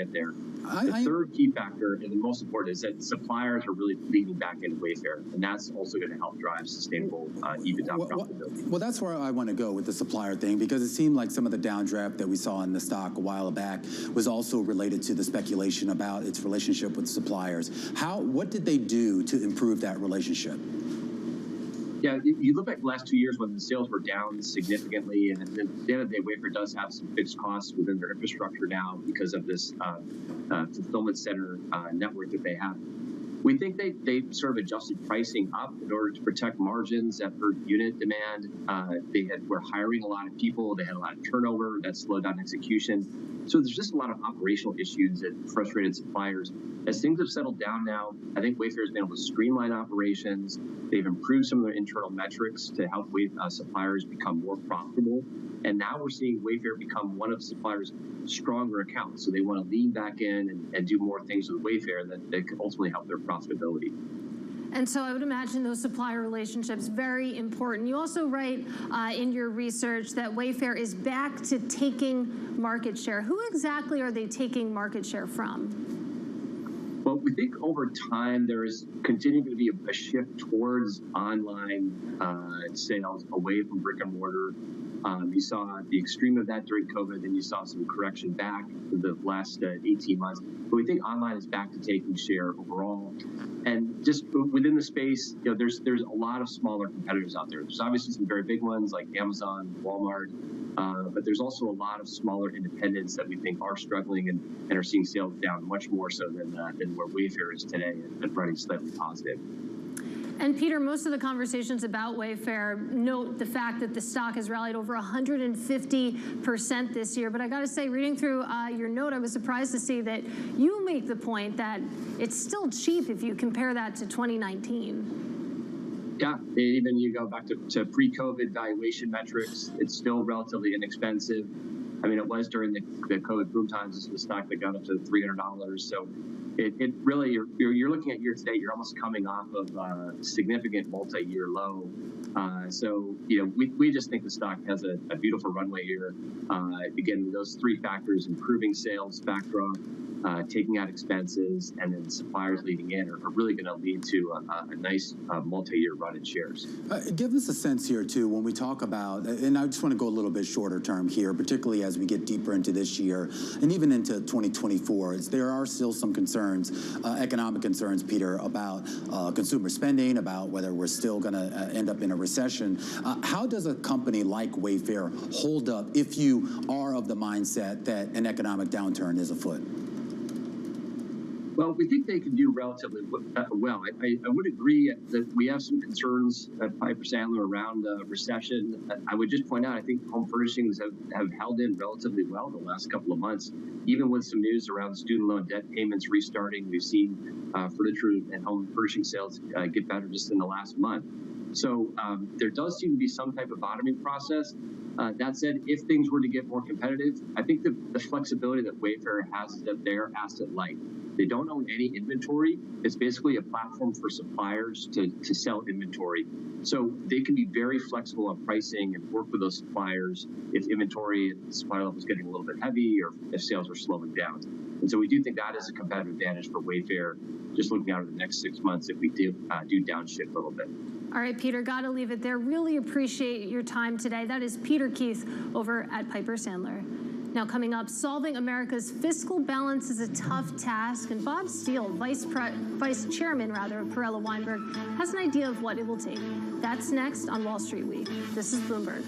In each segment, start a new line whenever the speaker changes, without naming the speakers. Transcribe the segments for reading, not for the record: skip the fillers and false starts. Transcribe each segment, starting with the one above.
there. The third key factor, and the most important, is that suppliers are really leaning back into Wayfair, and that's also going to help drive sustainable EBITDA profitability.
Well, that's where I want to go with the supplier thing, because it seemed like some of the downdraft that we saw in the stock a while back was also related to the speculation about its relationship with suppliers. What did they do to improve that relationship?
Yeah, you look back the last 2 years when the sales were down significantly, and at the end of the day, Wayfair does have some fixed costs within their infrastructure now because of this fulfillment center network that they have. We think they sort of adjusted pricing up in order to protect margins at per unit demand. Were hiring a lot of people. They had a lot of turnover that slowed down execution. So there's just a lot of operational issues that frustrated suppliers. As things have settled down now, I think Wayfair has been able to streamline operations. They've improved some of their internal metrics to help suppliers become more profitable. And now we're seeing Wayfair become one of suppliers' stronger accounts. So they want to lean back in and do more things with Wayfair that could ultimately help their profitability.
And so I would imagine those supplier relationships very important. You also write in your research that Wayfair is back to taking market share. Who exactly are they taking market share from?
Well, we think over time there is continuing to be a shift towards online sales away from brick and mortar. You saw the extreme of that during COVID, then you saw some correction back for the last 18 months. But we think online is back to taking share overall. And just within the space, there's a lot of smaller competitors out there. There's obviously some very big ones like Amazon, Walmart, but there's also a lot of smaller independents that we think are struggling and are seeing sales down much more so than where Wayfair is today and running slightly positive.
And Peter, most of the conversations about Wayfair note the fact that the stock has rallied over 150% this year. But I got to say, reading through your note, I was surprised to see that you make the point that it's still cheap if you compare that to 2019.
Yeah, even you go back to pre-COVID valuation metrics, it's still relatively inexpensive. I mean, it was during the COVID boom times. This was a stock that got up to $300. So it really, you're looking at year to date, you're almost coming off of a significant multi-year low. So, we just think the stock has a beautiful runway here. Again, those three factors: improving sales backdrop, taking out expenses, and then suppliers leading in are really going to lead to a nice multi-year run in shares.
Give us a sense here, too, when we talk about, and I just want to go a little bit shorter term here, particularly as we get deeper into this year and even into 2024. There are still some concerns, economic concerns, Peter, about consumer spending, about whether we're still going to end up in a recession. How does a company like Wayfair hold up if you are of the mindset that an economic downturn is afoot?
Well, we think they can do relatively well. I would agree that we have some concerns at Piper Sandler around recession. I would just point out, I think home furnishings have held in relatively well the last couple of months. Even with some news around student loan debt payments restarting, we've seen furniture and home furnishing sales get better just in the last month. So there does seem to be some type of bottoming process. That said, if things were to get more competitive, I think the flexibility that Wayfair has is that they're asset light. They don't own any inventory. It's basically a platform for suppliers to sell inventory. So they can be very flexible on pricing and work with those suppliers if inventory at the supplier level is getting a little bit heavy or if sales are slowing down. And so we do think that is a competitive advantage for Wayfair, just looking out at the next 6 months if we do downshift a little bit.
All right, Peter, got to leave it there. Really appreciate your time today. That is Peter Keith over at Piper Sandler. Now, coming up, solving America's fiscal balance is a tough task, and Bob Steele, Vice Chairman of Perella Weinberg, has an idea of what it will take. That's next on Wall Street Week. This is Bloomberg.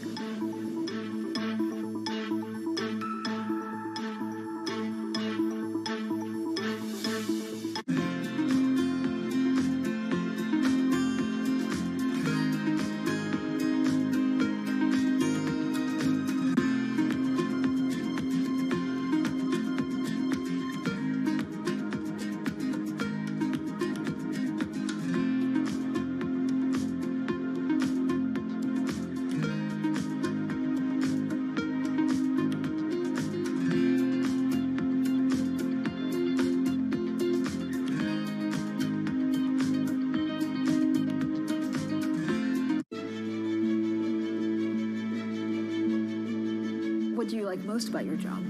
What do you like most about your job?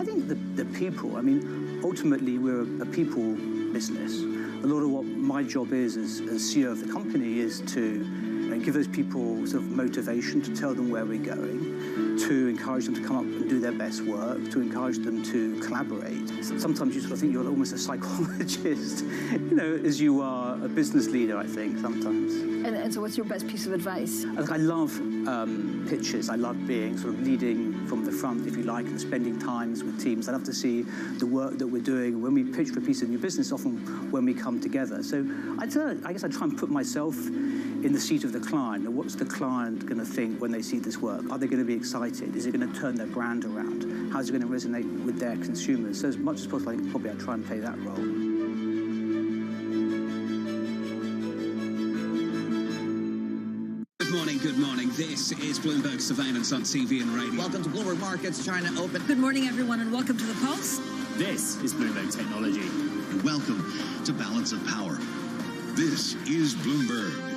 I think the people, I mean, ultimately we're a people business. A lot of what my job is as CEO of the company is to give those people sort of motivation, to tell them where we're going, to encourage them to come up and do their best work, to encourage them to collaborate. Sometimes you sort of think you're almost a psychologist, as you are a business leader, I think, sometimes.
And so what's your best piece of advice?
I love pitches. I love being sort of leading from the front, if you like, and spending times with teams. I love to see the work that we're doing. When we pitch for a piece of new business, often when we come together. So I guess I try and put myself in the seat of the client. And what's the client going to think when they see this work? Are they going to be excited? Is it going to turn their brand around? How's it going to resonate with their consumers? So as much as possible, I think probably I try and play that role.
Good morning. This is Bloomberg Surveillance on TV and radio.
Welcome to Bloomberg Markets, China Open.
Good morning, everyone, and welcome to the Pulse.
This is Bloomberg Technology.
And welcome to Balance of Power. This is Bloomberg.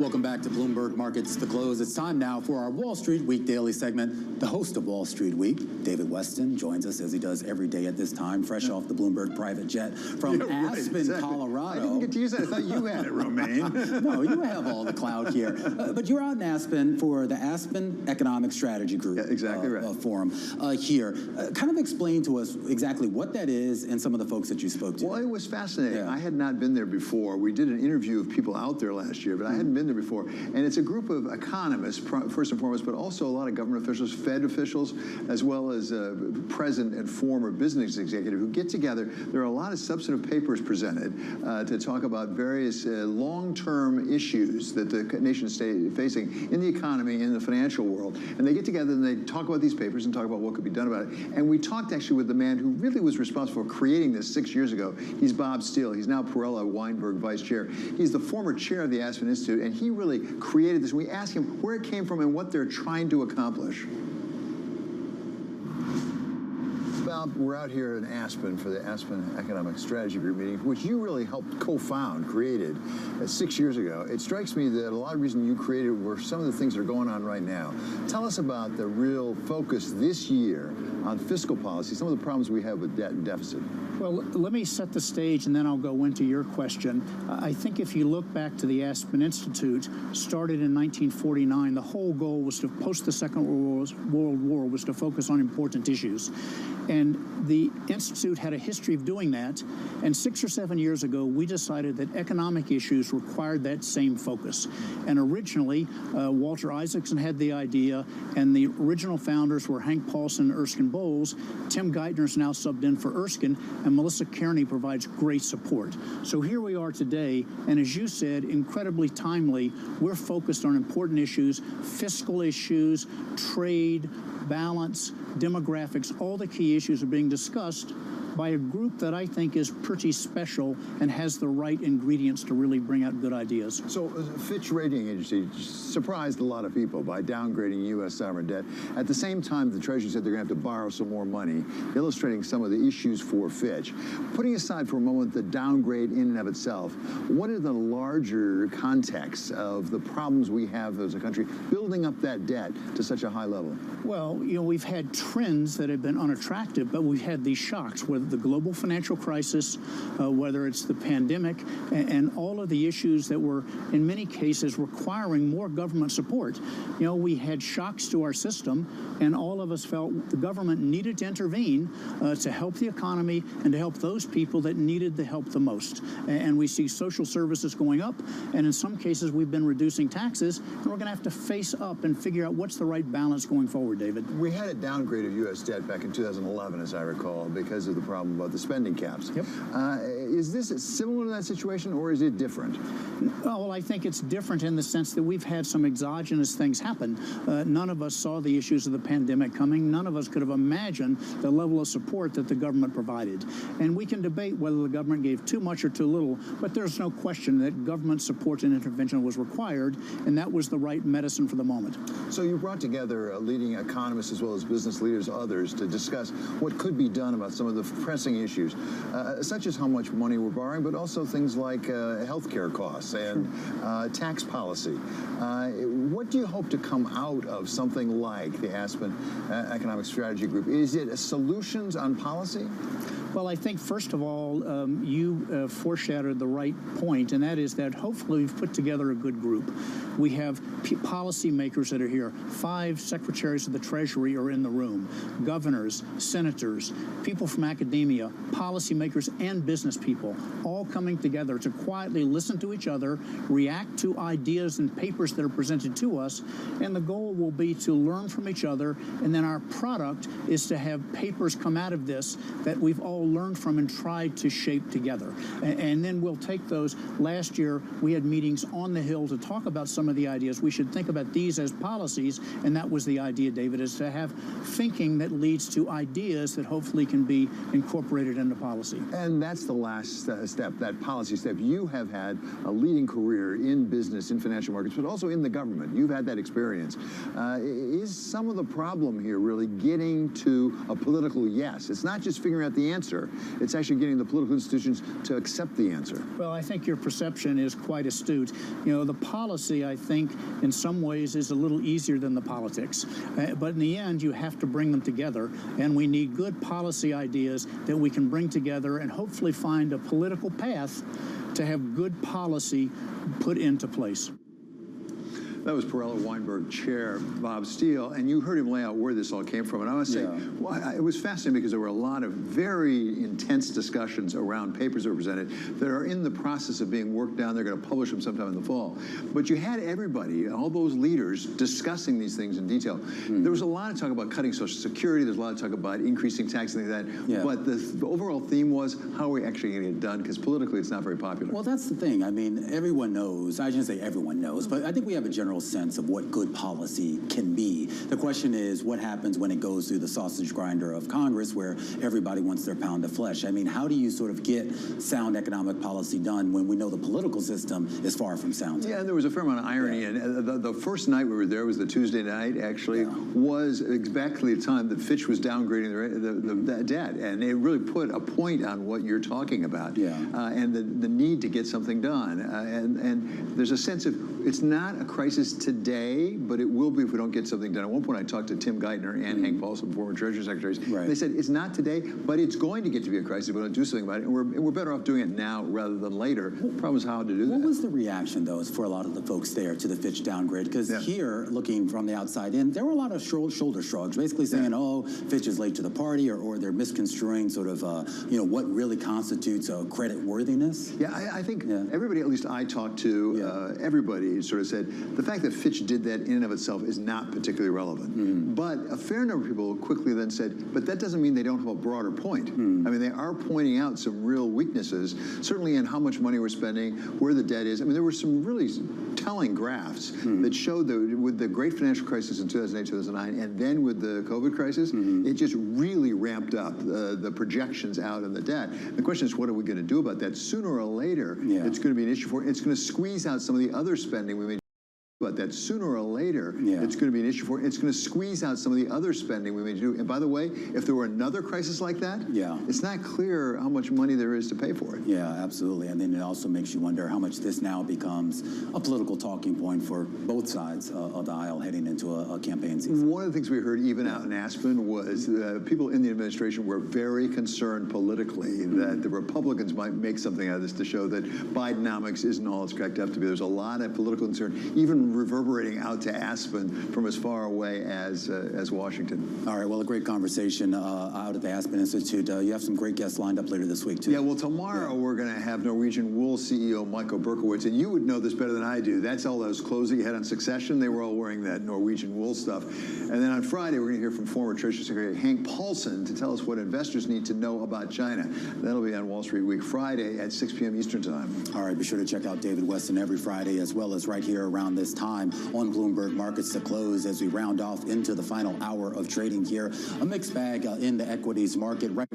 Welcome back to Bloomberg Markets The Close. It's time now for our Wall Street Week daily segment. The host of Wall Street Week, David Weston, joins us as he does every day at this time, fresh off the Bloomberg private jet from Aspen,
exactly.
Colorado.
I didn't get to use that. I thought you had it, Romaine.
No, you have all the clout here. But you're out in Aspen for the Aspen Economic Strategy Group
right.
Forum here. Kind of explain to us exactly what that is and some of the folks that you spoke to.
Well, it was fascinating.
Yeah.
I had not been there before. We did an interview of people out there last year, but I hadn't been there before. And it's a group of economists, first and foremost, but also a lot of government officials, Fed officials, as well as present and former business executives who get together. There are a lot of substantive papers presented to talk about various long-term issues that the nation state is facing in the economy, in the financial world. And they get together and they talk about these papers and talk about what could be done about it. And we talked actually with the man who really was responsible for creating this 6 years ago. He's Bob Steele. He's now Perella Weinberg Vice Chair. He's the former chair of the Aspen Institute, and he really created this. We asked him where it came from and what they're trying to accomplish. Bob, we're out here in Aspen for the Aspen Economic Strategy Group meeting, which you really helped co-found, created 6 years ago. It strikes me that a lot of the reason you created were some of the things that are going on right now. Tell us about the real focus this year on fiscal policy, some of the problems we have with debt and deficit.
Well, let me set the stage and then I'll go into your question. I think if you look back to the Aspen Institute, started in 1949, the whole goal was to, post the Second World War, was to focus on important issues. And the Institute had a history of doing that. And 6 or 7 years ago, we decided that economic issues required that same focus. And originally, Walter Isaacson had the idea, and the original founders were Hank Paulson and Erskine Bowles. Tim Geithner's now subbed in for Erskine, and Melissa Kearney provides great support. So here we are today, and as you said, incredibly timely. We're focused on important issues, fiscal issues, trade, balance, demographics. All the key issues are being discussed by a group that I think is pretty special and has the right ingredients to really bring out good ideas.
So Fitch Rating Agency surprised a lot of people by downgrading U.S. sovereign debt. At the same time, the Treasury said they're going to have to borrow some more money, illustrating some of the issues for Fitch. Putting aside for a moment the downgrade in and of itself, what are the larger contexts of the problems we have as a country building up that debt to such a high level?
Well, you know, we've had trends that have been unattractive, but we've had these shocks, whether the global financial crisis, whether it's the pandemic, and all of the issues that were, in many cases, requiring more government support. You know, we had shocks to our system, and all of us felt the government needed to intervene to help the economy and to help those people that needed the help the most. And we see social services going up, and in some cases, we've been reducing taxes, and we're going to have to face up and figure out what's the right balance going forward, David.
We had a downgrade of U.S. debt back in 2011, as I recall, because of the problem about the spending caps.
Yep.
Is this similar to that situation, or is it different?
Well, I think it's different in the sense that we've had some exogenous things happen. None of us saw the issues of the pandemic coming. None of us could have imagined the level of support that the government provided. And we can debate whether the government gave too much or too little, but there's no question that government support and intervention was required, and that was the right medicine for the moment.
So you brought together leading economists as well as business leaders, others, to discuss what could be done about some of the pressing issues, such as how much money we're borrowing, but also things like healthcare costs and tax policy. What do you hope to come out of something like the Aspen Economic Strategy Group? Is it solutions on policy?
Well, I think, first of all, you foreshadowed the right point, and that is that hopefully we've put together a good group. We have policymakers that are here. 5 secretaries of the Treasury are in the room, governors, senators, people from academia, policymakers, and business people, all coming together to quietly listen to each other, react to ideas and papers that are presented to us, and the goal will be to learn from each other, and then our product is to have papers come out of this that we've all learned from and tried to shape together. And then we'll take those. Last year, we had meetings on the Hill to talk about some of the ideas. We should think about these as policies, and that was the idea, David, is to have thinking that leads to ideas that hopefully can be incorporated into policy.
And that's the last step, that policy step. You have had a leading career in business, in financial markets, but also in the government. You've had that experience. Is some of the problem here really getting to a political yes? It's not just figuring out the answer. It's actually getting the political institutions to accept the answer.
Well, I think your perception is quite astute. You know, the policy, I think, in some ways is a little easier than the politics. But in the end, you have to bring them together, and we need good policy ideas that we can bring together and hopefully find a political path to have good policy put into place.
That was Perella Weinberg Chair Bob Steele, and you heard him lay out where this all came from. And I must say, well, it was fascinating because there were a lot of very intense discussions around papers that were presented that are in the process of being worked down. They're going to publish them sometime in the fall. But you had everybody, all those leaders, discussing these things in detail. There was a lot of talk about cutting Social Security. There's a lot of talk about increasing tax and things like that. But the overall theme was, how are we actually going to get it done? Because politically, it's not very popular.
Well, that's the thing. I mean, everyone knows. I shouldn't say everyone knows, but I think we have a general sense of what good policy can be. The question is, what happens when it goes through the sausage grinder of Congress, where everybody wants their pound of flesh? I mean, how do you sort of get sound economic policy done when we know the political system is far from sound?
Yeah, and there was a fair amount of irony. And the first night we were there was the Tuesday night, actually, was exactly the time that Fitch was downgrading the debt. And it really put a point on what you're talking about. And the need to get something done. And there's a sense of, it's not a crisis crisis today, but it will be if we don't get something done. At one point, I talked to Tim Geithner and Hank Paulson, former Treasury Secretaries.
Right.
They said it's not today, but it's going to get to be a crisis if we don't do something about it. And we're better off doing it now rather than later. The problem is how to do that.
What was the reaction, though, for a lot of the folks there to the Fitch downgrade? Because here, looking from the outside in, there were a lot of shoulder shrugs, basically saying, oh, Fitch is late to the party, or they're misconstruing sort of, what really constitutes credit worthiness.
Yeah, I think everybody, at least I talked to, everybody sort of said, the fact that Fitch did that in and of itself is not particularly relevant. But a fair number of people quickly then said, but that doesn't mean they don't have a broader point. I mean, they are pointing out some real weaknesses, certainly in how much money we're spending, where the debt is. I mean, there were some really telling graphs that showed that with the great financial crisis in 2008, 2009, and then with the COVID crisis, it just really ramped up the projections out in the debt. The question is, what are we going to do about that? Sooner or later, it's going to be an issue for it. It's going to squeeze out some of the other spending we made. But that sooner or later, it's going to be an issue for it. It's going to squeeze out some of the other spending we may do. And by the way, if there were another crisis like that, it's not clear how much money there is to pay for it.
Yeah, absolutely. And then it also makes you wonder how much this now becomes a political talking point for both sides of the aisle heading into a campaign season.
One of the things we heard even out in Aspen was people in the administration were very concerned politically that the Republicans might make something out of this to show that Bidenomics isn't all it's cracked up to be. There's a lot of political concern, even reverberating out to Aspen from as far away as Washington.
All right, well, a great conversation out at the Aspen Institute. You have some great guests lined up later this week, too.
Yeah, well, tomorrow we're going to have Norwegian Wool CEO Michael Berkowitz, and you would know this better than I do. That's all those clothes that you had on Succession. They were all wearing that Norwegian Wool stuff. And then on Friday, we're going to hear from former Treasury Secretary Hank Paulson to tell us what investors need to know about China. That'll be on Wall Street Week Friday at 6 p.m. Eastern Time.
All right, be sure to check out David Weston every Friday, as well as right here around this time on Bloomberg Markets to Close as we round off into the final hour of trading here. A mixed bag in the equities market. Right.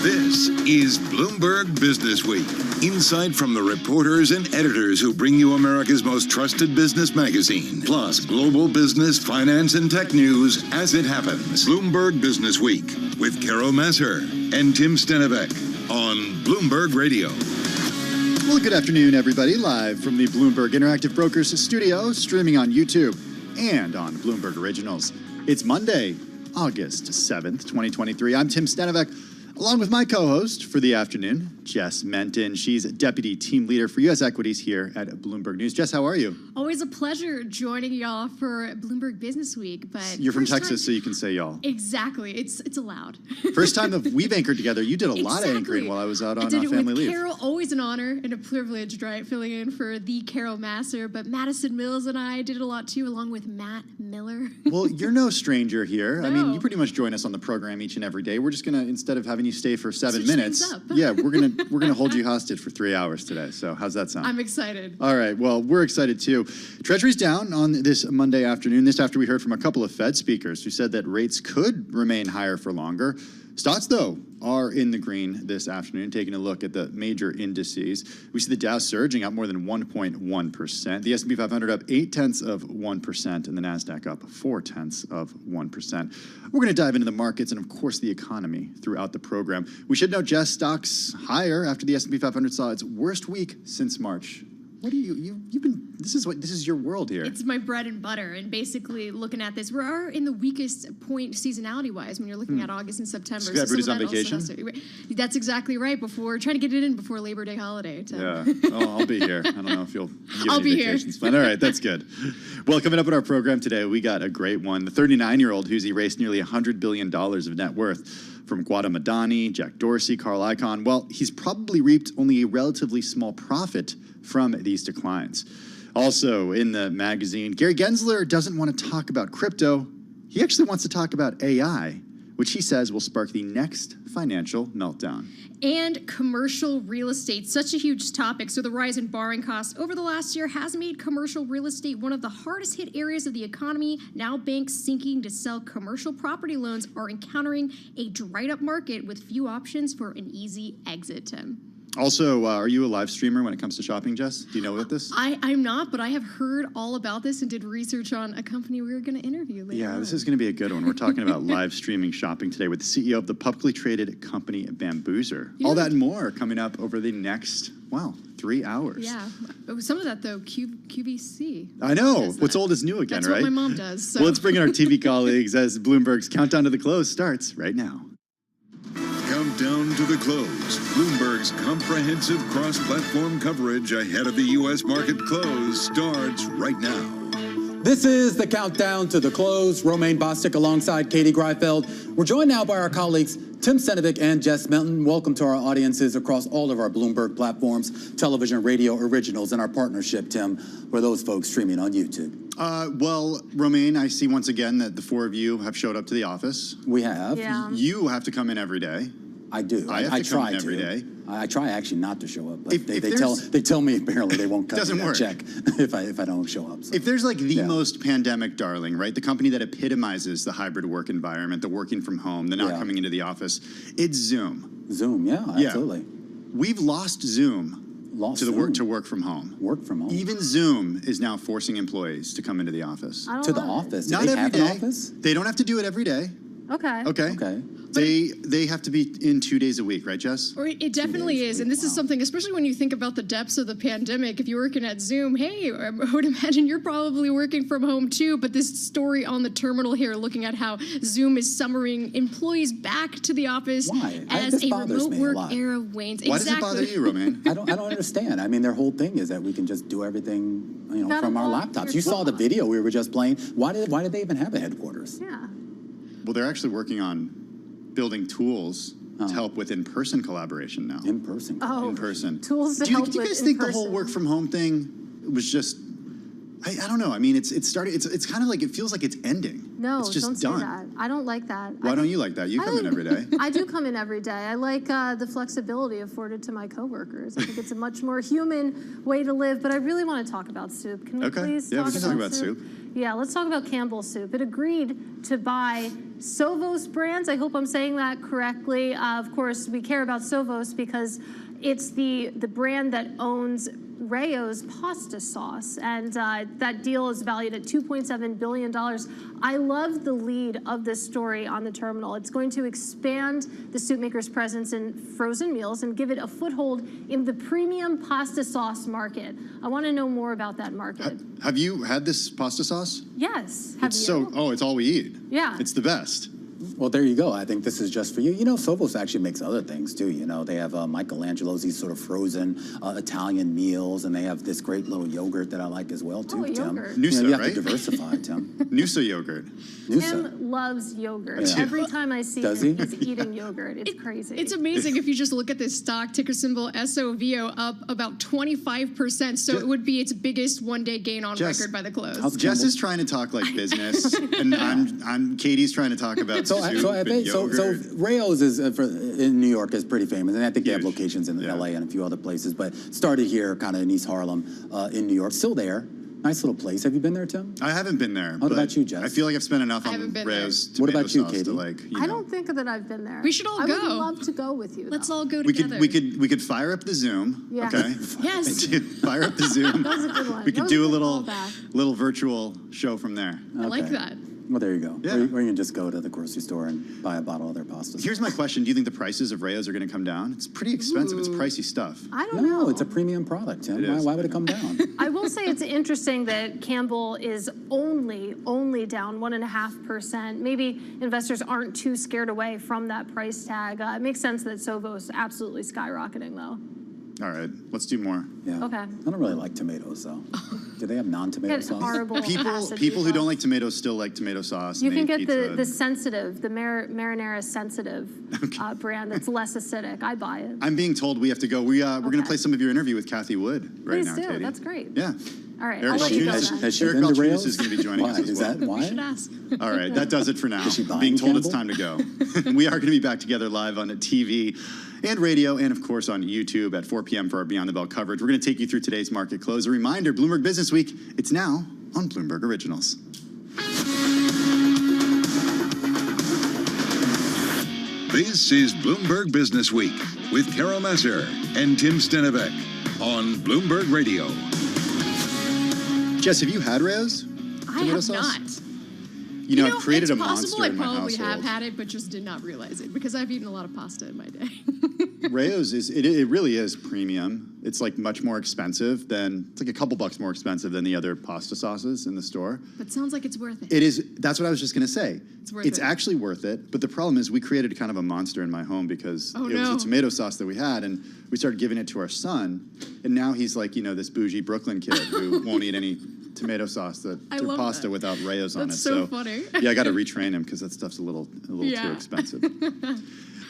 This is Bloomberg Business Week. Insight from the reporters and editors who bring you America's most trusted business magazine, plus global business, finance, and tech news as it happens. Bloomberg Business Week with Carol Masser and Tim Stenivek on Bloomberg Radio.
Well, good afternoon, everybody. Live from the Bloomberg Interactive Brokers studio, streaming on YouTube and on Bloomberg Originals. It's Monday, August 7th, 2023. I'm Tim Stenivek, along with my co-host for the afternoon, Jess Menton. She's Deputy Team Leader for U.S. Equities here at Bloomberg News. Jess, how are you?
Always a pleasure joining y'all for Bloomberg Business Week. But
you're from Texas, so you can say y'all.
Exactly. It's allowed.
First time that we've anchored together. You did a lot of anchoring while I was out on family leave. I did it with
Carol. Always an honor and a privilege, right? Filling in for the Carol Masser. But Madison Mills and I did it a lot too, along with Matt Miller.
Well, you're no stranger here.
No.
I mean, you pretty much join us on the program each and every day. We're just gonna, instead of having you stay for 7 minutes, yeah, we're gonna hold you hostage for 3 hours today. So how's that sound?
I'm excited.
All right. Well, we're excited too. Treasury's down on this Monday afternoon. This after we heard from a couple of Fed speakers who said that rates could remain higher for longer. Stocks, though, are in the green this afternoon. Taking a look at the major indices, we see the Dow surging up more than 1.1%. The S&P 500 up 0.8%, and the Nasdaq up 0.4%. We're going to dive into the markets and, of course, the economy throughout the program. We should note, Jess, stocks higher after the S&P 500 saw its worst week since March. What do you've been? This is your world here.
It's my bread and butter, and basically looking at this, we're in the weakest point seasonality-wise when you're looking at August and September.
So everybody's on vacation.
That's exactly right. Trying to get it in before Labor Day holiday.
Yeah. Oh, I'll be here. I don't know if you'll.
I'll be here.
All right, that's good. Well, coming up in our program today, we got a great one. The 39-year-old who's erased nearly $100 billion of net worth from Guadalajara Madani, Jack Dorsey, Carl Icahn. Well, he's probably reaped only a relatively small profit from these declines. Also in the magazine, Gary Gensler doesn't want to talk about crypto. He actually wants to talk about AI, which he says will spark the next financial meltdown.
And commercial real estate, such a huge topic. So the rise in borrowing costs over the last year has made commercial real estate one of the hardest hit areas of the economy. Now banks seeking to sell commercial property loans are encountering a dried up market with few options for an easy exit, Tim.
Also, are you a live streamer when it comes to shopping, Jess? Do you know about this?
I'm not, but I have heard all about this and did research on a company we were going to interview later.
Yeah, this is going to be a good one. We're talking about live streaming shopping today with the CEO of the publicly traded company Bambuser. All that and more coming up over the next, 3 hours.
Yeah. Some of that, though, QVC.
I know. What's old is new again,
That's
right?
That's what my mom does. So.
Well, let's bring in our TV colleagues as Bloomberg's Countdown to the Close starts right now.
Countdown to the close. Bloomberg's comprehensive cross-platform coverage ahead of the U.S. market close starts right now.
This is the Countdown to the Close. Romaine Bostick alongside Katie Greifeld. We're joined now by our colleagues Tim Stenivek and Jess Melton. Welcome to our audiences across all of our Bloomberg platforms, television, radio, originals, and our partnership, Tim, for those folks streaming on YouTube.
Well, Romaine, I see once again that the four of you have showed up to the office.
We have.
Yeah.
You have to come in every day.
I do.
I try every day.
I try actually not to show up, but they tell me apparently they won't cut me that check if I don't show up. So.
If there's like the most pandemic darling, right? The company that epitomizes the hybrid work environment, the working from home, the not coming into the office, it's Zoom.
Zoom, yeah, absolutely.
We've lost Zoom. To work from home.
Work from home.
Even Zoom is now forcing employees to come into the office.
To the office.
Not every day. They don't have to do it every day.
Okay.
Okay. They have to be in 2 days a week, right, Jess?
Or it definitely is, and this is something, especially when you think about the depths of the pandemic. If you're working at Zoom, hey, I would imagine you're probably working from home too. But this story on the terminal here, looking at how Zoom is summoning employees back to the office as a remote work era wanes.
Why does it bother you, Romaine?
I don't understand. I mean, their whole thing is that we can just do everything, from our laptops. You saw the video we were just playing. Why did they even have a headquarters?
Yeah.
Well, they're actually working on building tools to help with in-person collaboration now.
In-person.
Oh,
in-person.
Tools to help with
Do you guys think the whole work from home thing was just? I don't know. I mean, it's starting. It's kind of like it feels like it's ending.
No,
it's just
don't
done.
say that. I don't like that.
Why don't you like that? You come in every day.
I do come in every day. I like the flexibility afforded to my coworkers. I think it's a much more human way to live. But I really want to talk about soup. Can we please
talk
about
soup?
Yeah, let's talk about Campbell's Soup. It agreed to buy Sovos Brands. I hope I'm saying that correctly. Of course, we care about Sovos because it's the brand that owns Rao's pasta sauce, and that deal is valued at $2.7 billion. I love the lead of this story on the terminal. It's going to expand the soup maker's presence in frozen meals and give it a foothold in the premium pasta sauce market. I want to know more about that market.
Have you had this pasta sauce?
Yes.
It's all we eat.
Yeah.
It's the best.
Well, there you go. I think this is just for you. You know, Sovos actually makes other things too. You know, they have Michelangelo's, these sort of frozen Italian meals, and they have this great little yogurt that I like as well too, Tim.
Yogurt.
Noosa,
you have
right?
to diversify, Tim.
Noosa yogurt.
Tim loves yogurt.
Yeah.
Every time I see him,
he?
he's eating yogurt. It's crazy.
It's amazing if you just look at this stock, ticker symbol SOVO, up about 25%. So it would be its biggest one-day gain on record by the close.
Jess is trying to talk like business, and Katie's trying to talk about soup and yogurt.
So Rao's is in New York is pretty famous, and I think they have locations in LA and a few other places. But started here, kind of in East Harlem, in New York. Still there. Nice little place. Have you been there, Tim?
I haven't been there.
What about you, Jess?
I feel like I've spent enough on Rao's
What
tomato
about you,
sauce
Katie?
to like.
I don't think that I've been there.
We should all
I
go.
would love to go with you.
Let's all go
We
together.
could fire up the Zoom.
Yeah.
Okay.
Yes.
Fire up the Zoom.
That was a good one.
We
That
could
was
do
a
a
good
little virtual show from there.
I like that.
Well, there you go.
Yeah.
Or you can just go to the grocery store and buy a bottle of their pasta sauce.
Here's my question: do you think the prices of Rao's are going to come down? It's pretty expensive. It's pricey stuff.
I don't know.
No, it's a premium product, Tim. Why would it come down?
I will say it's interesting that Campbell is only down 1.5%. Maybe investors aren't too scared away from that price tag. It makes sense that Sovos absolutely skyrocketing though.
All right, let's do more.
Yeah.
Okay.
I don't really like tomatoes though. Do they have non-tomato
Get
sauce?
horrible acid
People who
reflux.
don't like tomatoes still like tomato sauce.
You
and
can
they
get
eat
the sensitive, the marinara sensitive brand that's less acidic. I buy it.
I'm being told we have to go. We're going to play some of your interview with Kathy Wood right
Please
now,
do.
Katie.
That's great.
Yeah.
All right.
Eric
I'll let you go
Balchunas
then.
Has she
Eric
been to
Balchunas
Rao's?
is going to be joining
Why?
us as
Is
well.
that why?
Should ask.
All right, that does it for now.
Is she
Being
buying
told it's
Campbell?
time to go. We are going to be back together live on TV and radio, and of course on YouTube at 4 p.m. for our Beyond the Bell coverage. We're going to take you through today's market close. A reminder, Bloomberg Business Week, it's now on Bloomberg Originals.
This is Bloomberg Business Week with Carol Messer and Tim Stenevec on Bloomberg Radio.
Jess, have you had Rao's?
I
tomato
have
sauce?
not.
You know, I've created
it's
a
possible
monster
I
in my
probably
household.
have had it, but just did not realize it because I've eaten a lot of pasta in my day.
Rao's it really is premium. It's like much more expensive than, it's like a couple bucks more expensive than the other pasta sauces in the store.
But sounds like it's worth it.
It is, that's what I was just going to say.
It's worth
It's
it.
actually worth it, but the problem is we created kind of a monster in my home because it was a tomato sauce that we had, and we started giving it to our son, and now he's like, you know, this bougie Brooklyn kid who won't eat any tomato sauce or
love
pasta
that.
without Rao's on it.
That's so funny.
Yeah, I got to retrain him because that stuff's a little
Yeah.
too expensive.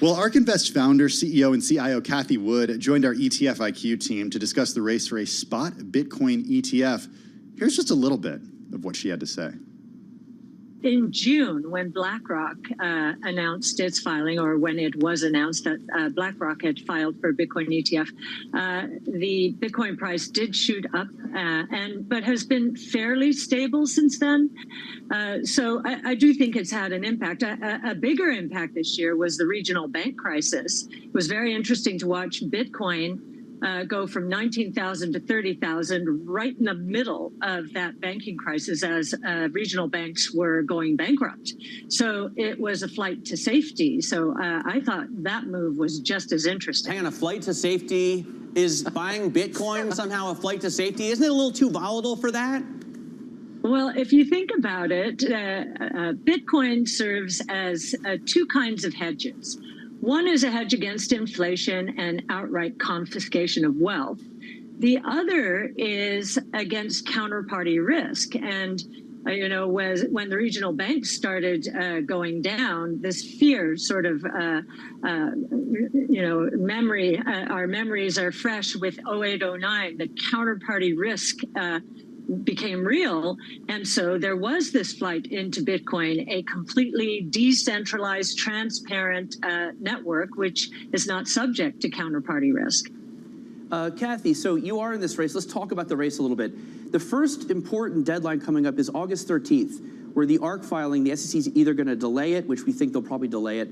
Well, ARK Invest founder, CEO, and CIO Kathy Wood joined our ETF IQ team to discuss the race for a spot Bitcoin ETF. Here's just a little bit of what she had to say.
In June, when BlackRock announced its filing, or when it was announced that BlackRock had filed for a Bitcoin ETF, the Bitcoin price did shoot up, but has been fairly stable since then. So I do think it's had an impact. A bigger impact this year was the regional bank crisis. It was very interesting to watch Bitcoin go from 19,000 to 30,000 right in the middle of that banking crisis as regional banks were going bankrupt. So it was a flight to safety. So I thought that move was just as interesting.
Hang on, a flight to safety? Is buying Bitcoin somehow a flight to safety? Isn't it a little too volatile for that?
Well, if you think about it, Bitcoin serves as two kinds of hedges. One is a hedge against inflation and outright confiscation of wealth. The other is against counterparty risk. And, you know, when the regional banks started going down, this fear sort of, you know, our memories are fresh with 08, 09, the counterparty risk became real. And so there was this flight into Bitcoin, a completely decentralized, transparent network, which is not subject to counterparty risk.
Kathy, so you are in this race. Let's talk about the race a little bit. The first important deadline coming up is August 13th, where the ARC filing, the SEC is either going to delay it, which we think they'll probably delay it,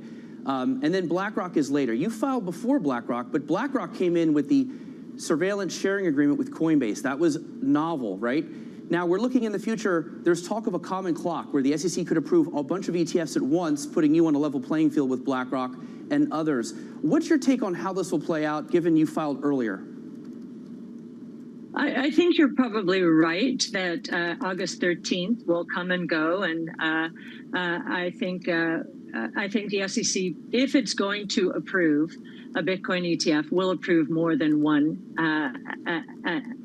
and then BlackRock is later. You filed before BlackRock, but BlackRock came in with the surveillance sharing agreement with Coinbase. That was novel, right? Now we're looking in the future, there's talk of a common clock where the SEC could approve a bunch of ETFs at once, putting you on a level playing field with BlackRock and others. What's your take on how this will play out, given you filed earlier?
I think you're probably right that August 13th will come and go, and I think the SEC, if it's going to approve a Bitcoin ETF, will approve more than one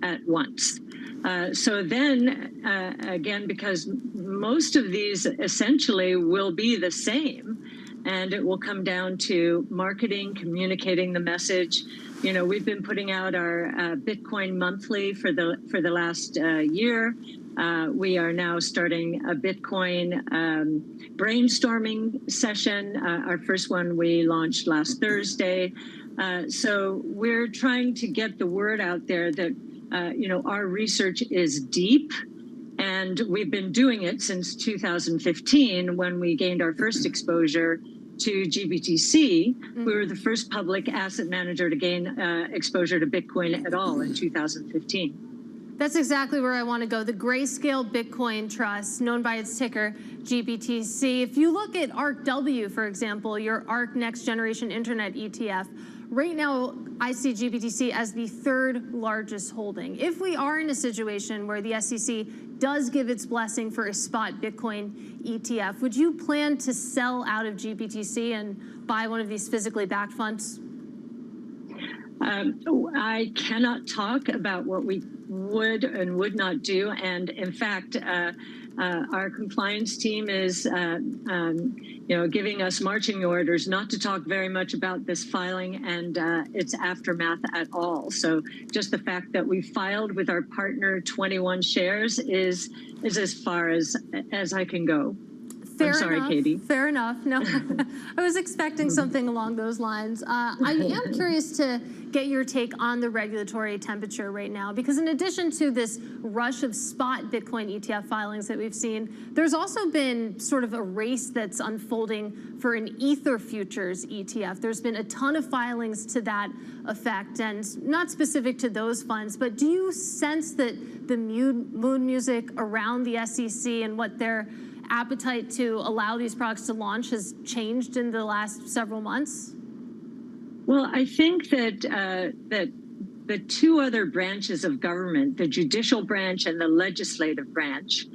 at once. So then, again, because most of these essentially will be the same, and it will come down to marketing, communicating the message. You know, we've been putting out our Bitcoin monthly for the last year. We are now starting a Bitcoin brainstorming session. Our first one we launched last Thursday. So we're trying to get the word out there that you know, our research is deep, and we've been doing it since 2015 when we gained our first exposure to GBTC. We were the first public asset manager to gain exposure to Bitcoin at all in 2015.
That's exactly where I want to go. The Grayscale Bitcoin Trust, known by its ticker GBTC. If you look at ARC-W, for example, your ARC Next Generation Internet ETF, right now I see GBTC as the third largest holding. If we are in a situation where the SEC does give its blessing for a spot Bitcoin ETF, would you plan to sell out of GBTC and buy one of these physically backed funds?
I cannot talk about what we would and would not do. And in fact, our compliance team is, you know, giving us marching orders not to talk very much about this filing and its aftermath at all. So just the fact that we filed with our partner 21 shares is as far as I can go.
Fair
I'm sorry,
enough.
Katie.
Fair enough. No, I was expecting something along those lines. I am curious to get your take on the regulatory temperature right now, because in addition to this rush of spot Bitcoin ETF filings that we've seen, there's also been sort of a race that's unfolding for an Ether futures ETF. There's been a ton of filings to that effect, and not specific to those funds, but do you sense that the mood music around the SEC and what their appetite to allow these products to launch has changed in the last several months?
Well, I think that that the two other branches of government, the judicial branch and the legislative branch,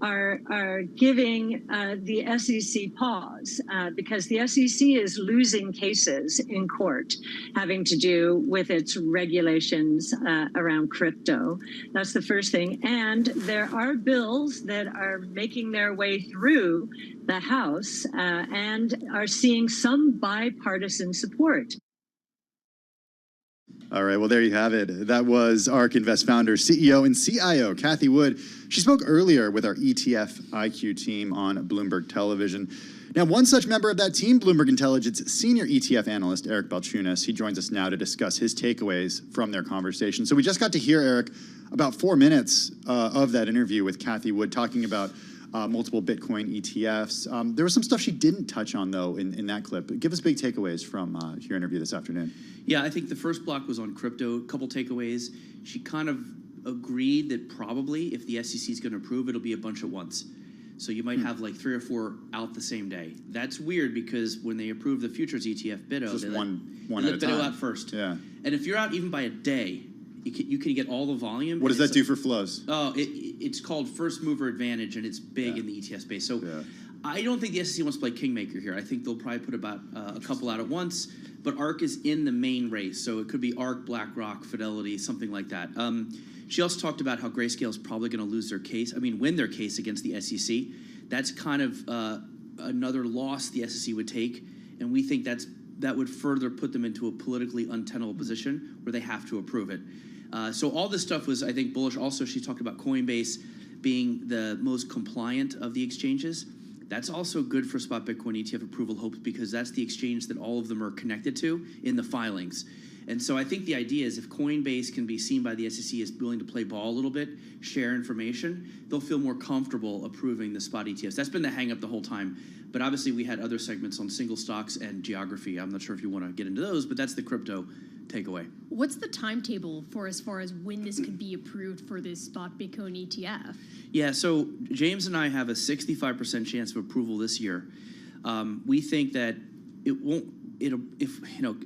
are giving the SEC pause because the SEC is losing cases in court having to do with its regulations around crypto. That's the first thing. And there are bills that are making their way through the House and are seeing some bipartisan support.
All right, well, there you have it. That was ARK Invest founder, CEO, and CIO, Cathie Wood. She spoke earlier with our ETF IQ team on Bloomberg Television. Now, one such member of that team, Bloomberg Intelligence senior ETF analyst, Eric Balchunas, he joins us now to discuss his takeaways from their conversation. So we just got to hear, Eric, about 4 minutes of that interview with Cathie Wood talking about multiple Bitcoin ETFs. There was some stuff she didn't touch on, though, in that clip. Give us big takeaways from your interview this afternoon.
Yeah, I think the first block was on crypto. A couple takeaways. She kind of agreed that probably if the SEC is going to approve, it'll be a bunch at once. So you might have like 3 or 4 out the same day. That's weird because when they approve the futures ETF BITO,
just
they
one
let
at a
BITO
time.
out first.
Yeah.
And if you're out even by a day, you can get all the volume.
What does that do for flows?
Oh, it's called first mover advantage, and it's big in the ETF space. So I don't think the SEC wants to play kingmaker here. I think they'll probably put about a couple out at once. But ARK is in the main race, so it could be ARK, BlackRock, Fidelity, something like that. She also talked about how Grayscale is probably going to lose their case. I mean, win their case against the SEC. That's kind of another loss the SEC would take, and we think that would further put them into a politically untenable position where they have to approve it. So all this stuff was, I think, bullish. Also, she talked about Coinbase being the most compliant of the exchanges. That's also good for spot Bitcoin ETF approval hopes because that's the exchange that all of them are connected to in the filings. And so I think the idea is if Coinbase can be seen by the SEC as willing to play ball a little bit, share information, they'll feel more comfortable approving the spot ETFs. That's been the hang up the whole time. But obviously we had other segments on single stocks and geography. I'm not sure if you want to get into those, but that's the crypto takeaway.
What's the timetable for as far as when this could be approved for this spot Bitcoin ETF?
Yeah, so James and I have a 65% chance of approval this year. We think that it won't,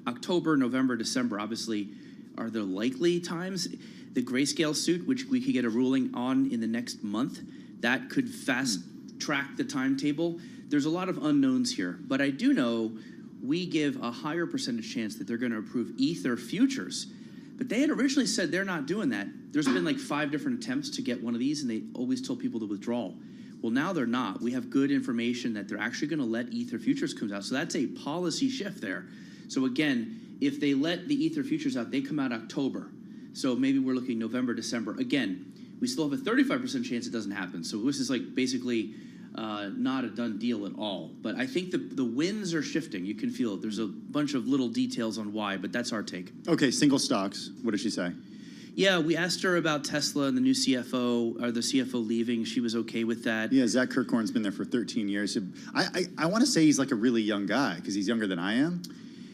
October, November, December obviously are the likely times. The Grayscale suit, which we could get a ruling on in the next month, that could fast track the timetable. There's a lot of unknowns here, but I do know we give a higher percentage chance that they're going to approve Ether futures. But they had originally said they're not doing that. There's been like 5 different attempts to get one of these, and they always told people to withdraw. Well, now they're not. We have good information that they're actually going to let Ether futures come out. So that's a policy shift there. So again, if they let the Ether futures out, they come out October. So maybe we're looking November, December. Again, we still have a 35% chance it doesn't happen. So this is like basically not a done deal at all. But I think the winds are shifting. You can feel it. There's a bunch of little details on why, but that's our take.
Okay, single stocks. What did she say?
Yeah, we asked her about Tesla and the new CFO, or the CFO leaving. She was okay with that.
Yeah, Zach Kirkhorn's been there for 13 years. I want to say he's like a really young guy because he's younger than I am.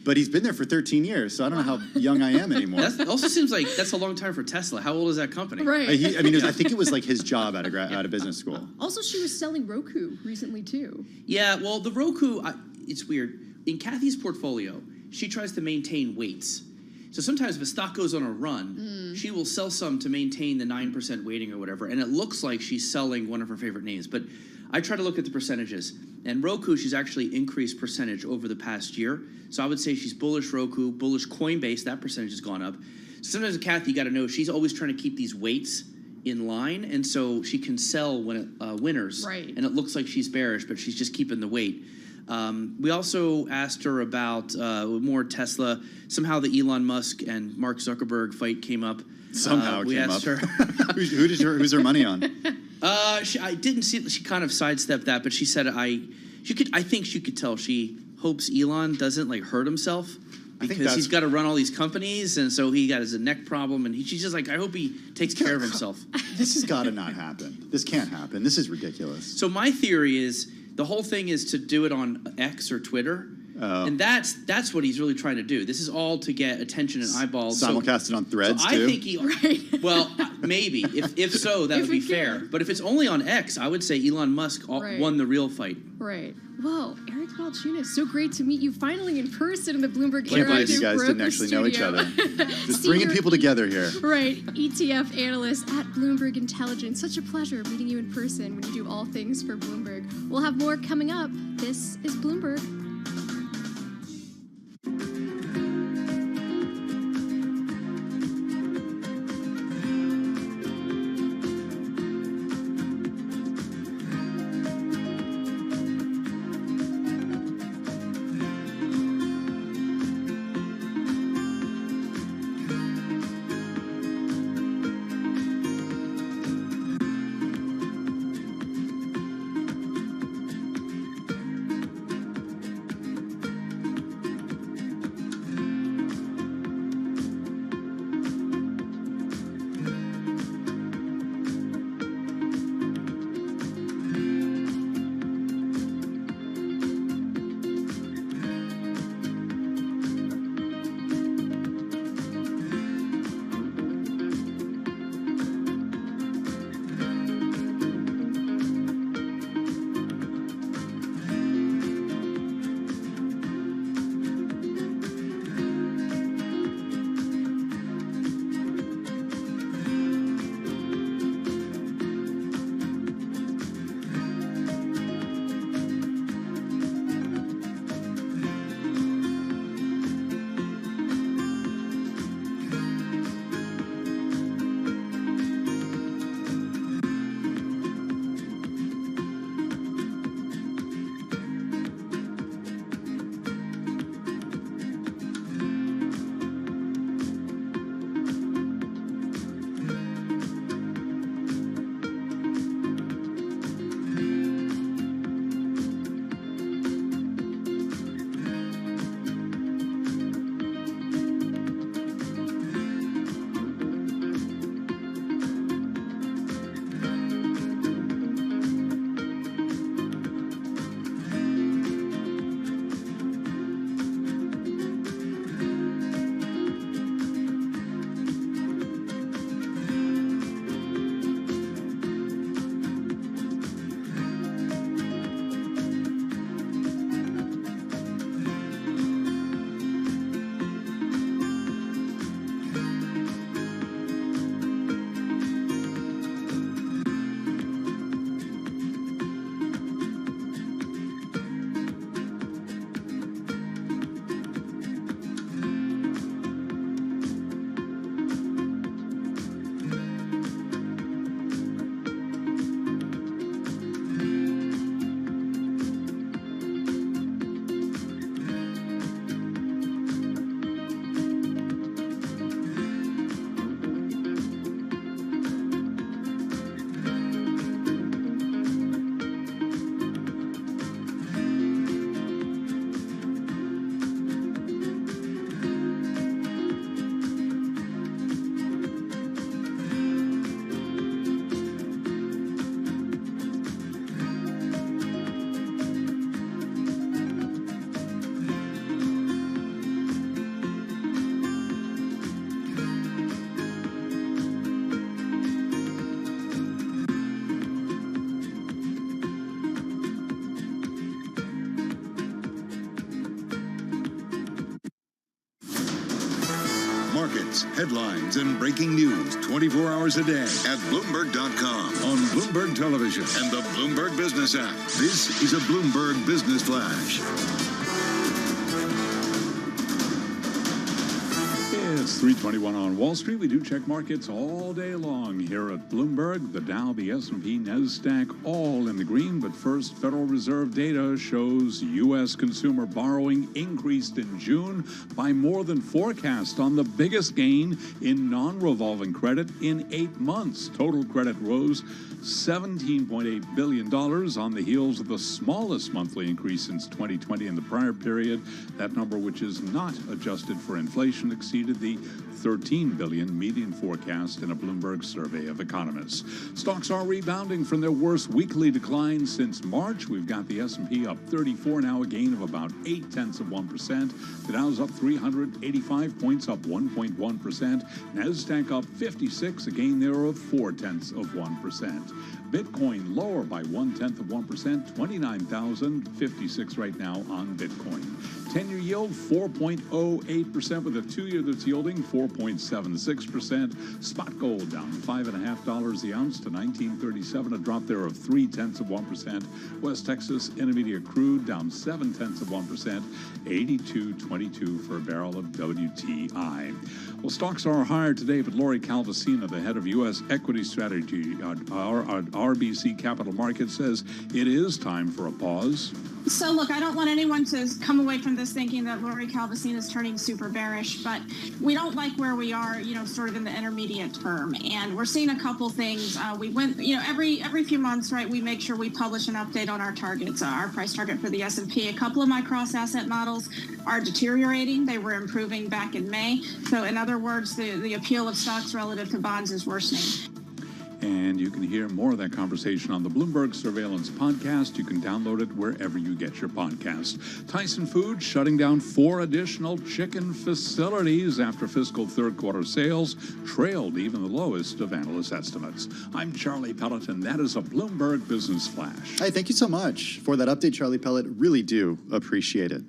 But he's been there for 13 years, so I don't know how young I am anymore.
That also seems like that's a long time for Tesla. How old is that company?
Right.
I think it was like his job out of business school.
Also, she was selling Roku recently, too.
Yeah, well, the Roku, it's weird. In Kathy's portfolio, she tries to maintain weights. So sometimes if a stock goes on a run, she will sell some to maintain the 9% weighting or whatever, and it looks like she's selling one of her favorite names. But I try to look at the percentages. And Roku, she's actually increased percentage over the past year. So I would say she's bullish Roku, bullish Coinbase. That percentage has gone up. So sometimes with Kathy, you got to know she's always trying to keep these weights in line, and so she can sell when it winners.
Right.
And it looks like she's bearish, but she's just keeping the weight. We also asked her about more Tesla. Somehow the Elon Musk and Mark Zuckerberg fight came up.
Somehow it
we
came
asked
up.
her.
Who's her money on?
I didn't see. She kind of sidestepped that, but she said I think she could tell she hopes Elon doesn't like hurt himself because he's got to run all these companies, and so he got his neck problem, and she's just like, I hope he takes care of himself.
This has got to not happen. This can't happen. This is ridiculous.
So my theory is the whole thing is to do it on X or Twitter. And that's what he's really trying to do. This is all to get attention and eyeballs.
Simulcasted on Threads,
too? I think he... Well, maybe. If so, that would be fair. But if it's only on X, I would say Elon Musk won the real fight.
Right. Whoa, Eric Balchunas, so great to meet you finally in person in the Bloomberg
Can't believe you guys didn't actually know each other. Just bringing people together here.
Right. ETF analyst at Bloomberg Intelligence. Such a pleasure meeting you in person when you do all things for Bloomberg. We'll have more coming up. This is Bloomberg.
markets, headlines, and breaking news 24 hours a day at Bloomberg.com, on Bloomberg Television, and the Bloomberg Business app. This is a Bloomberg Business Flash.
It's 3:21 on Wall Street. We do check markets all day long here at Bloomberg. The Dow, the S&P, NASDAQ, all in the green. But first, Federal Reserve data shows U.S. consumer borrowing increased in June by more than forecast on the biggest gain in non-revolving credit in 8 months. Total credit rose $17.8 billion on the heels of the smallest monthly increase since 2020 in the prior period. That number, which is not adjusted for inflation, exceeded the $13 billion median forecast in a Bloomberg survey of economists. Stocks are rebounding from their worst weekly decline since March. We've got the S&P up 34 now, a gain of about 0.8%. The Dow's up 385 points, up 1.1%. NASDAQ up 56, a gain there of 0.4%. Bitcoin lower by 0.1%, 29,056 right now on Bitcoin. 10-year yield 4.08%, with a 2-year that's yielding 4.76%. Spot gold down $5.50 the ounce to $19.37, a drop there of 0.3%. West Texas Intermediate crude down 0.7%, 82.22 for a barrel of WTI. Well, stocks are higher today, but Lori Calvasina, the head of U.S. equity strategy at RBC Capital Markets, says it is time for a pause.
So, look, I don't want anyone to come away from this thinking that Lori Calvasina is turning super bearish, but we don't like where we are, sort of in the intermediate term. And we're seeing a couple things. We went, every few months, right, we make sure we publish an update on our targets, our price target for the S&P. A couple of my cross-asset models are deteriorating. They were improving back in May. So, in other words, the appeal of stocks relative to bonds is worsening.
And you can hear more of that conversation on the Bloomberg Surveillance podcast. You can download it wherever you get your podcast. Tyson Foods shutting down 4 additional chicken facilities after fiscal third quarter sales trailed even the lowest of analyst estimates. I'm Charlie Pelleton. That is a Bloomberg Business Flash.
Hey, thank you so much for that update, Charlie Pellet. Really do appreciate it.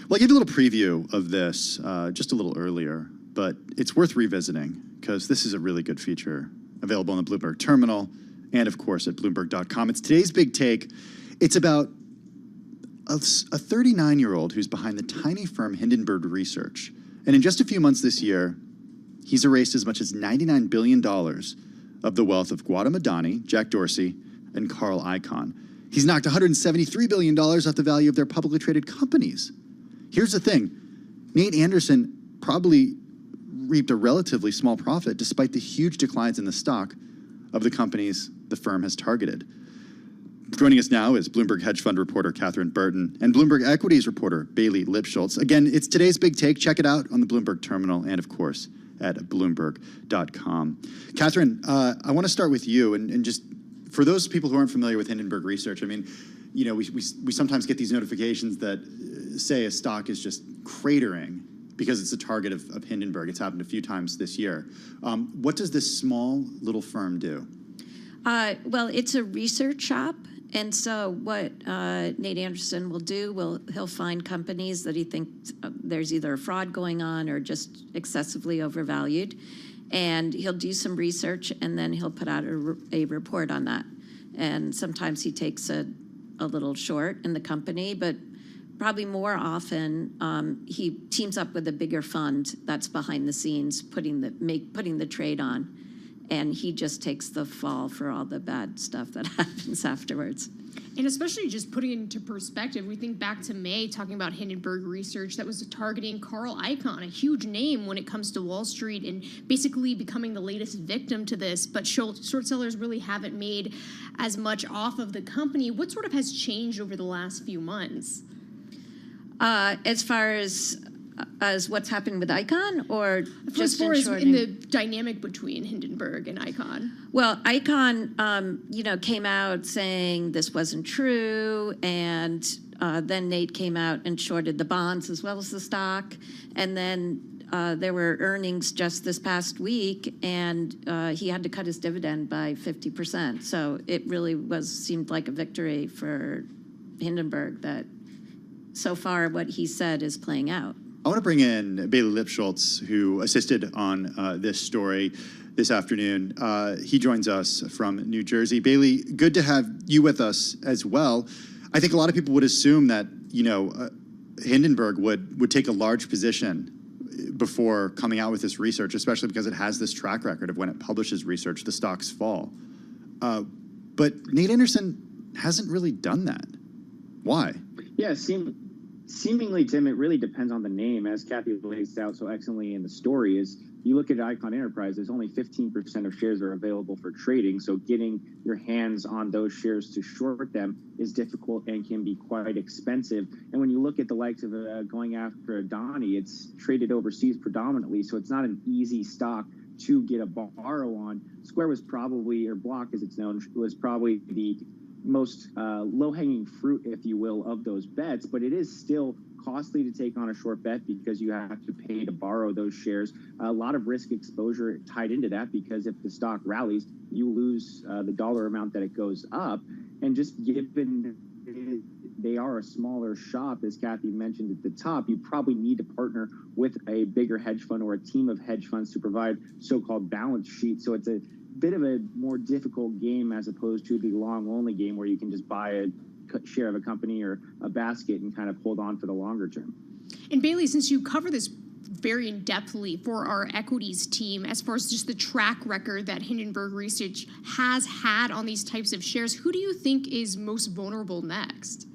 Well, I gave you a little preview of this just a little earlier, but it's worth revisiting because this is a really good feature available on the Bloomberg terminal and, of course, at Bloomberg.com. It's today's big take. It's about a 39-year-old who's behind the tiny firm Hindenburg Research. And in just a few months this year, he's erased as much as $99 billion of the wealth of Gautam Adani, Jack Dorsey, and Carl Icahn. He's knocked $173 billion off the value of their publicly traded companies. Here's the thing. Nate Anderson probably reaped a relatively small profit despite the huge declines in the stock of the companies the firm has targeted. Joining us now is Bloomberg hedge fund reporter Catherine Burton and Bloomberg equities reporter Bailey Lipschultz. Again, it's today's big take. Check it out on the Bloomberg terminal and, of course, at Bloomberg.com. Catherine, I want to start with you and just for those people who aren't familiar with Hindenburg Research, I mean, we sometimes get these notifications that say a stock is just cratering because it's a target of Hindenburg. It's happened a few times this year. What does this small little firm do?
Well, it's a research shop. And so what Nate Anderson will do, he'll find companies that he thinks there's either a fraud going on or just excessively overvalued. And he'll do some research, and then he'll put out a report on that. And sometimes he takes a little short in the company, but probably more often, he teams up with a bigger fund that's behind the scenes, putting the trade on, and he just takes the fall for all the bad stuff that happens afterwards.
And especially just putting it into perspective, we think back to May, talking about Hindenburg Research that was targeting Carl Icahn, a huge name when it comes to Wall Street, and basically becoming the latest victim to this. But short sellers really haven't made as much off of the company. What sort of has changed over the last few months?
As far as what's happened with Icahn, or just
in the dynamic between Hindenburg and Icahn?
Well, Icahn, came out saying this wasn't true, and then Nate came out and shorted the bonds as well as the stock, and then there were earnings just this past week, and he had to cut his dividend by 50%. So it really seemed like a victory for Hindenburg that so far what he said is playing out.
I want to bring in Bailey Lipschultz, who assisted on this story this afternoon. He joins us from New Jersey. Bailey, good to have you with us as well. I think a lot of people would assume that, Hindenburg would take a large position before coming out with this research, especially because it has this track record of when it publishes research, the stocks fall. But Nate Anderson hasn't really done that. Why?
Yeah, seemingly, Tim, it really depends on the name, as Kathy lays out so excellently in the story. Is you look at Icon Enterprises, only 15% of shares are available for trading, so getting your hands on those shares to short them is difficult and can be quite expensive. And when you look at the likes of going after Adani, it's traded overseas predominantly, so it's not an easy stock to get a borrow on. Square was probably, or Block as it's known, was probably the most low-hanging fruit, if you will, of those bets, but it is still costly to take on a short bet because you have to pay to borrow those shares. A lot of risk exposure tied into that, because if the stock rallies, you lose the dollar amount that it goes up. And just given they are a smaller shop, as Kathy mentioned at the top, you probably need to partner with a bigger hedge fund or a team of hedge funds to provide so-called balance sheet. So it's a bit of a more difficult game as opposed to the long-only game where you can just buy a share of a company or a basket and kind of hold on for the longer term.
And Bailey, since you cover this very in-depthly for our equities team, as far as just the track record that Hindenburg Research has had on these types of shares, who do you think is most vulnerable next?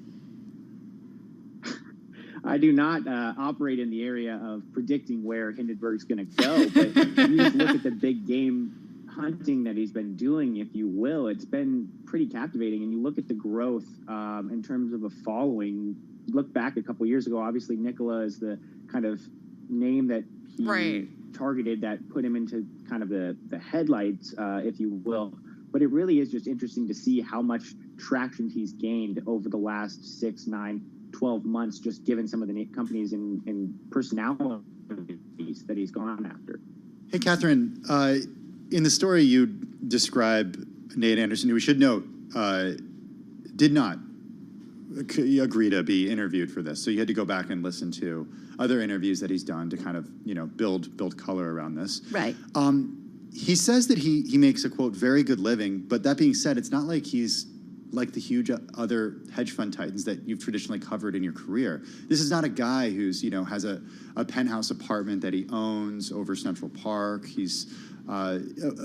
I do not operate in the area of predicting where Hindenburg's going to go, but you just look at the big game hunting that he's been doing, if you will. It's been pretty captivating, and you look at the growth in terms of a following. Look back a couple years ago, obviously Nikola is the kind of name that he targeted that put him into kind of the headlights, if you will. But it really is just interesting to see how much traction he's gained over the last 6, 9, 12 months, just given some of the companies and personalities that he's gone after.
Hey, Catherine, in the story you describe Nate Anderson, who we should note did not agree to be interviewed for this. So you had to go back and listen to other interviews that he's done to kind of, build color around this.
Right.
He says that he makes a, quote, very good living, but that being said, it's not like he's like the huge other hedge fund titans that you've traditionally covered in your career. This is not a guy who's, has a penthouse apartment that he owns over Central Park. He's a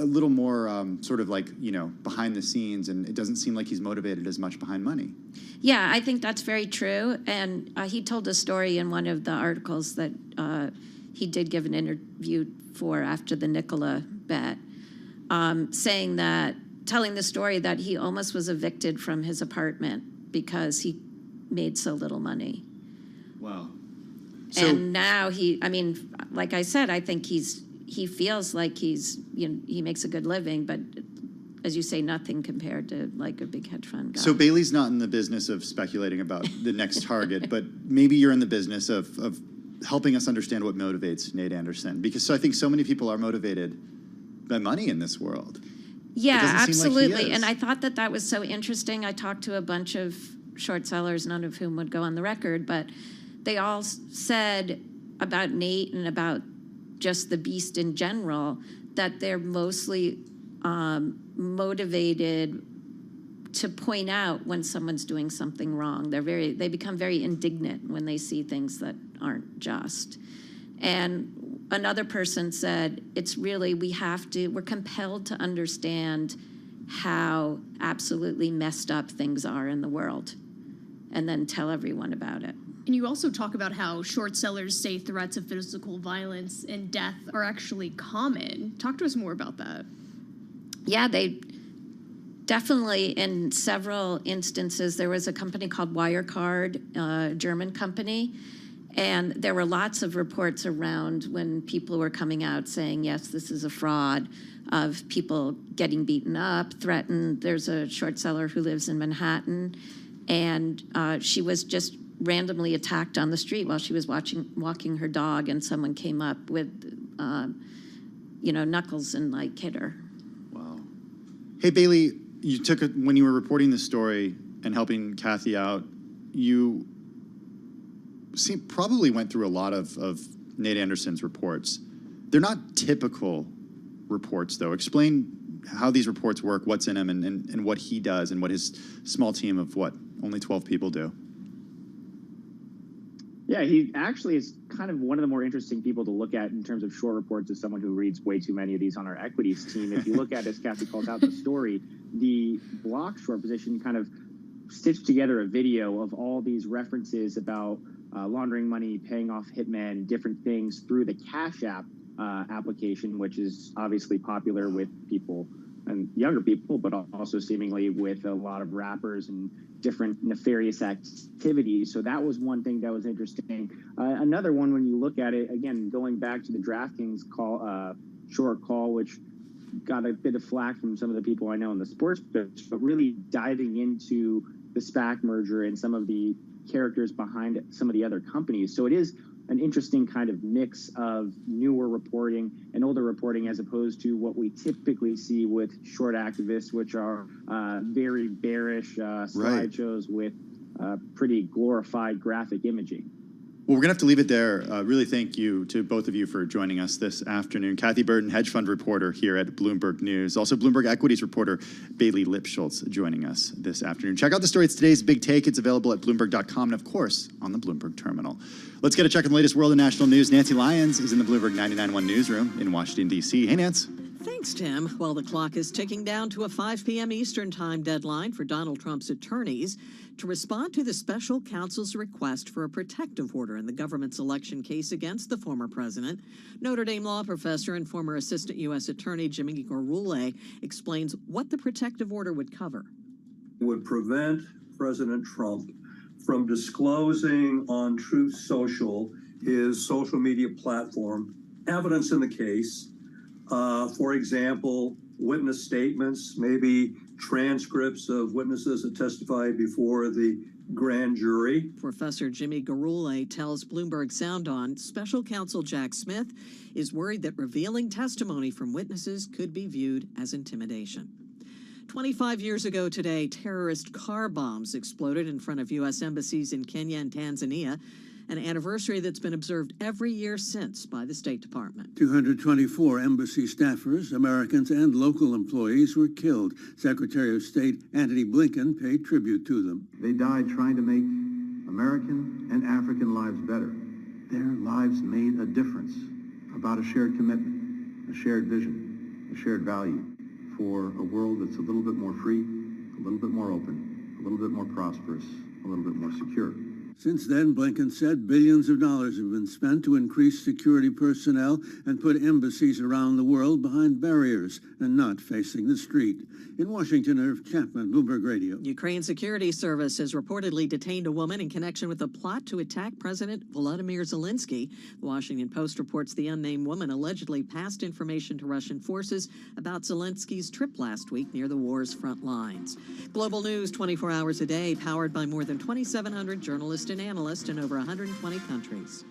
little more sort of like, behind the scenes, and it doesn't seem like he's motivated as much behind money.
Yeah, I think that's very true. And he told a story in one of the articles that he did give an interview for after the Nikola bet, telling the story that he almost was evicted from his apartment because he made so little money.
Wow.
And now like I said, I think he feels like he makes a good living, but as you say, nothing compared to like a big hedge fund guy.
So Bailey's not in the business of speculating about the next target, but maybe you're in the business of helping us understand what motivates Nate Anderson, because I think so many people are motivated by money in this world.
Yeah, absolutely. And I thought that was so interesting. I talked to a bunch of short sellers, none of whom would go on the record, but they all said about Nate and about just the beast in general that they're mostly motivated to point out when someone's doing something wrong. They become very indignant when they see things that aren't just. And another person said, it's really, we're compelled to understand how absolutely messed up things are in the world and then tell everyone about it.
And you also talk about how short sellers say threats of physical violence and death are actually common. Talk to us more about that.
Yeah, they definitely, in several instances, there was a company called Wirecard, a German company, and there were lots of reports around when people were coming out saying, yes, this is a fraud, of people getting beaten up, threatened. There's a short seller who lives in Manhattan, and she was just randomly attacked on the street while she was walking her dog, and someone came up with, knuckles and like hit her.
Wow. Hey, Bailey, when you were reporting this story and helping Kathy out, you probably went through a lot of Nate Anderson's reports. They're not typical reports, though. Explain how these reports work, what's in them, and what he does, and what his small team of, only 12 people do.
Yeah, he actually is kind of one of the more interesting people to look at in terms of short reports as someone who reads way too many of these on our equities team. If you look at, as Kathy calls out the story, the block short position kind of stitched together a video of all these references about laundering money, paying off hitmen, different things through the Cash App application, which is obviously popular with people and younger people, but also seemingly with a lot of rappers and different nefarious activities. So that was one thing that was interesting. Another one, when you look at it, again, going back to the DraftKings short call, which got a bit of flack from some of the people I know in the sports business, but really diving into the SPAC merger and some of the characters behind some of the other companies. So it is an interesting kind of mix of newer reporting and older reporting, as opposed to what we typically see with short activists, which are very bearish slideshows with pretty glorified graphic imaging.
Well, we're going to have to leave it there. Really thank you to both of you for joining us this afternoon. Kathy Burton, hedge fund reporter here at Bloomberg News. Also, Bloomberg Equities reporter Bailey Lipschultz joining us this afternoon. Check out the story. It's today's Big Take. It's available at Bloomberg.com and, of course, on the Bloomberg terminal. Let's get a check on the latest world and national news. Nancy Lyons is in the Bloomberg 99.1 newsroom in Washington, D.C. Hey, Nance.
Thanks, Tim. While the clock is ticking down to a 5 p.m. Eastern time deadline for Donald Trump's attorneys to respond to the special counsel's request for a protective order in the government's election case against the former president, Notre Dame law professor and former assistant U.S. attorney Jimmy Gurule explains what the protective order would cover.
It would prevent President Trump from disclosing on Truth Social, his social media platform, evidence in the case. For example, witness statements, maybe transcripts of witnesses that testified before the grand jury.
Professor Jimmy Gurule tells Bloomberg Sound On special counsel Jack Smith is worried that revealing testimony from witnesses could be viewed as intimidation. 25 years ago today, terrorist car bombs exploded in front of U.S. embassies in Kenya and Tanzania, an anniversary that's been observed every year since by the State Department.
224 embassy staffers, Americans and local employees were killed. Secretary of State Antony Blinken paid tribute to them.
They died trying to make American and African lives better. Their lives made a difference about a shared commitment, a shared vision, a shared value for a world that's a little bit more free, a little bit more open, a little bit more prosperous, a little bit more secure.
Since then, Blinken said billions of dollars have been spent to increase security personnel and put embassies around the world behind barriers and not facing the street. In Washington, Irv Chapman, Bloomberg Radio.
Ukraine Security Service has reportedly detained a woman in connection with a plot to attack President Volodymyr Zelensky. The Washington Post reports the unnamed woman allegedly passed information to Russian forces about Zelensky's trip last week near the war's front lines. Global news 24 hours a day, powered by more than 2,700 journalists and analysts in over 120 countries.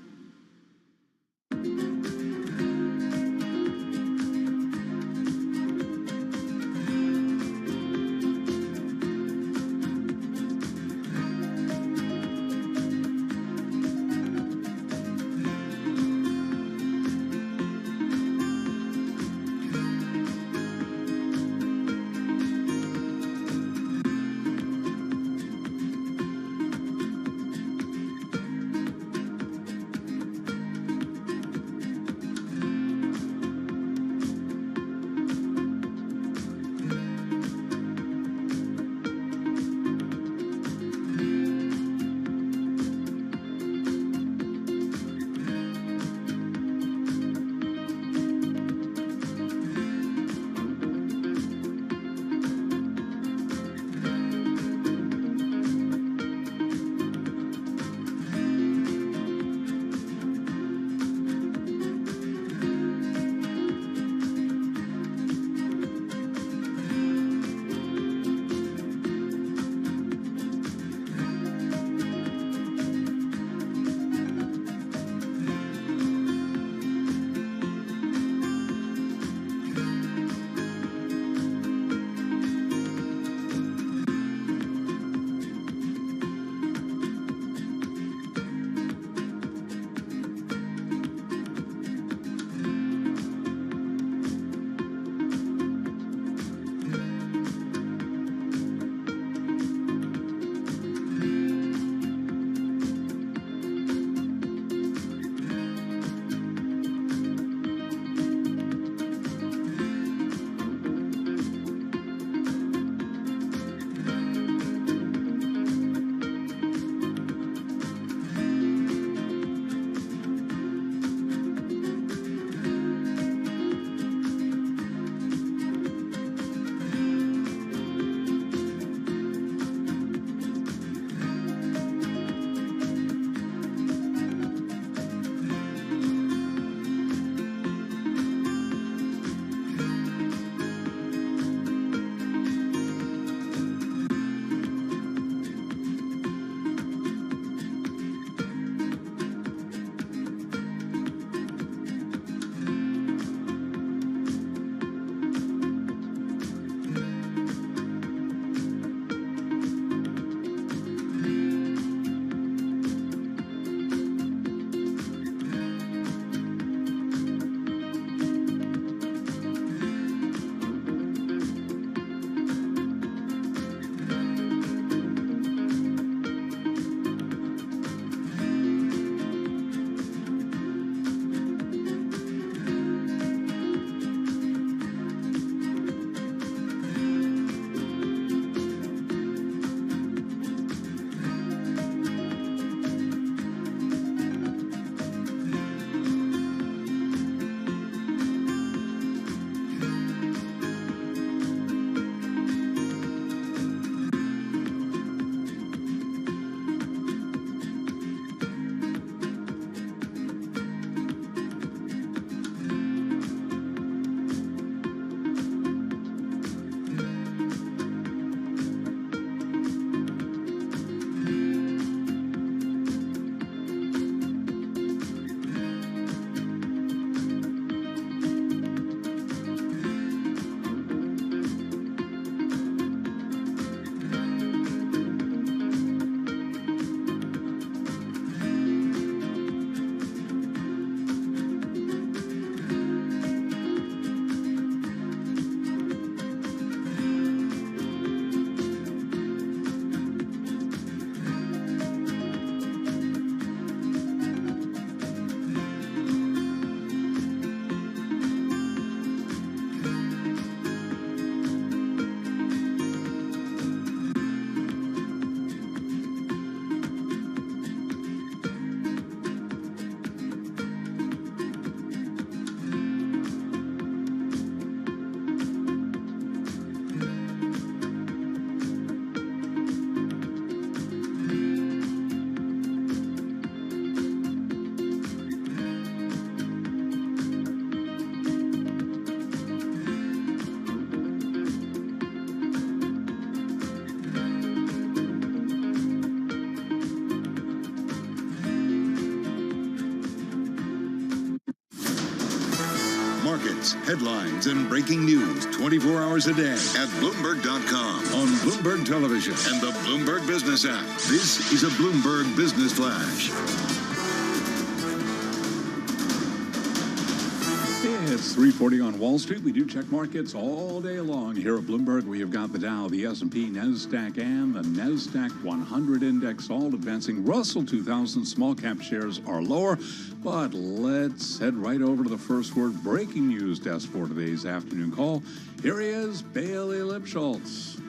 markets, headlines, and breaking news 24 hours a day at Bloomberg.com, on Bloomberg Television, and the Bloomberg Business app. This is a Bloomberg Business Flash.
It's 3:40 on Wall Street. We do check markets all day long. Here at Bloomberg, we have got the Dow, the S&P, NASDAQ, and the NASDAQ 100 index all advancing. Russell 2000 small cap shares are lower, but let's head right over to the first word breaking news desk for today's afternoon call. Here he is, Bailey Lipschultz.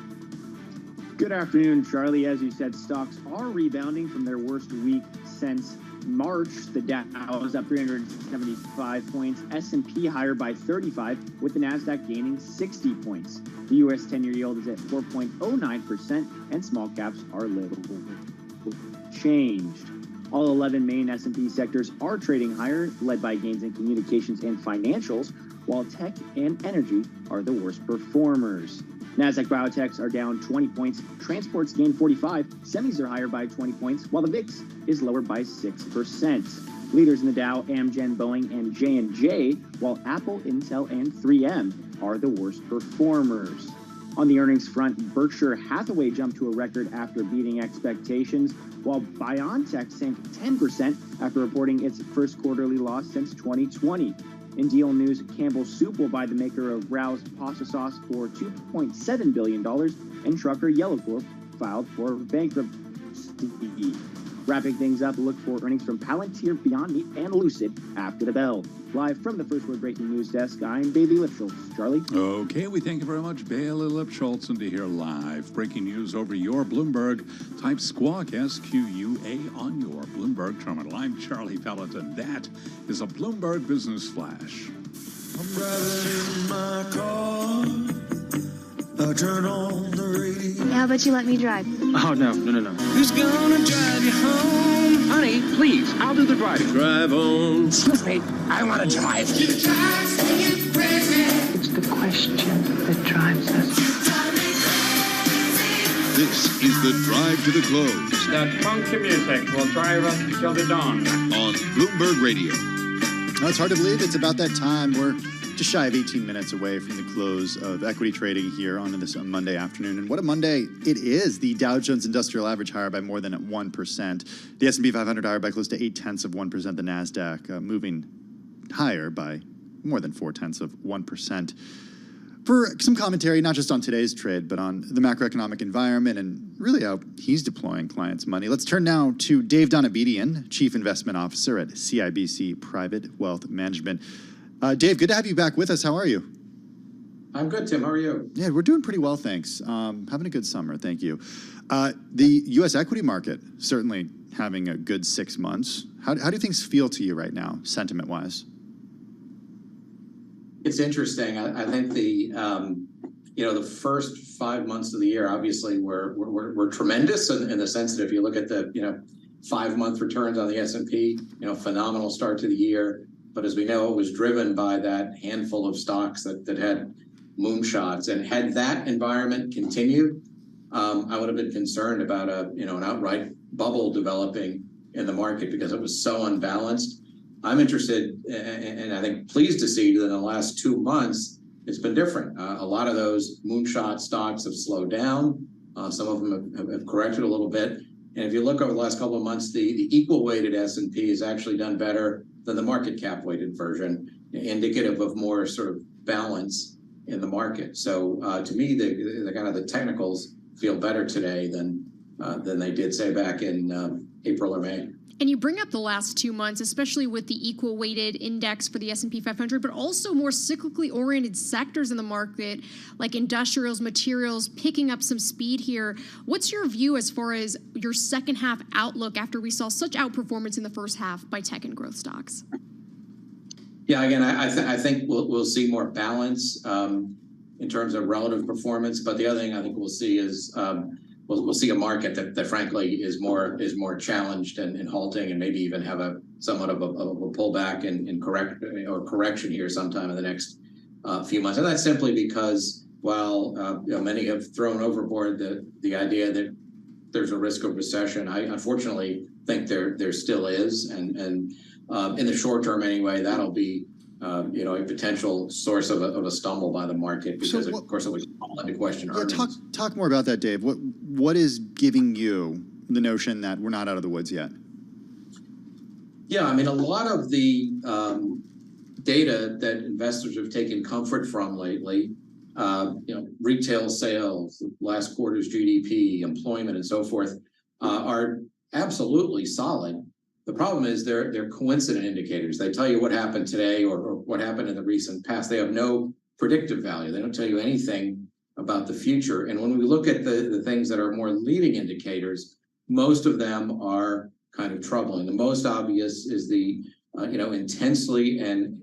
Good afternoon, Charlie. As you said, stocks are rebounding from their worst week since March. The Dow is up 375 points, S&P higher by 35, with the NASDAQ gaining 60 points. The U.S. 10-year yield is at 4.09%, and small caps are little changed. All 11 main S&P sectors are trading higher, led by gains in communications and financials, while tech and energy are the worst performers. NASDAQ biotechs are down 20 points, transports gain 45, semis are higher by 20 points, while the VIX is lower by 6%. Leaders in the Dow, Amgen, Boeing, and J&J, while Apple, Intel, and 3M are the worst performers. On the earnings front, Berkshire Hathaway jumped to a record after beating expectations, while BioNTech sank 10% after reporting its first quarterly loss since 2020. In deal news, Campbell Soup will buy the maker of Rao's pasta sauce for $2.7 billion, and trucker Yellow Corp filed for bankruptcy. Wrapping things up, look for earnings from Palantir, Beyond Meat, and Lucid after the bell. Live from the First Word Breaking News Desk, I'm Bailey Lipschultz. Charlie?
Okay, we thank you very much, Bailey Lipschultz. And to hear live breaking news over your Bloomberg, type Squawk, SQUA, on your Bloomberg terminal. I'm Charlie Pelleton. That is a Bloomberg Business Flash.
I'm driving in my car. I turn on the radio.
How about you let me drive?
Oh, no.
Who's gonna drive you home?
Honey, please, I'll do the driving.
Drive on.
Excuse me, I want to drive.
It's
the question that drives us.
This is the Drive to the Close.
That funky music will drive us till the dawn.
On Bloomberg Radio.
Well, it's hard to believe it's about that time. We're just shy of 18 minutes away from the close of equity trading here on this Monday afternoon. And what a Monday it is. The Dow Jones Industrial Average higher by more than 1%. The S&P 500 higher by close to 0.8%. The NASDAQ moving higher by more than 0.4%. For some commentary, not just on today's trade, but on the macroeconomic environment and really how he's deploying clients' money. Let's turn now to Dave Donabedian, Chief Investment Officer at CIBC Private Wealth Management. Dave, good to have you back with us. How are you?
I'm good, Tim. How are you?
Yeah, we're doing pretty well, thanks. Having a good summer, thank you. The U.S. equity market certainly having a good 6 months. How do things feel to you right now, sentiment-wise?
It's interesting. I think the first 5 months of the year obviously were tremendous in the sense that if you look at the 5-month returns on the S&P, phenomenal start to the year. But as we know, it was driven by that handful of stocks that had moonshots. And had that environment continued, I would have been concerned about an outright bubble developing in the market because it was so unbalanced. I'm interested and I think pleased to see that in the last 2 months, it's been different. A lot of those moonshot stocks have slowed down. Some of them have corrected a little bit. And if you look over the last couple of months, the equal weighted S&P has actually done better than the market cap weighted version, indicative of more sort of balance in the market. So to me, the kind of the technicals feel better today than they did, say, back in April or May.
And you bring up the last 2 months, especially with the equal weighted index for the S&P 500, but also more cyclically oriented sectors in the market like industrials, materials, picking up some speed here. What's your view as far as your second half outlook after we saw such outperformance in the first half by tech and growth stocks?
Yeah, again, I think we'll see more balance in terms of relative performance. But the other thing I think we'll see is we'll see a market that frankly is more challenged and halting, and maybe even have a somewhat of a pullback and correction here sometime in the next few months. And that's simply because while many have thrown overboard the idea that there's a risk of recession, I unfortunately think there still is, and in the short term anyway, that'll be a potential source of a stumble by the market because, of course, it would call into question earnings.
Talk more about that, Dave. What is giving you the notion that we're not out of the woods yet?
Yeah, I mean, a lot of the data that investors have taken comfort from lately, retail sales, last quarter's GDP, employment, and so forth, are absolutely solid. The problem is they're coincident indicators. They tell you what happened today or what happened in the recent past. They have no predictive value. They don't tell you anything about the future. And when we look at the things that are more leading indicators, most of them are kind of troubling. The most obvious is the intensely and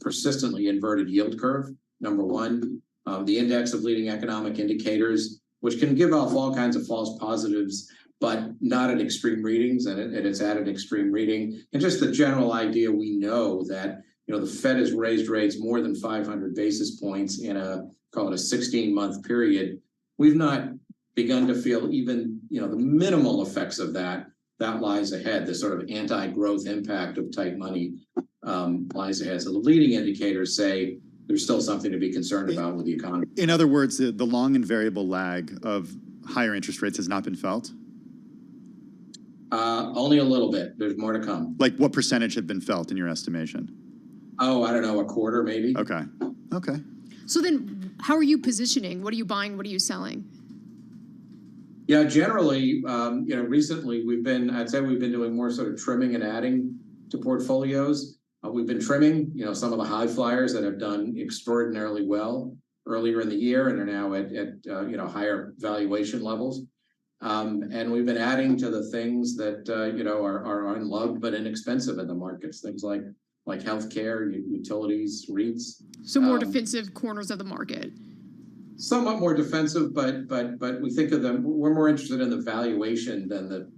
persistently inverted yield curve, number one. The index of leading economic indicators, which can give off all kinds of false positives, but not at extreme readings, and it's at an extreme reading. And just the general idea, we know that the Fed has raised rates more than 500 basis points in call it a 16-month period. We've not begun to feel even the minimal effects of that. That lies ahead. The sort of anti-growth impact of tight money lies ahead. So the leading indicators say there's still something to be concerned about with the economy.
In other words, the long and variable lag of higher interest rates has not been felt?
Only a little bit. There's more to come.
Like what percentage have been felt in your estimation?
Oh, I don't know, a quarter maybe.
Okay.
So then how are you positioning? What are you buying? What are you selling?
Yeah, generally, recently I'd say we've been doing more sort of trimming and adding to portfolios. We've been trimming, some of the high flyers that have done extraordinarily well earlier in the year and are now at higher valuation levels. And we've been adding to the things that are unloved but inexpensive in the markets. Things like healthcare, utilities, REITs.
So more defensive corners of the market.
Somewhat more defensive, but we think of them. We're more interested in the valuation than the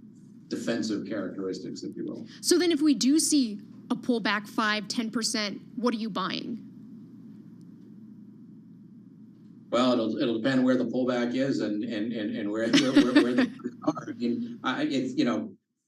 defensive characteristics, if you will.
So then, if we do see a pullback 5-10%, what are you buying?
Well, it'll depend where the pullback is and where the are. I mean, it's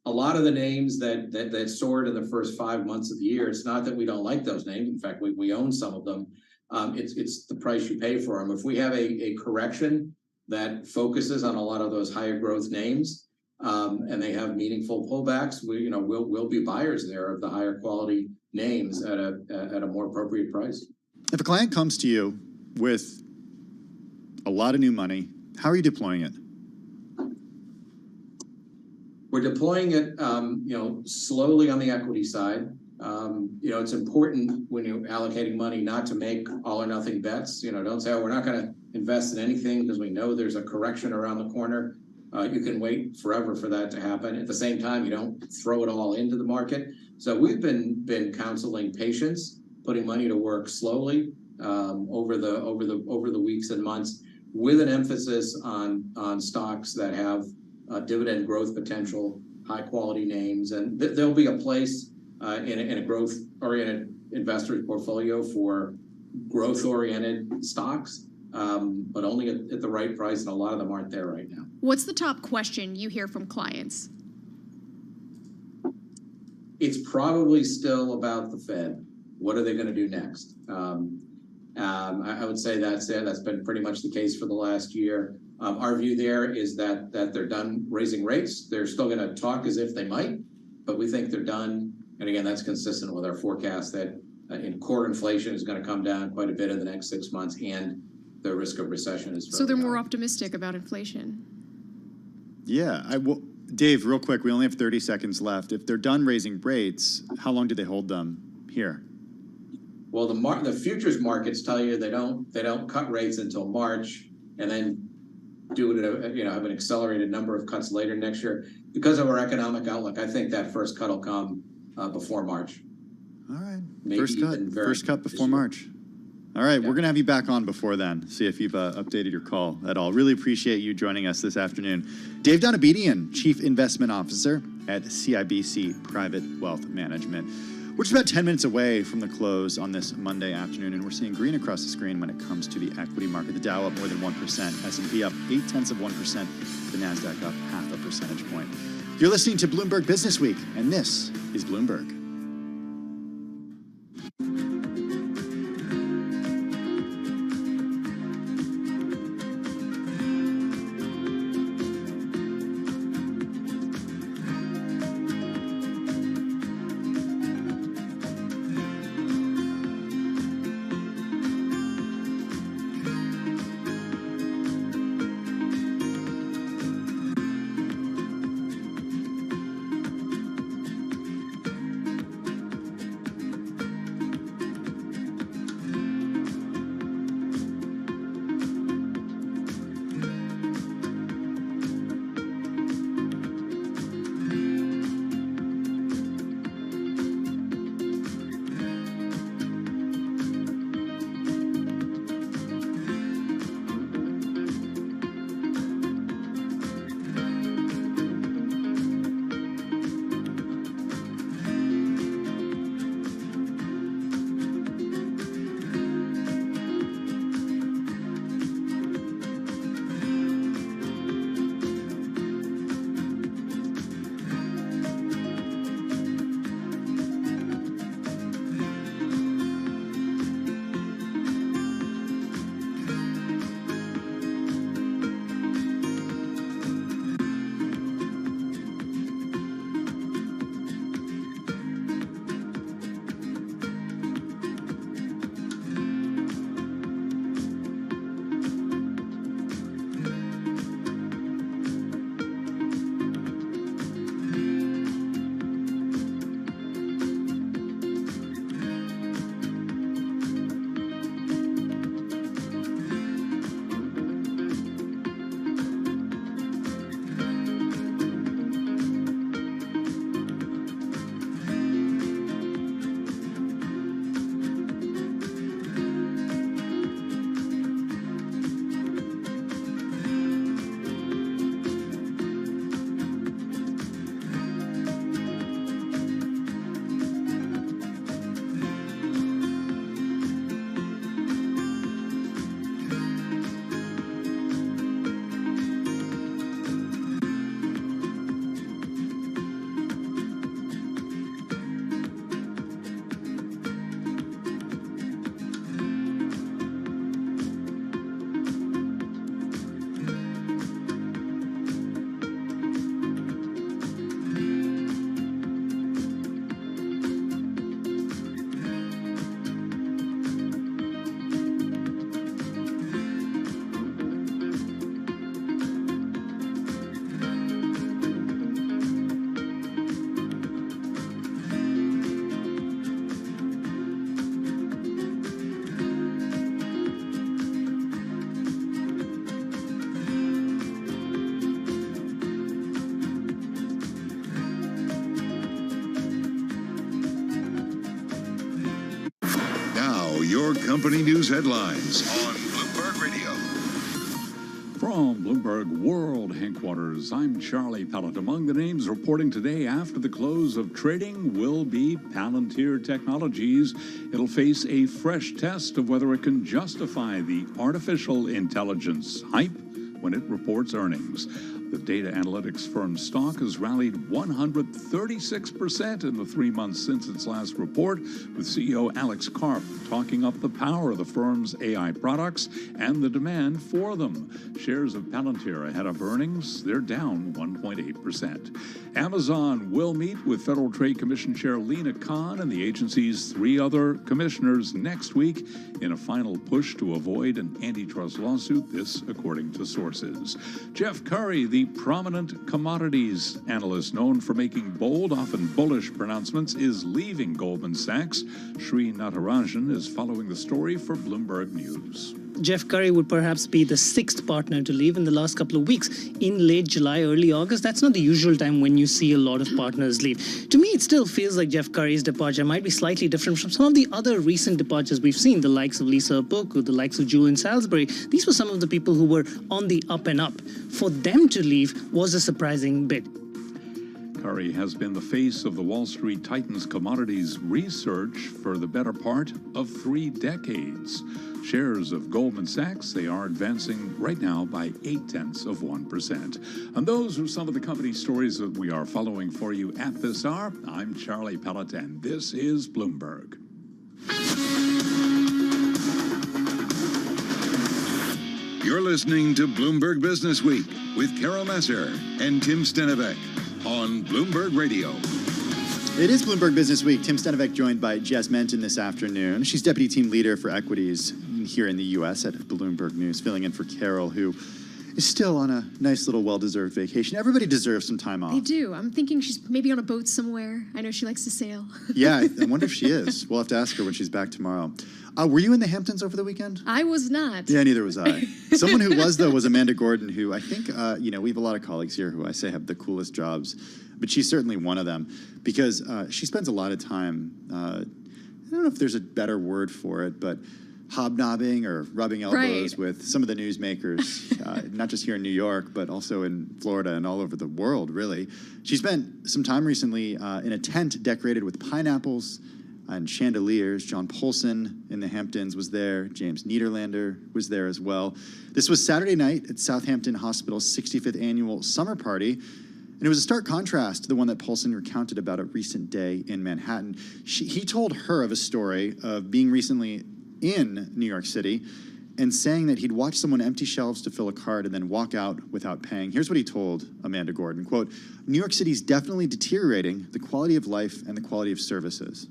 a lot of the names that soared in the first 5 months of the year. It's not that we don't like those names. In fact, we own some of them. It's the price you pay for them. If we have a correction that focuses on a lot of those higher growth names and they have meaningful pullbacks, we'll be buyers there of the higher quality names at a more appropriate price.
If a client comes to you with a lot of new money, how are you deploying it?
We're deploying it, slowly on the equity side. It's important when you're allocating money not to make all or nothing bets. Don't say, oh, we're not going to invest in anything because we know there's a correction around the corner. You can wait forever for that to happen. At the same time, you don't throw it all into the market. So we've been counseling patience, putting money to work slowly over the weeks and months, with an emphasis on stocks that have dividend growth potential, high quality names, and there'll be a place in a growth-oriented investor's portfolio for growth-oriented stocks, but only at the right price, and a lot of them aren't there right now.
What's the top question you hear from clients?
It's probably still about the Fed. What are they going to do next? I would say that's it. That's been pretty much the case for the last year. Our view there is that they're done raising rates. They're still going to talk as if they might, but we think they're done. And again, that's consistent with our forecast that core inflation is going to come down quite a bit in the next 6 months, and the risk of recession is
so they're more optimistic about inflation.
Yeah, Dave, real quick, we only have 30 seconds left. If they're done raising rates, how long do they hold them here?
Well, the futures markets tell you they don't cut rates until March, and then do it at have an accelerated number of cuts later next year. Because of our economic outlook, I think that first cut will come before March.
All right,
Maybe
first cut before March. All right, we're going to have you back on before then, see if you've updated your call at all. Really appreciate you joining us this afternoon. Dave Donabedian, Chief Investment Officer at CIBC Private Wealth Management. We're just about 10 minutes away from the close on this Monday afternoon, and we're seeing green across the screen when it comes to the equity market. The Dow up more than 1%, S&P up 0.8%, the NASDAQ up 0.5 percentage point. You're listening to Bloomberg Business Week, and this is Bloomberg.
your company news headlines on Bloomberg Radio.
From Bloomberg World Headquarters, I'm Charlie Pellet. Among the names reporting today after the close of trading will be Palantir Technologies. It'll face a fresh test of whether it can justify the artificial intelligence hype when it reports earnings. The data analytics firm's stock has rallied 136% in the 3 months since its last report, with CEO Alex Karp talking up the power of the firm's AI products and the demand for them. Shares of Palantir ahead of earnings, they're down 1.8%. Amazon will meet with Federal Trade Commission Chair Lina Khan and the agency's 3 other commissioners next week in a final push to avoid an antitrust lawsuit, this according to sources. Jeff Curry, the prominent commodities analyst known for making bold, often bullish pronouncements, is leaving Goldman Sachs. Sri Natarajan is following the story for Bloomberg News.
Jeff Curry would perhaps be the 6th partner to leave in the last couple of weeks. In late July, early August, that's not the usual time when you see a lot of partners leave. To me, it still feels like Jeff Curry's departure might be slightly different from some of the other recent departures we've seen, the likes of Lisa Opoku, the likes of Julian Salisbury. These were some of the people who were on the up and up. For them to leave was a surprising bit.
Curry has been the face of the Wall Street Titans commodities research for the better part of 3 decades. Shares of Goldman Sachs, they are advancing right now by 0.8%. And those are some of the company stories that we are following for you at this hour. I'm Charlie Pellet, and this is Bloomberg.
You're listening to Bloomberg Business Week with Carol Messer and Tim Stenevec on Bloomberg Radio.
It is Bloomberg Business Week. Tim Stenevec joined by Jess Menton this afternoon. She's Deputy Team Leader for Equities here in the U.S. at Bloomberg News, filling in for Carol, who is still on a nice little well-deserved vacation. Everybody deserves some time off.
They do. I'm thinking she's maybe on a boat somewhere. I know she likes to sail.
Yeah, I wonder if she is. We'll have to ask her when she's back tomorrow. Were you in the Hamptons over the weekend?
I was not.
Yeah, neither was I. Someone who was, though, was Amanda Gordon, who I think, we have a lot of colleagues here who I say have the coolest jobs, but she's certainly one of them because she spends a lot of time, I don't know if there's a better word for it, but hobnobbing or rubbing elbows with some of the newsmakers, not just here in New York, but also in Florida and all over the world, really. She spent some time recently in a tent decorated with pineapples and chandeliers. John Polson in the Hamptons was there. James Niederlander was there as well. This was Saturday night at Southampton Hospital's 65th annual summer party. And it was a stark contrast to the one that Polson recounted about a recent day in Manhattan. He told her of a story of being recently in New York City and saying that he'd watch someone empty shelves to fill a cart and then walk out without paying. Here's what he told Amanda Gordon, quote, "New York City's definitely deteriorating the quality of life and the quality of services."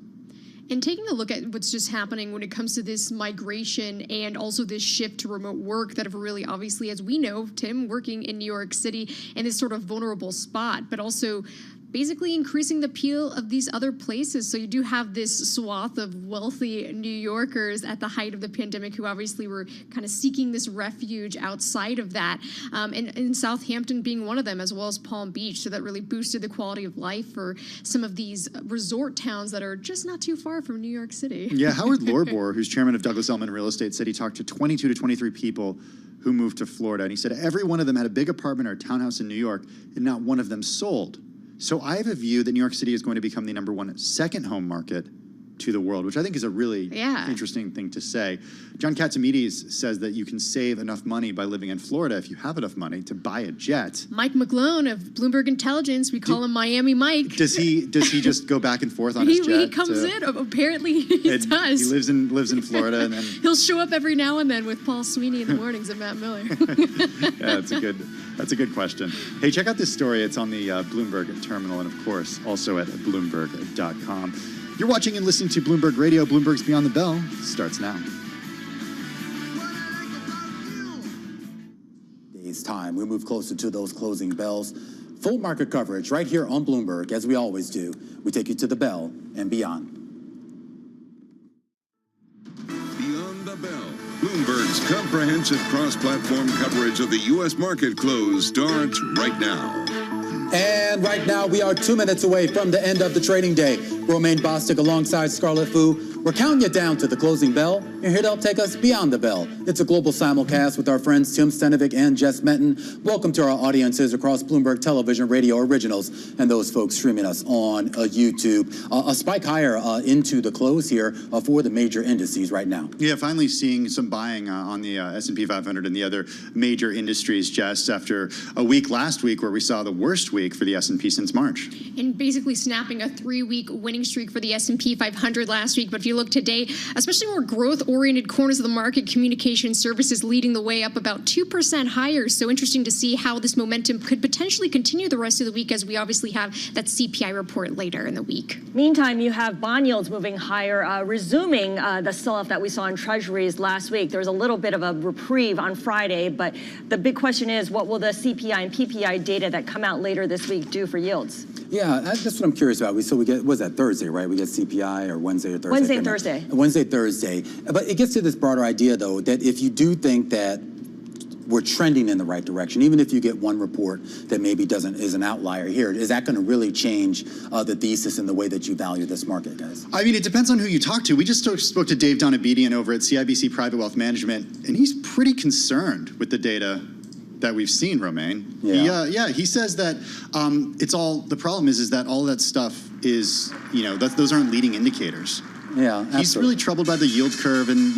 And taking a look at what's just happening when it comes to this migration and also this shift to remote work that have really obviously, as we know, Tim, working in New York City in this sort of vulnerable spot, but also basically increasing the appeal of these other places. So you do have this swath of wealthy New Yorkers at the height of the pandemic who obviously were kind of seeking this refuge outside of that. And Southampton being one of them, as well as Palm Beach. So that really boosted the quality of life for some of these resort towns that are just not too far from New York City.
Yeah, Howard Lorbor, who's chairman of Douglas Elliman Real Estate, said he talked to 22 to 23 people who moved to Florida. And he said every one of them had a big apartment or a townhouse in New York, and not one of them sold. So I have a view that New York City is going to become the #1 second home market to the world, which I think is a really interesting thing to say. John Katsimides says that you can save enough money by living in Florida if you have enough money to buy a jet.
Mike McGlone of Bloomberg Intelligence, we call him Miami Mike.
Does he just go back and forth on his jet?
He comes in. Apparently he does.
He lives in Florida, and then
he'll show up every now and then with Paul Sweeney in the mornings and Matt Miller.
Yeah, that's a good question. Hey, check out this story. It's on the Bloomberg terminal, and of course also at Bloomberg.com. You're watching and listening to Bloomberg Radio. Bloomberg's Beyond the Bell starts now.
Day's time. We move closer to those closing bells. Full market coverage right here on Bloomberg, as we always do. We take you to the bell and beyond.
Beyond the Bell. Bloomberg's comprehensive cross-platform coverage of the U.S. market close starts right now.
And right now, we are 2 minutes away from the end of the trading day. Romaine Bostic alongside Scarlett Fu We're counting you down to the closing bell. You're here to help take us beyond the bell. It's a global simulcast with our friends Tim Stenovic and Jess Menton. Welcome to our audiences across Bloomberg Television, Radio Originals, and those folks streaming us on YouTube. A spike higher into the close here for the major indices right now.
Yeah, finally seeing some buying on the S&P 500 and the other major industries, Jess, after a week last week where we saw the worst week for the S&P since March.
And basically snapping a 3-week winning streak for the S&P 500 last week. But if you look today, especially more growth-oriented corners of the market, communication services leading the way up about 2% higher. So interesting to see how this momentum could potentially continue the rest of the week, as we obviously have that CPI report later in the week.
Meantime, you have bond yields moving higher, resuming the sell-off that we saw in treasuries last week. There was a little bit of a reprieve on Friday, but the big question is, what will the CPI and PPI data that come out later this week do for yields?
Yeah, that's what I'm curious about. So we get, was that Thursday, right? We get CPI, or Wednesday or Thursday?
Wednesday and Thursday.
Wednesday, Thursday. But it gets to this broader idea, though, that if you do think that we're trending in the right direction, even if you get one report that maybe is an outlier here, is that going to really change the thesis and the way that you value this market, guys?
I mean, it depends on who you talk to. We just spoke to Dave Donabedian over at CIBC Private Wealth Management, and he's pretty concerned with the data that we've seen, Romain.
Yeah.
He says that it's all, the problem is that all of that stuff is, those aren't leading indicators.
Yeah, absolutely.
He's really troubled by the yield curve and,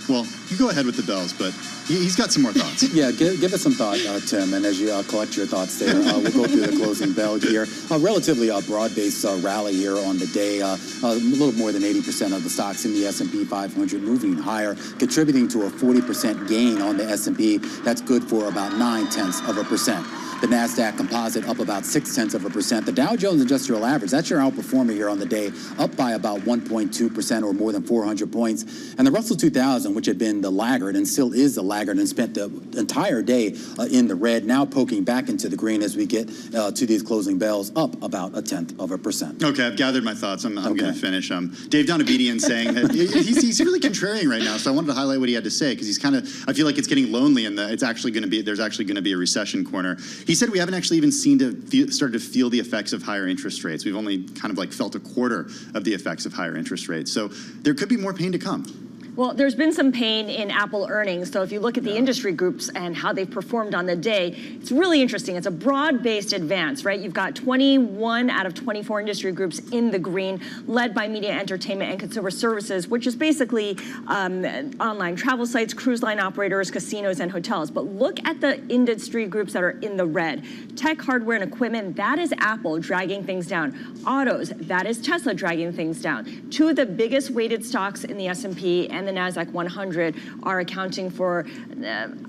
well, you go ahead with the bells, but he's got some more thoughts.
Yeah, give us some thought, Tim, and as you collect your thoughts there, we'll go through the closing bell here. A relatively broad-based rally here on the day. A little more than 80% of the stocks in the S&P 500 moving higher, contributing to a 40% gain on the S&P. That's good for about 0.9%. The NASDAQ composite up about 0.6%. The Dow Jones Industrial Average, that's your outperformer here on the day, up by about 1.2% or more than 400 points. And the Russell 2000, which had been the laggard and still is the laggard and spent the entire day in the red, now poking back into the green as we get to these closing bells, up about 0.1%.
Okay, I've gathered my thoughts. I'm going to finish. Dave Donabedian saying that he's really contrarian right now, so I wanted to highlight what he had to say because he's kind of, I feel like it's getting lonely and there's actually going to be a recession corner. He said we haven't actually even started to feel the effects of higher interest rates. We've only kind of like felt a quarter of the effects of higher interest rates. So there could be more pain to come.
Well, there's been some pain in Apple earnings. So if you look at the industry groups and how they've performed on the day, it's really interesting. It's a broad-based advance, right? You've got 21 out of 24 industry groups in the green, led by media, entertainment, and consumer services, which is basically online travel sites, cruise line operators, casinos, and hotels. But look at the industry groups that are in the red. Tech, hardware, and equipment, that is Apple dragging things down. Autos, that is Tesla dragging things down. Two of the biggest weighted stocks in the S&P and the NASDAQ 100 are accounting for,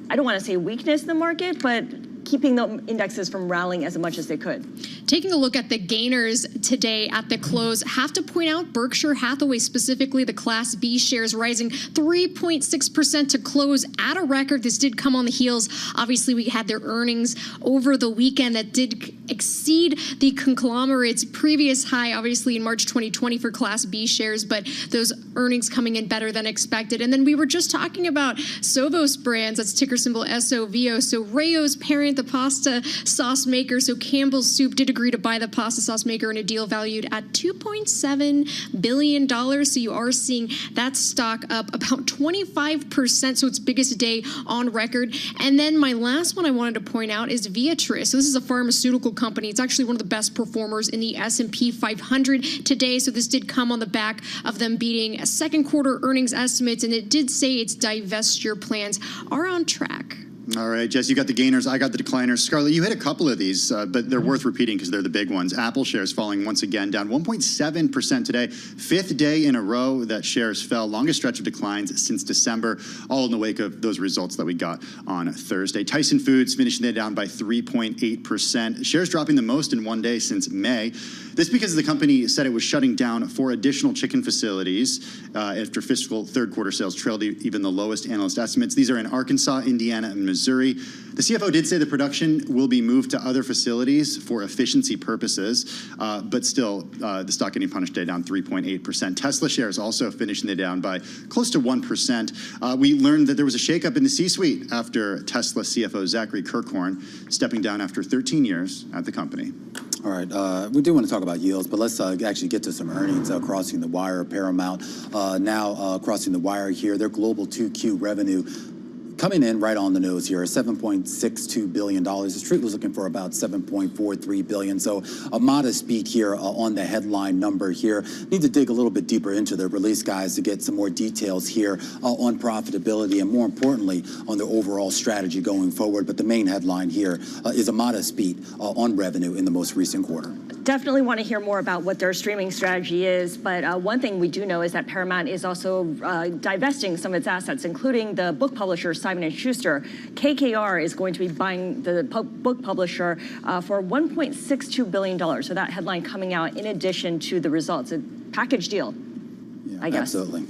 I don't want to say weakness in the market, but keeping the indexes from rallying as much as they could.
Taking a look at the gainers today at the close, have to point out Berkshire Hathaway, specifically the Class B shares, rising 3.6% to close at a record. This did come on the heels. Obviously, we had their earnings over the weekend that did exceed the conglomerate's previous high, obviously in March 2020 for Class B shares, but those earnings coming in better than expected. And then we were just talking about Sovos Brands, that's ticker symbol SOVO. So Rayo's parent, the pasta sauce maker, so Campbell's Soup did agree to buy the pasta sauce maker in a deal valued at $2.7 billion. So you are seeing that stock up about 25%, so its biggest day on record. And then my last one I wanted to point out is Viatris. So this is a pharmaceutical company. It's actually one of the best performers in the S&P 500 today. So this did come on the back of them beating second quarter earnings estimates, and it did say its divestiture plans are on track.
All right, Jess, you got the gainers, I got the decliners. Scarlett, you hit a couple of these, but they're worth repeating because they're the big ones. Apple shares falling once again, down 1.7% today. Fifth day in a row that shares fell. Longest stretch of declines since December, all in the wake of those results that we got on Thursday. Tyson Foods finishing the day down by 3.8%. Shares dropping the most in one day since May. This because the company said it was shutting down 4 additional chicken facilities after fiscal third quarter sales trailed even the lowest analyst estimates. These are in Arkansas, Indiana, and Missouri. The CFO did say the production will be moved to other facilities for efficiency purposes, but still the stock getting punished today down 3.8%. Tesla shares also finishing the day down by close to 1%. We learned that there was a shakeup in the C-suite after Tesla CFO Zachary Kirkhorn stepping down after 13 years at the company.
All right, we do want to talk about yields, but let's actually get to some earnings crossing the wire. Paramount now crossing the wire here. Their global 2Q revenue coming in right on the nose here, $7.62 billion. The street was looking for about $7.43 billion. So a modest beat here on the headline number here. Need to dig a little bit deeper into the release, guys, to get some more details here on profitability and more importantly on the overall strategy going forward. But the main headline here is a modest beat on revenue in the most recent quarter.
Definitely want to hear more about what their streaming strategy is, but one thing we do know is that Paramount is also divesting some of its assets, including the book publisher Simon & Schuster. KKR is going to be buying the book publisher for $1.62 billion. So that headline coming out in addition to the results. A package deal, I guess.
Absolutely.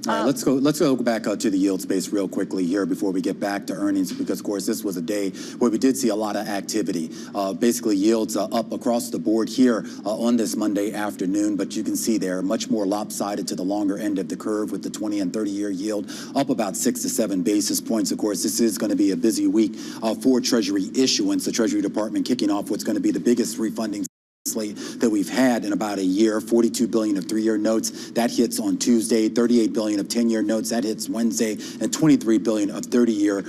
All right, let's go back to the yield space real quickly here before we get back to earnings, because of course this was a day where we did see a lot of activity. Basically yields up across the board here on this Monday afternoon, but you can see they're much more lopsided to the longer end of the curve with the 20 and 30-year yield up about 6 to 7 basis points. Of course, this is going to be a busy week for Treasury issuance. The Treasury Department kicking off what's going to be the biggest refunding slate that we've had in about a year. 42 billion of 3-year notes, that hits on Tuesday. 38 billion of 10-year notes, that hits Wednesday, and 23 billion of 30-year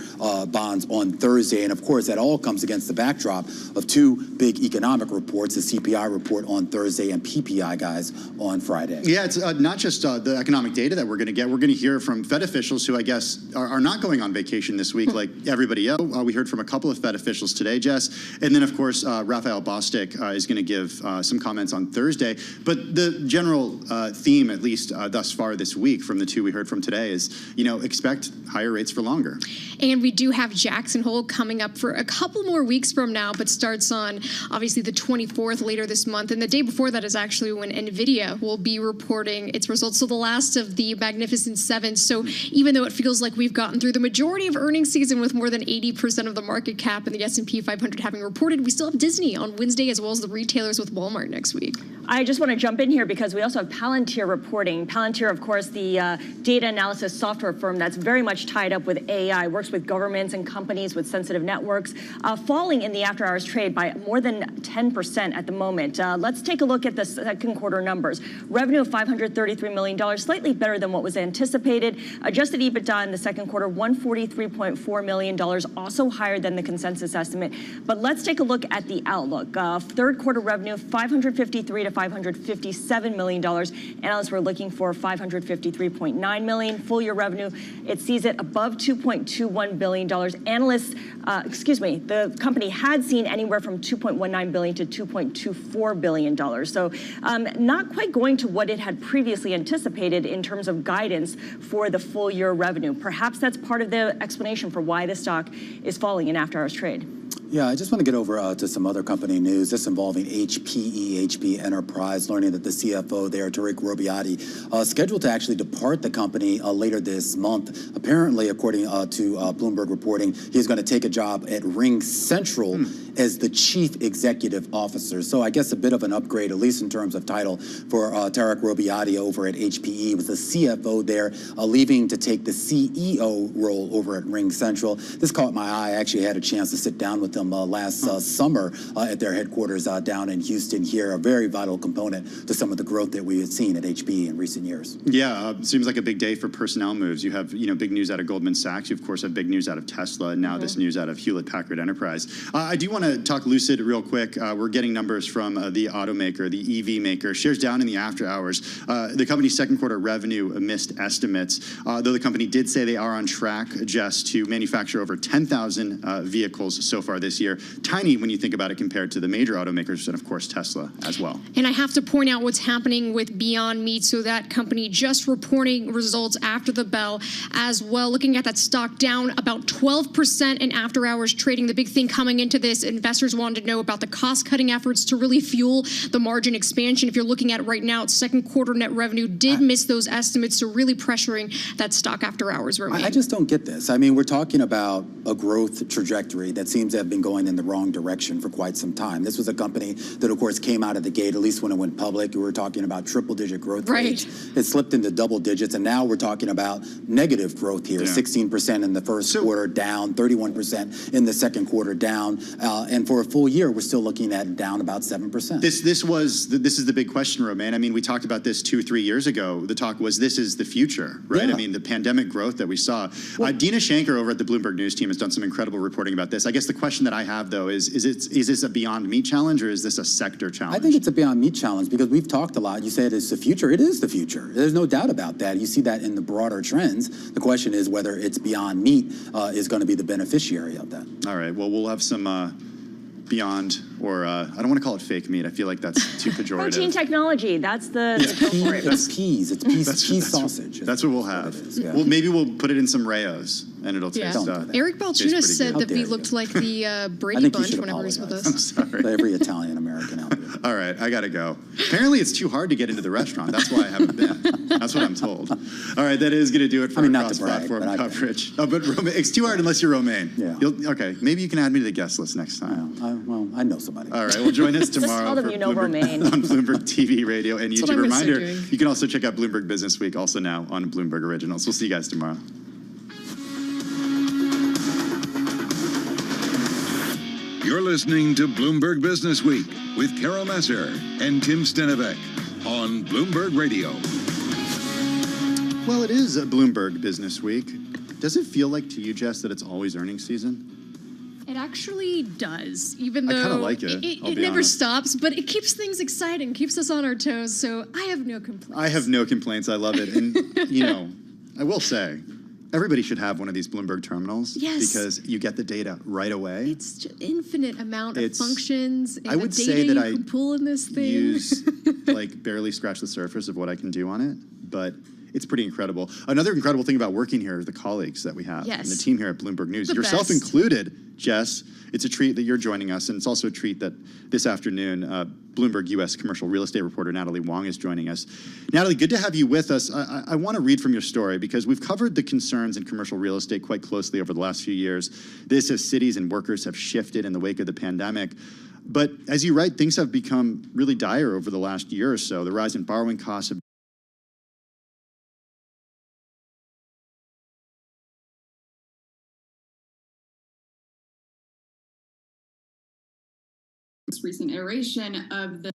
bonds on Thursday. And of course, that all comes against the backdrop of two big economic reports, the CPI report on Thursday and PPI, guys, on Friday.
Yeah, it's not just the economic data that we're going to get. We're going to hear from Fed officials who I guess are not going on vacation this week like everybody else. We heard from a couple of Fed officials today, Jess. And then, of course, Raphael Bostic is going to give some comments on Thursday. But the general theme, at least thus far this week, from the two we heard from today is, expect higher rates for longer.
And we do have Jackson Hole coming up for a couple more weeks from now, but starts on obviously the 24th later this month. And the day before that is actually when NVIDIA will be reporting its results. So the last of the Magnificent Seven. So even though it feels like we've gotten through the majority of earnings season with more than 80% of the market cap and the S&P 500 having reported, we still have Disney on Wednesday as well as the retailers with Walmart next week.
I just want to jump in here because we also have Palantir reporting. Palantir, of course, the data analysis software firm that's very much tied up with AI, works with governments and companies with sensitive networks, falling in the after-hours trade by more than 10% at the moment. Let's take a look at the second quarter numbers. Revenue of $533 million, slightly better than what was anticipated. Adjusted EBITDA in the second quarter, $143.4 million, also higher than the consensus estimate. But let's take a look at the outlook. Third quarter revenue, $553 to $557 million. Analysts were looking for $553.9 million. Full year revenue, it sees it above $2.21 billion. Analysts, the company had seen anywhere from $2.19 billion to $2.24 billion. So not quite going to what it had previously anticipated in terms of guidance for the full year revenue. Perhaps that's part of the explanation for why the stock is falling in after hours trade.
Yeah, I just want to get over to some other company news, this involving HP Enterprise, learning that the CFO there, Tarek Robbiati, scheduled to actually depart the company later this month. Apparently, according to Bloomberg reporting, he's going to take a job at Ring Central as the chief executive officer. So I guess a bit of an upgrade, at least in terms of title, for Tarek Robbiati over at HPE. He was the CFO there, leaving to take the CEO role over at Ring Central. This caught my eye. I actually had a chance to sit down with them last summer at their headquarters down in Houston here, a very vital component to some of the growth that we had seen at HPE in recent years.
Yeah, seems like a big day for personnel moves. You have, big news out of Goldman Sachs. You, of course, have big news out of Tesla, and now this news out of Hewlett-Packard Enterprise. I do want to talk Lucid real quick. We're getting numbers from the automaker, the EV maker. Shares down in the after hours. The company's second quarter revenue missed estimates, though the company did say they are on track, Jess, to manufacture over 10,000 vehicles so far this year. Tiny when you think about it compared to the major automakers and, of course, Tesla as well.
And I have to point out what's happening with Beyond Meat. So that company just reporting results after the bell as well. Looking at that stock down about 12% in after hours trading. The big thing coming into this, investors wanted to know about the cost cutting efforts to really fuel the margin expansion. If you're looking at it right now, its second quarter net revenue did miss those estimates. So really pressuring that stock after hours.
I just don't get this. I mean, we're talking about a growth trajectory that seems to have been going in the wrong direction for quite some time. This was a company that, of course, came out of the gate, at least when it went public. We were talking about triple-digit growth rates. It slipped into double digits, and now we're talking about negative growth here, 16% in the first quarter, down, 31% in the second quarter, down. And for a full year, we're still looking at down about 7%.
This is the big question, Romain. I mean, we talked about this 2-3 years ago. The talk was this is the future, right?
Yeah.
I mean, the pandemic growth that we saw. Dina Shanker over at the Bloomberg News team has done some incredible reporting about this. I guess the question that I have, though, is this a Beyond Meat challenge or is this a sector challenge?
I think it's a Beyond Meat challenge because we've talked a lot. You said it's the future. It is the future. There's no doubt about that. You see that in the broader trends. The question is whether it's Beyond Meat is going to be the beneficiary of that.
All right. Well, we'll have some Beyond, or I don't want to call it fake meat. I feel like that's too pejorative.
Protein technology, that's the term for it.
It's peas. It's peas sausage.
That's what we'll have. Well, maybe we'll put it in some Rayos, and it'll taste.
Eric Balchunas said that we looked like the Brady Bunch whenever he was with us.
I'm sorry.
Every Italian American out there.
All right, I gotta go. Apparently, it's too hard to get into the restaurant. That's why I haven't been. That's what I'm told. All right, that is going to do it for our cross-platform coverage. Oh, but it's too hard unless you're Romain.
Yeah.
Okay, maybe you can add me to the guest list next time.
Well, I know somebody.
All right, well, join us
Just
tomorrow
tell them
for
you know
Bloomberg,
Romain.
on Bloomberg TV, radio, and
That's what
YouTube.
I'm gonna start
Reminder,
doing.
you can also check out Bloomberg Business Week, also now on Bloomberg Originals. We'll see you guys tomorrow.
You're listening to Bloomberg Business Week with Carol Messer and Tim Stenevec on Bloomberg Radio.
Well, it is a Bloomberg Business Week. Does it feel like to you, Jess, that it's always earnings season?
It actually does, even
I
though
kinda like it, I'll
it
be
never
honest.
stops, but it keeps things exciting, keeps us on our toes, so I have no complaints.
I have no complaints. I love it. And, I will say, everybody should have one of these Bloomberg terminals.
Yes.
Because you get the data right away.
It's just infinite amount of
It's-
functions and
I would
the
say
data
that
you
I
can pull in this thing.
use barely scratch the surface of what I can do on it, but it's pretty incredible. Another incredible thing about working here is the colleagues that we have and the team here at Bloomberg News,
The
yourself
best.
included, Jess. It's a treat that you're joining us, and it's also a treat that this afternoon, Bloomberg U.S. commercial real estate reporter Natalie Wong is joining us. Natalie, good to have you with us. I want to read from your story because we've covered the concerns in commercial real estate quite closely over the last few years. This as cities and workers have shifted in the wake of the pandemic. But as you write, things have become really dire over the last year or so. The rise in borrowing costs have
This recent iteration of the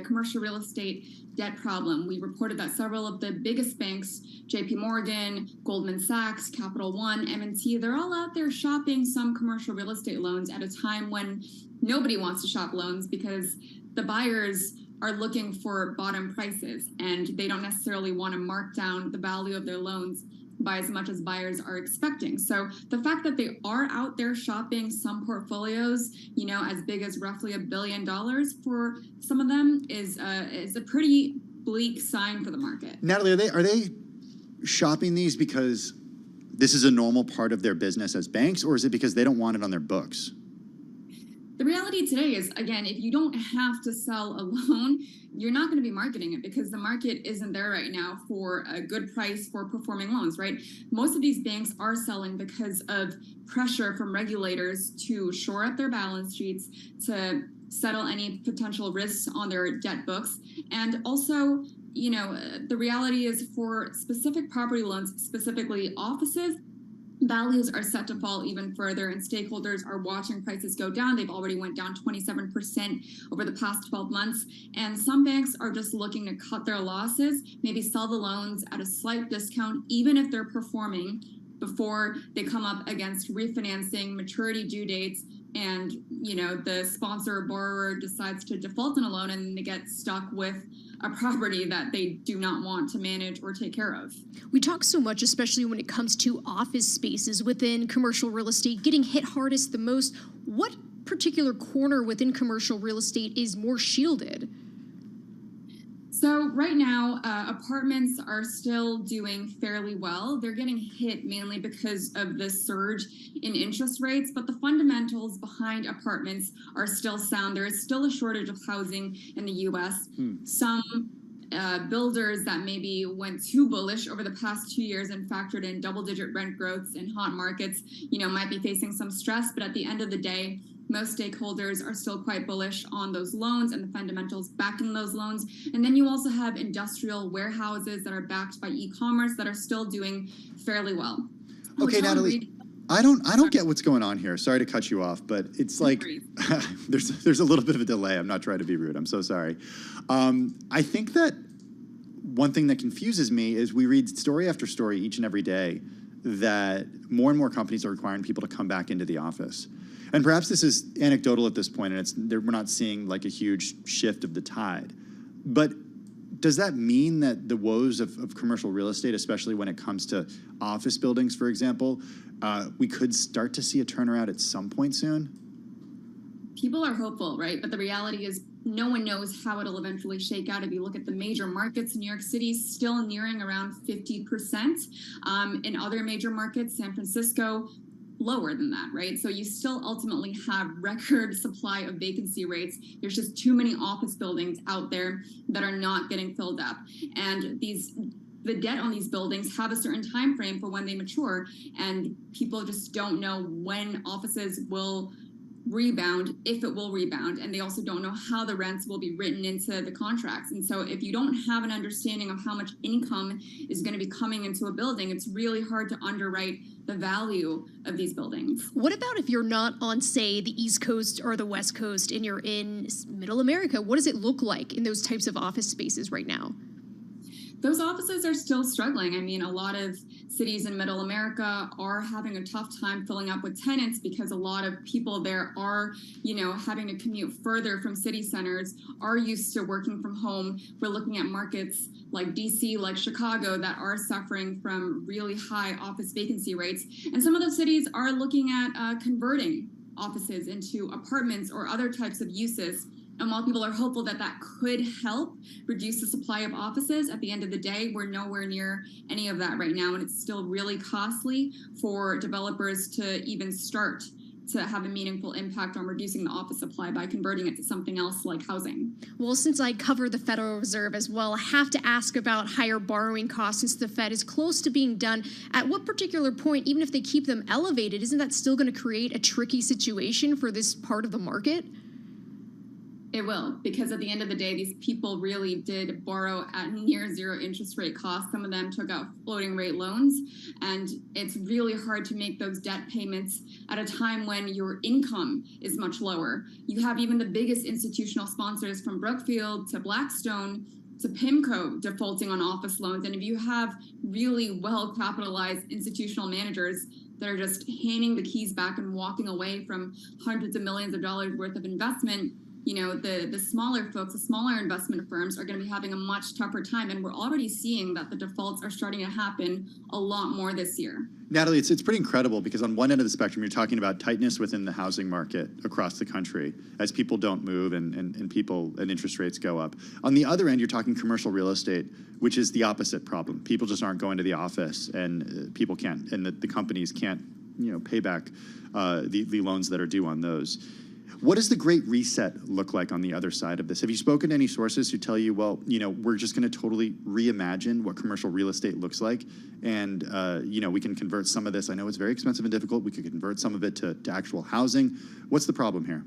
commercial real estate debt problem. We reported that several of the biggest banks, JP Morgan, Goldman Sachs, Capital One, M&T, they're all out there shopping some commercial real estate loans at a time when nobody wants to shop loans because the buyers are looking for bottom prices and they don't necessarily want to mark down the value of their loans by as much as buyers are expecting. So the fact that they are out there shopping some portfolios, as big as roughly $1 billion for some of them is a pretty bleak sign for the market.
Natalie, are they shopping these because this is a normal part of their business as banks, or is it because they don't want it on their books?
The reality today is, again, if you don't have to sell a loan, you're not going to be marketing it because the market isn't there right now for a good price for performing loans, right? Most of these banks are selling because of pressure from regulators to shore up their balance sheets, to settle any potential risks on their debt books. And also, the reality is for specific property loans, specifically offices, values are set to fall even further and stakeholders are watching prices go down. They've already went down 27% over the past 12 months. And some banks are just looking to cut their losses, maybe sell the loans at a slight discount, even if they're performing before they come up against refinancing, maturity due dates, and the sponsor or borrower decides to default on a loan and they get stuck with a property that they do not want to manage or take care of.
We talk so much, especially when it comes to office spaces within commercial real estate, getting hit hardest the most. What particular corner within commercial real estate is more shielded?
So right now, apartments are still doing fairly well. They're getting hit mainly because of the surge in interest rates, but the fundamentals behind apartments are still sound. There is still a shortage of housing in the U.S. Some builders that maybe went too bullish over the past 2 years and factored in double-digit rent growths in hot markets, might be facing some stress, but at the end of the day, most stakeholders are still quite bullish on those loans and the fundamentals backing those loans. And then you also have industrial warehouses that are backed by e-commerce that are still doing fairly well.
Okay,
Hotel
Natalie. I don't get what's going on here. Sorry to cut you off, but it's like there's a little bit of a delay. I'm not trying to be rude. I'm so sorry. I think that one thing that confuses me is we read story after story each and every day that more and more companies are requiring people to come back into the office. And perhaps this is anecdotal at this point, and we're not seeing like a huge shift of the tide. But does that mean that the woes of commercial real estate, especially when it comes to office buildings, for example, we could start to see a turnaround at some point soon?
People are hopeful, right? But the reality is no one knows how it'll eventually shake out. If you look at the major markets, New York City's still nearing around 50%. In other major markets, San Francisco, lower than that, right? So you still ultimately have record supply of vacancy rates. There's just too many office buildings out there that are not getting filled up. And the debt on these buildings have a certain time frame for when they mature, and people just don't know when offices will rebound, if it will rebound, and they also don't know how the rents will be written into the contracts. And so if you don't have an understanding of how much income is going to be coming into a building, it's really hard to underwrite the value of these buildings.
What about if you're not on, say, the East Coast or the West Coast and you're in Middle America? What does it look like in those types of office spaces right now?
Those offices are still struggling. I mean, a lot of cities in Middle America are having a tough time filling up with tenants because a lot of people there are, having to commute further from city centers, are used to working from home. We're looking at markets like DC, like Chicago, that are suffering from really high office vacancy rates. And some of those cities are looking at converting offices into apartments or other types of uses. And while people are hopeful that that could help reduce the supply of offices, at the end of the day, we're nowhere near any of that right now. And it's still really costly for developers to even start to have a meaningful impact on reducing the office supply by converting it to something else like housing.
Well, since I cover the Federal Reserve as well, I have to ask about higher borrowing costs since the Fed is close to being done. At what particular point, even if they keep them elevated, isn't that still going to create a tricky situation for this part of the market?
It will, because at the end of the day, these people really did borrow at near zero interest rate costs. Some of them took out floating rate loans, and it's really hard to make those debt payments at a time when your income is much lower. You have even the biggest institutional sponsors from Brookfield to Blackstone to PIMCO defaulting on office loans. And if you have really well-capitalized institutional managers that are just handing the keys back and walking away from hundreds of millions of dollars worth of investment, the smaller folks, the smaller investment firms are going to be having a much tougher time. And we're already seeing that the defaults are starting to happen a lot more this year.
Natalie, it's pretty incredible because on one end of the spectrum, you're talking about tightness within the housing market across the country as people don't move and interest rates go up. On the other end, you're talking commercial real estate, which is the opposite problem. People just aren't going to the office, and people can't, and the companies can't, pay back the loans that are due on those. What does the Great Reset look like on the other side of this? Have you spoken to any sources who tell you, well, we're just going to totally reimagine what commercial real estate looks like, and we can convert some of this. I know it's very expensive and difficult. We could convert some of it to actual housing. What's the problem here?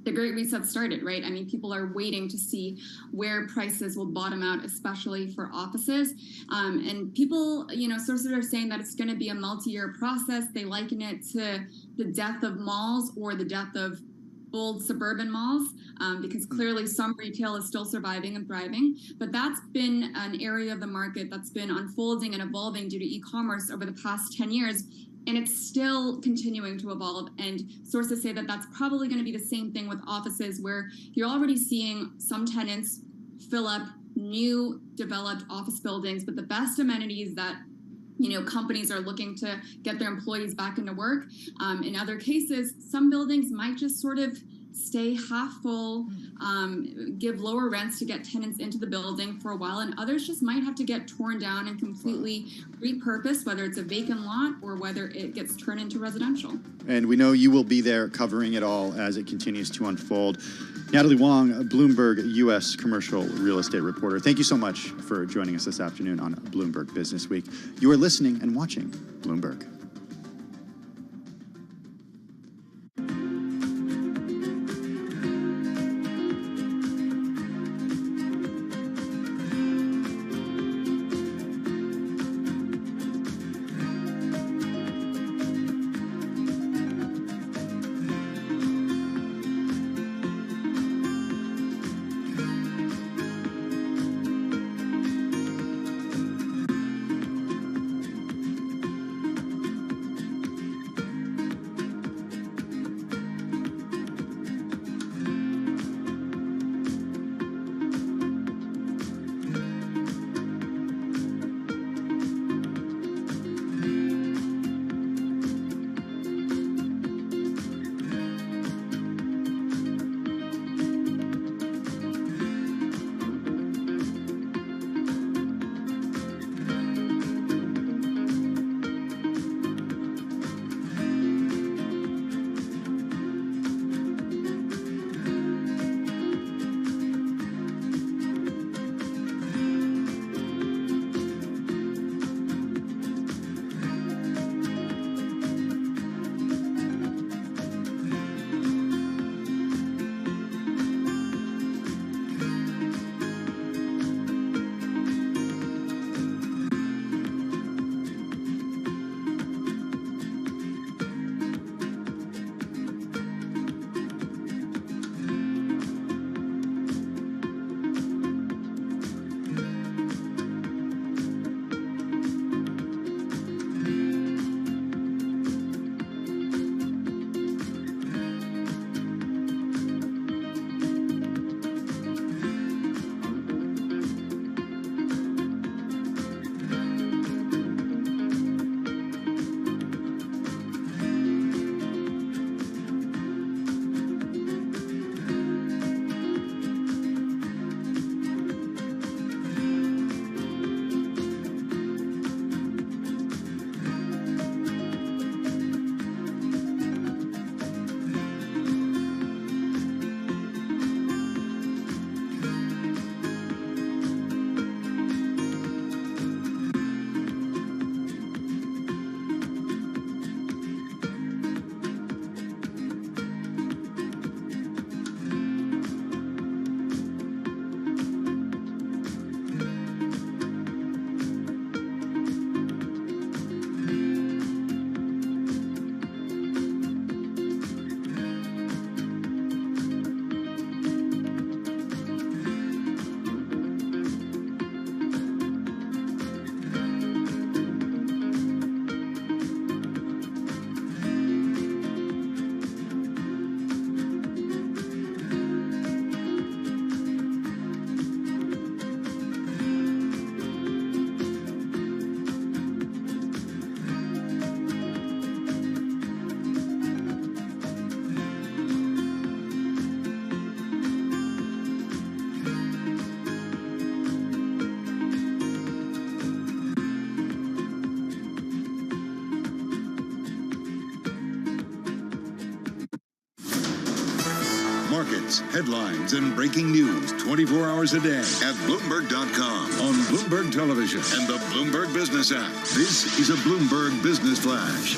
The Great Reset started, right? I mean, people are waiting to see where prices will bottom out, especially for offices. And people, sources are saying that it's going to be a multi-year process. They liken it to the death of malls or the death of old suburban malls, because clearly some retail is still surviving and thriving. But that's been an area of the market that's been unfolding and evolving due to e-commerce over the past 10 years. And it's still continuing to evolve. And sources say that that's probably going to be the same thing with offices, where you're already seeing some tenants fill up new developed office buildings with the best amenities that companies are looking to get their employees back into work. In other cases, some buildings might just sort of stay half full, give lower rents to get tenants into the building for a while, and others just might have to get torn down and completely repurposed, whether it's a vacant lot or whether it gets turned into residential.
And we know you will be there covering it all as it continues to unfold. Natalie Wong, Bloomberg U.S. commercial real estate reporter, thank you so much for joining us this afternoon on Bloomberg Business Week. You are listening and watching Bloomberg.
markets, headlines, and breaking news 24 hours a day at Bloomberg.com, on Bloomberg Television, and the Bloomberg Business app. This is a Bloomberg Business Flash.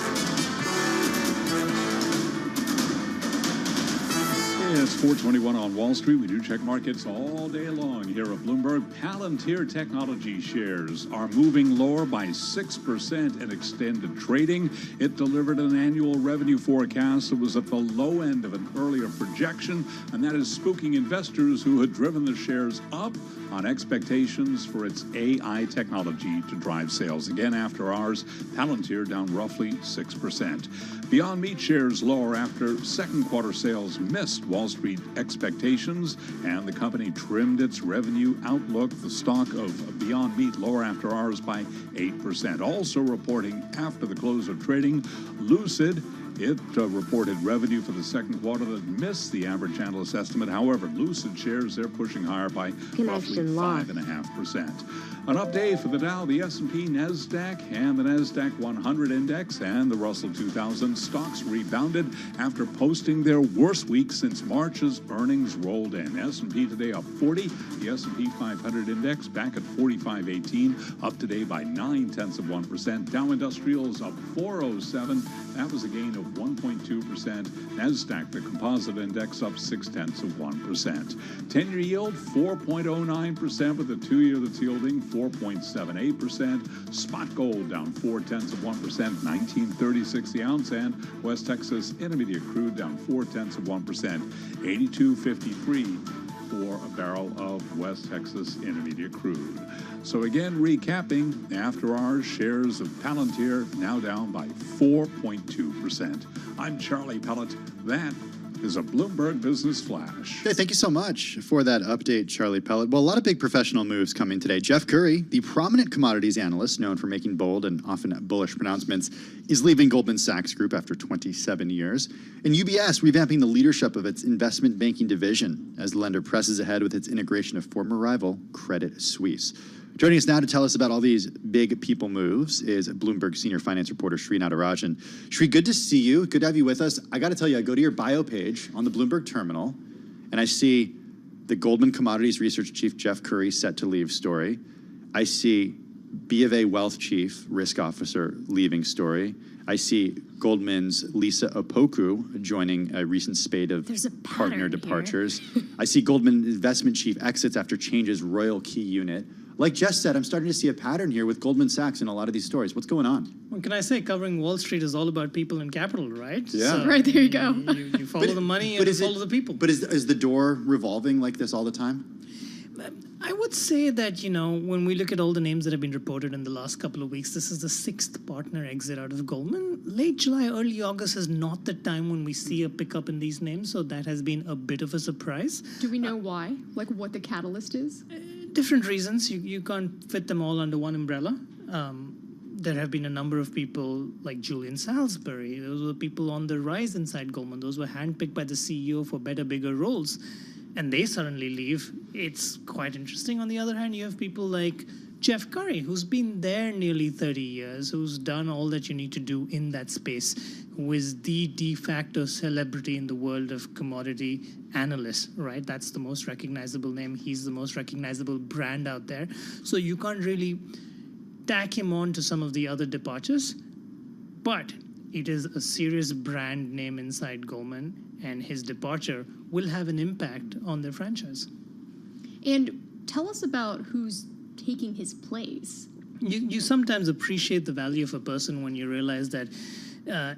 It's 4:21 on Wall Street. We do check markets all day long here at Bloomberg. Palantir Technology shares are moving lower by 6% in extended trading. It delivered an annual revenue forecast that was at the low end of an earlier projection, and that is spooking investors who had driven the shares up on expectations for its AI technology to drive sales. Again, after hours, Palantir down roughly 6%. Beyond Meat shares lower after second quarter sales missed Wall Street expectations, and the company trimmed its revenue outlook. The stock of Beyond Meat lower after hours by 8%. Also reporting after the close of trading, Lucid. It reported revenue for the second quarter that missed the average analyst estimate. However, Lucid shares, they're pushing higher by roughly 5.5%. An update for the Dow, the S&P, NASDAQ, and the NASDAQ 100 index and the Russell 2000 stocks rebounded after posting their worst week since March as earnings rolled in. S&P today up 40. The S&P 500 index back at 45.18, up today by 0.9%. Dow Industrials up 407. That was a gain of 1.2%. NASDAQ, the composite index, up 0.6%. 10-year yield 4.09%, with the 2-year that's yielding 4.78%. Spot gold down 0.4%, 19.36 the ounce, and West Texas Intermediate crude down 0.4%, 82.53 for a barrel of West Texas Intermediate crude. So again, recapping, after hours, shares of Palantir now down by 4.2%. I'm Charlie Pellet. That is a Bloomberg Business Flash.
Okay, thank you so much for that update, Charlie Pellet. Well, a lot of big professional moves coming today. Jeff Curry, the prominent commodities analyst known for making bold and often bullish pronouncements, is leaving Goldman Sachs Group after 27 years. And UBS revamping the leadership of its investment banking division as the lender presses ahead with its integration of former rival Credit Suisse. Joining us now to tell us about all these big people moves is Bloomberg senior finance reporter Sri Natarajan. Sri, good to see you. Good to have you with us. I got to tell you, I go to your bio page on the Bloomberg terminal, and I see the Goldman Commodities Research Chief Jeff Curry set to leave story. I see B of A Wealth Chief Risk Officer leaving story. I see Goldman's Lisa Opoku joining a recent spate of partner departures. I see Goldman Investment Chief exits after changes Royal Key Unit. Like Jess said, I'm starting to see a pattern here with Goldman Sachs in a lot of these stories. What's going on?
Well, can I say covering Wall Street is all about people and capital, right?
Yeah.
So,
right, there you go.
You follow the money and you follow the people.
But is the door revolving like this all the time?
I would say that, when we look at all the names that have been reported in the last couple of weeks, this is the 6th partner exit out of Goldman. Late July, early August is not the time when we see a pickup in these names, so that has been a bit of a surprise.
Do we know why? Like what the catalyst is?
Different reasons. You can't fit them all under one umbrella. There have been a number of people like Julian Salisbury. Those were people on the rise inside Goldman. Those were handpicked by the CEO for better, bigger roles. And they suddenly leave. It's quite interesting. On the other hand, you have people like Jeff Curry, who's been there nearly 30 years, who's done all that you need to do in that space, who is the de facto celebrity in the world of commodity analysts, right? That's the most recognizable name. He's the most recognizable brand out there. So you can't really tack him on to some of the other departures, but it is a serious brand name inside Goldman, and his departure will have an impact on their franchise.
And tell us about who's taking his place.
You sometimes appreciate the value of a person when you realize that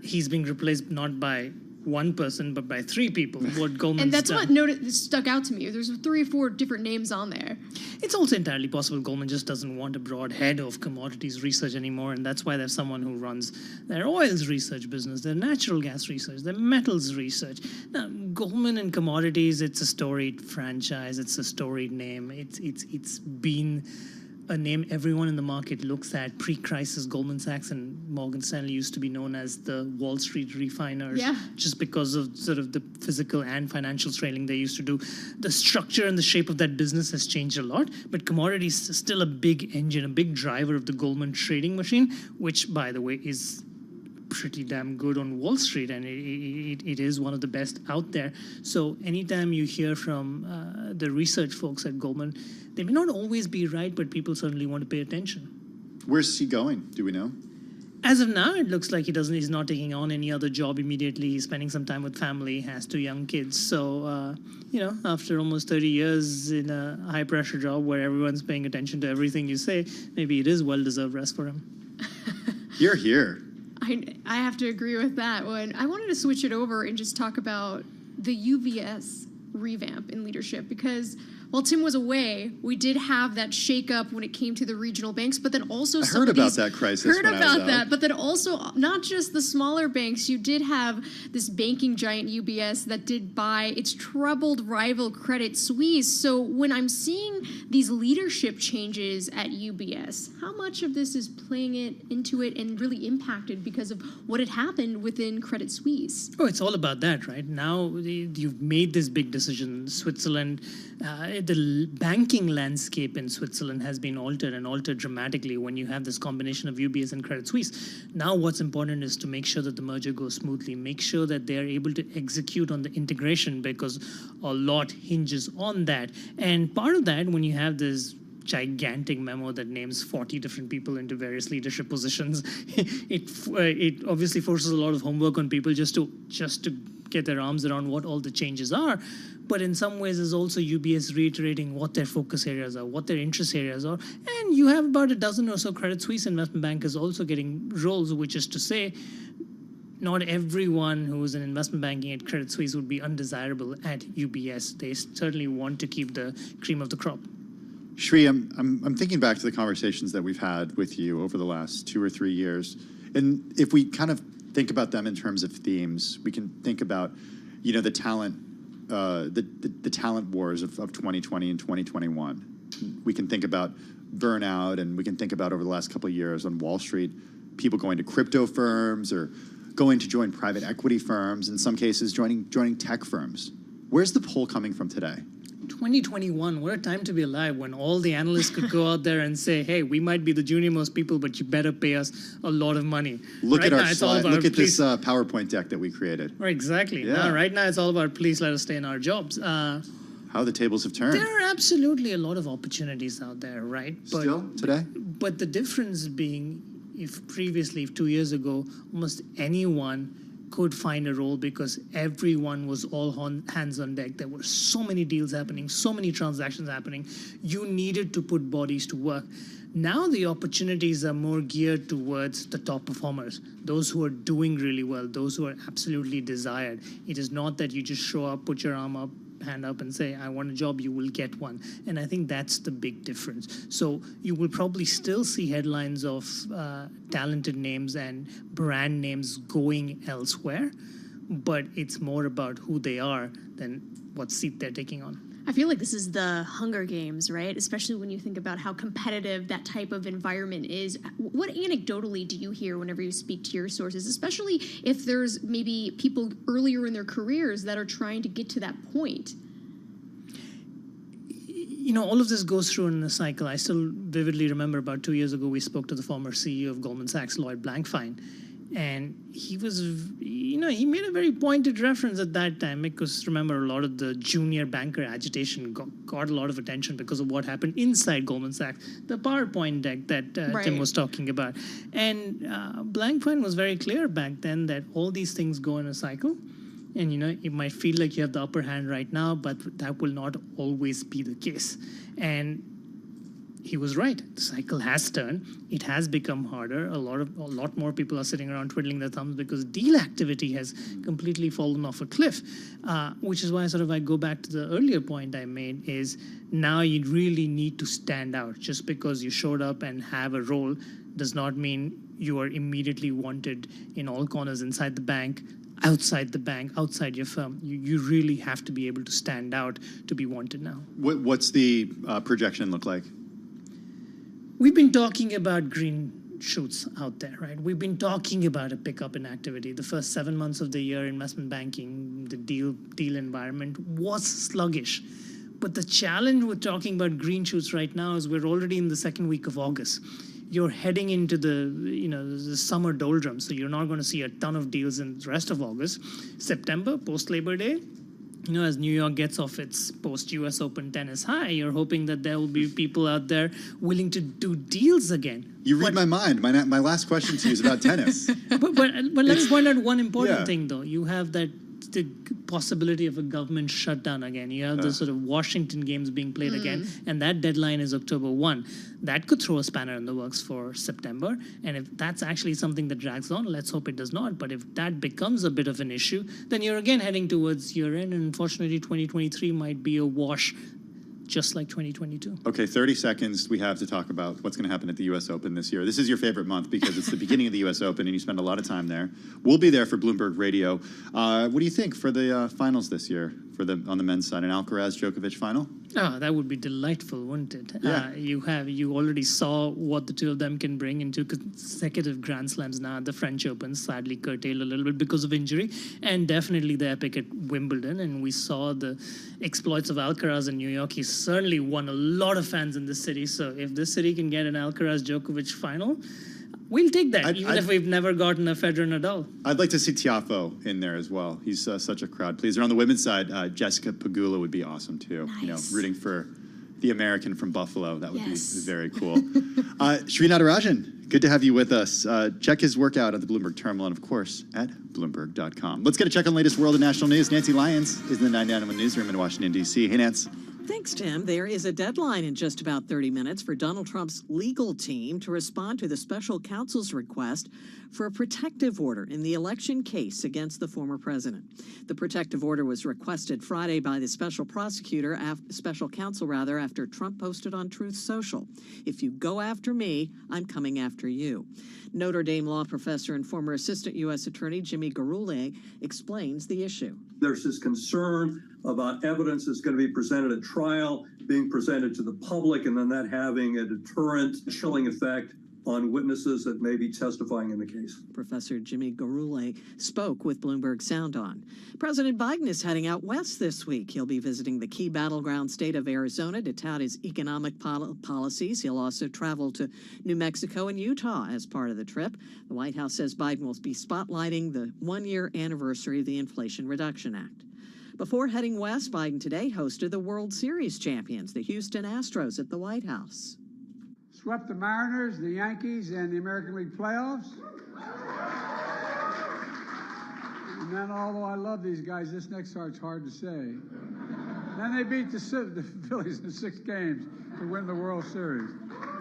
he's being replaced not by one person, but by 3 people. What Goldman's
And that's
done.
what stuck out to me. There's 3 or 4 different names on there.
It's also entirely possible Goldman just doesn't want a broad head of commodities research anymore, and that's why there's someone who runs their oils research business, their natural gas research, their metals research. Now, Goldman and commodities, it's a storied franchise, it's a storied name. It's been a name everyone in the market looks at. Pre-crisis, Goldman Sachs and Morgan Stanley used to be known as the Wall Street refiners, just because of sort of the physical and financial trading they used to do. The structure and the shape of that business has changed a lot, but commodities is still a big engine, a big driver of the Goldman trading machine, which, by the way, is pretty damn good on Wall Street, and it is one of the best out there. So anytime you hear from the research folks at Goldman, they may not always be right, but people certainly want to pay attention.
Where's he going? Do we know?
As of now, it looks like he's not taking on any other job immediately. He's spending some time with family, has 2 young kids. So, after almost 30 years in a high-pressure job where everyone's paying attention to everything you say, maybe it is well-deserved rest for him.
You're here.
I have to agree with that one. I wanted to switch it over and just talk about the UBS revamp in leadership, because while Tim was away, we did have that shakeup when it came to the regional banks, but then also
I heard about that crisis.
But then also not just the smaller banks. You did have this banking giant UBS that did buy its troubled rival Credit Suisse. So when I'm seeing these leadership changes at UBS, how much of this is playing into it and really impacted because of what had happened within Credit Suisse?
Oh, it's all about that, right? Now you've made this big decision. Switzerland, the banking landscape in Switzerland has been altered dramatically when you have this combination of UBS and Credit Suisse. Now what's important is to make sure that the merger goes smoothly, make sure that they're able to execute on the integration, because a lot hinges on that. And part of that, when you have this gigantic memo that names 40 different people into various leadership positions, it obviously forces a lot of homework on people just to get their arms around what all the changes are. But in some ways, there's also UBS reiterating what their focus areas are, what their interest areas are. And you have about a dozen or so Credit Suisse investment bankers also getting roles, which is to say, not everyone who is in investment banking at Credit Suisse would be undesirable at UBS. They certainly want to keep the cream of the crop.
Shri, I'm thinking back to the conversations that we've had with you over the last 2 or 3 years. And if we kind of think about them in terms of themes, we can think about, the talent the talent wars of 2020 and 2021. We can think about burnout, and we can think about over the last couple of years on Wall Street, people going to crypto firms or going to join private equity firms, in some cases joining tech firms. Where's the pull coming from today?
2021, what a time to be alive, when all the analysts could go out there and say, hey, we might be the junior most people, but you better pay us a lot of money.
Look at our slide. Look at this PowerPoint deck that we created.
Exactly.
Yeah.
Right now it's all about please let us stay in our jobs.
How the tables have turned.
There are absolutely a lot of opportunities out there, right?
Still today?
But the difference being, if 2 years ago, almost anyone could find a role because everyone was all hands on deck. There were so many deals happening, so many transactions happening. You needed to put bodies to work. Now the opportunities are more geared towards the top performers, those who are doing really well, those who are absolutely desired. It is not that you just show up, put your hand up and say, I want a job, you will get one. And I think that's the big difference. So you will probably still see headlines of talented names and brand names going elsewhere, but it's more about who they are than what seat they're taking on.
I feel like this is the Hunger Games, right? Especially when you think about how competitive that type of environment is. What anecdotally do you hear whenever you speak to your sources, especially if there's maybe people earlier in their careers that are trying to get to that point?
All of this goes through in a cycle. I still vividly remember about 2 years ago, we spoke to the former CEO of Goldman Sachs, Lloyd Blankfein. And he was, he made a very pointed reference at that time, because remember, a lot of the junior banker agitation got a lot of attention because of what happened inside Goldman Sachs, the PowerPoint deck that Tim was talking about. And Blankfein was very clear back then that all these things go in a cycle. And, it might feel like you have the upper hand right now, but that will not always be the case. And he was right. The cycle has turned. It has become harder. A lot more people are sitting around twiddling their thumbs because deal activity has completely fallen off a cliff, which is why I go back to the earlier point I made, is now you really need to stand out. Just because you showed up and have a role does not mean you are immediately wanted in all corners inside the bank, outside the bank, outside your firm. You really have to be able to stand out to be wanted now.
What's the projection look like?
We've been talking about green shoots out there, right? We've been talking about a pickup in activity. The first 7 months of the year, investment banking, the deal environment was sluggish. But the challenge with talking about green shoots right now is we're already in the second week of August. you're heading into the summer doldrums, so you're not going to see a ton of deals in the rest of August. September, post-Labor Day, as New York gets off its post-US Open tennis high, you're hoping that there will be people out there willing to do deals again.
You read my mind. My last question to you is about tennis.
But let me point out one important thing, though. You have the possibility of a government shutdown again. You have the sort of Washington games being played again, and that deadline is October 1. That could throw a spanner in the works for September, and if that's actually something that drags on, let's hope it does not, but if that becomes a bit of an issue, then you're again heading towards year-end, and unfortunately 2023 might be a wash, just like 2022.
Okay, 30 seconds we have to talk about what's going to happen at the U.S. Open this year. This is your favorite month because it's the beginning of the U.S. Open and you spend a lot of time there. We'll be there for Bloomberg Radio. What do you think for the finals this year on the men's side? An Alcaraz-Djokovic final?
Oh, that would be delightful, wouldn't it?
Yeah.
You already saw what the two of them can bring in 2 consecutive Grand Slams now. The French Open sadly curtailed a little bit because of injury, and definitely the epic at Wimbledon. And we saw the exploits of Alcaraz in New York. He certainly won a lot of fans in the city. So if this city can get an Alcaraz-Djokovic final, we'll take that, even if we've never gotten a Federer-Nadal.
I'd like to see Tiafoe in there as well. He's such a crowd pleaser. On the women's side, Jessica Pegula would be awesome too.
Nice.
Rooting for the American from Buffalo. That would be very cool. Sri Natarajan, good to have you with us. Check his work out at the Bloomberg Terminal and, of course, at Bloomberg.com. Let's get a check on the latest world and national news. Nancy Lyons is in the 991 newsroom in Washington, D.C. Hey, Nance.
Thanks, Tim. There is a deadline in just about 30 minutes for Donald Trump's legal team to respond to the special counsel's request for a protective order in the election case against the former president. The protective order was requested Friday by the special counsel after Trump posted on Truth Social, "If you go after me, I'm coming after you." Notre Dame law professor and former assistant U.S. attorney Jimmy Gurulé explains the issue.
There's this concern about evidence that's going to be presented at trial, being presented to the public, and then that having a deterrent, chilling effect on witnesses that may be testifying in the case.
Professor Jimmy Gurulé spoke with Bloomberg Sound On. President Biden is heading out west this week. He'll be visiting the key battleground state of Arizona to tout his economic policies. He'll also travel to New Mexico and Utah as part of the trip. The White House says Biden will be spotlighting the one-year anniversary of the Inflation Reduction Act. Before heading west, Biden today hosted the World Series champions, the Houston Astros, at the White House.
Swept the Mariners, the Yankees, and the American League playoffs. And then, although I love these guys, this next part's hard to say. Then they beat the Phillies in 6 games to win the World Series.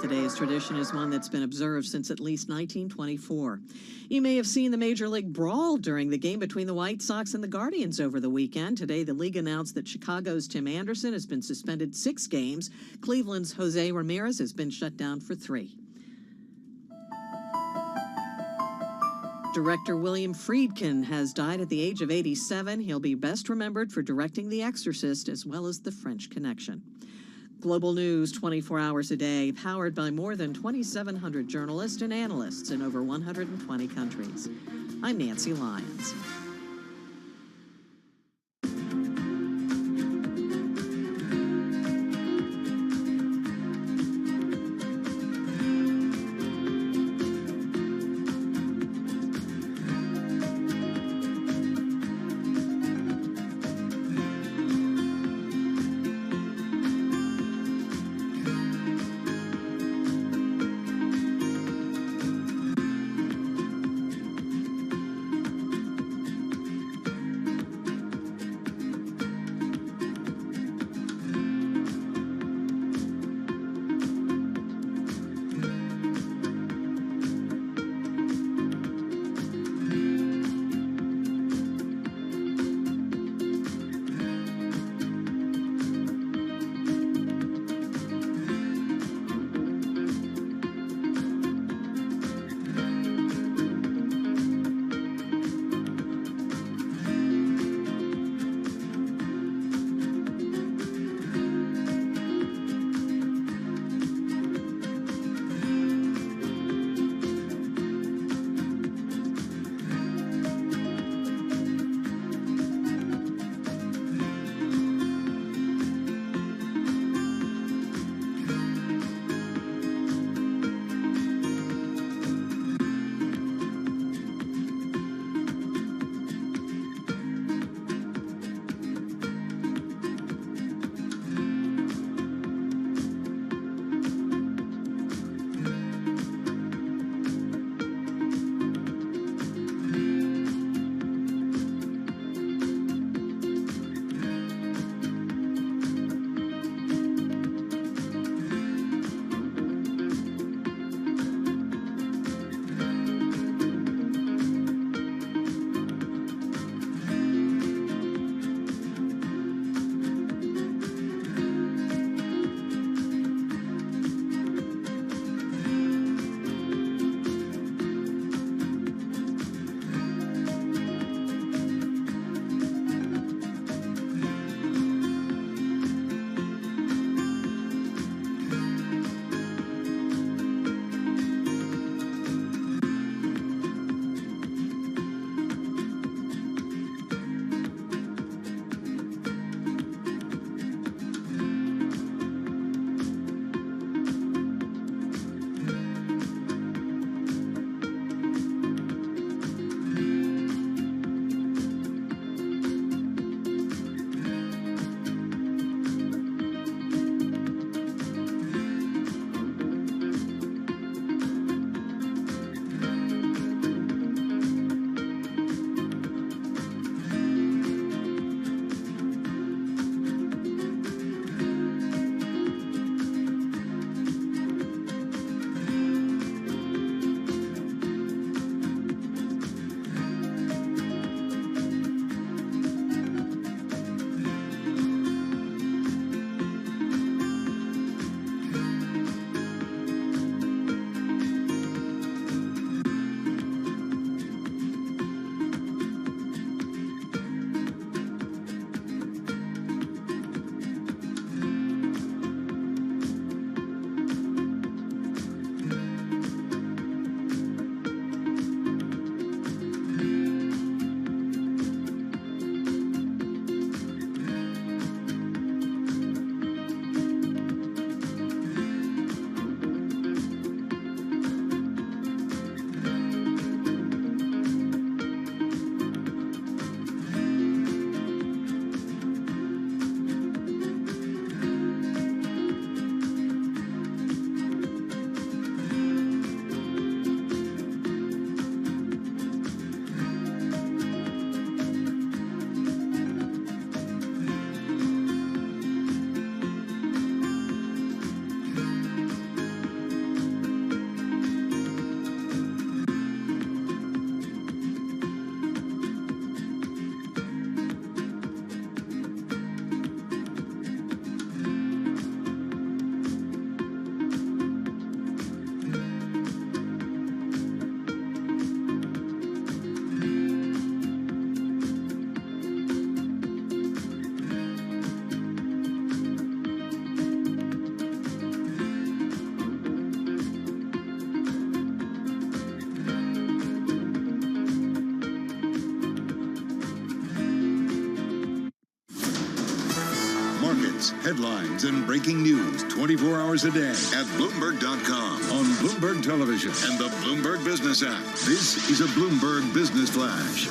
Today's tradition is one that's been observed since at least 1924. You may have seen the Major League brawl during the game between the White Sox and the Guardians over the weekend. Today, the league announced that Chicago's Tim Anderson has been suspended 6 games. Cleveland's Jose Ramirez has been shut down for 3. Director William Friedkin has died at the age of 87. He'll be best remembered for directing The Exorcist as well as The French Connection. Global news 24 hours a day, powered by more than 2,700 journalists and analysts in over 120 countries. I'm Nancy Lyons.
news, headlines, and breaking news 24 hours a day at Bloomberg.com, on Bloomberg Television, and the Bloomberg Business app. This is a Bloomberg Business Flash.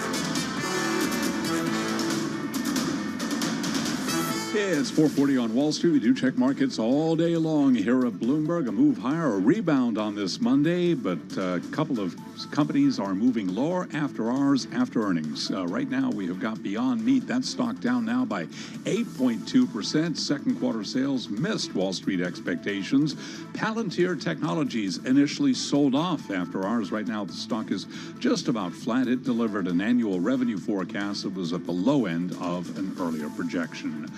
It's 4:40 on Wall Street. We do check markets all day long here at Bloomberg. A move higher, a rebound on this Monday, but a couple of companies are moving lower after hours, after earnings. Right now, we have got Beyond Meat. That stock down now by 8.2%. Second quarter sales missed Wall Street expectations. Palantir Technologies initially sold off after hours. Right now, the stock is just about flat. It delivered an annual revenue forecast that was at the low end of an earlier projection.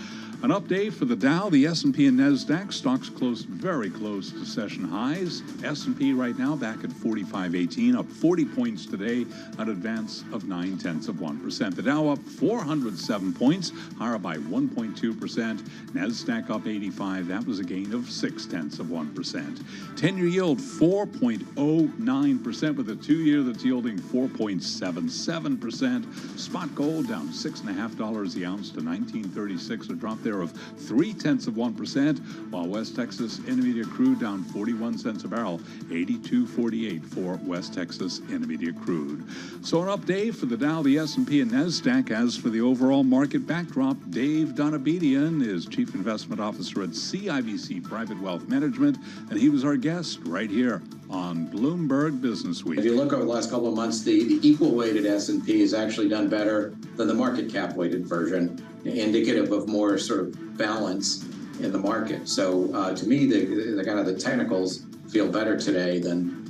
An update for the Dow, the S&P and NASDAQ. Stocks closed very close to session highs. S&P right now back at 45.18, up 40 points today, an advance of 0.9%. The Dow up 407 points, higher by 1.2%. NASDAQ up 85, that was a gain of 0.6%. 10-year yield 4.09%, with a 2-year that's yielding 4.77%. Spot gold down $6.50 the ounce to $19.36, a drop there of 0.3%, while West Texas Intermediate crude down 41 cents a barrel, 82.48 for West Texas Intermediate crude. So an update for the Dow, the S&P, and NASDAQ. As for the overall market backdrop, Dave Donabedian is Chief Investment Officer at CIBC Private Wealth Management, and he was our guest right here on Bloomberg Business Week.
If you look over the last couple of months, the equal-weighted S&P has actually done better than the market cap-weighted version, indicative of more sort of balance in the market. So to me, the kind of the technicals feel better today than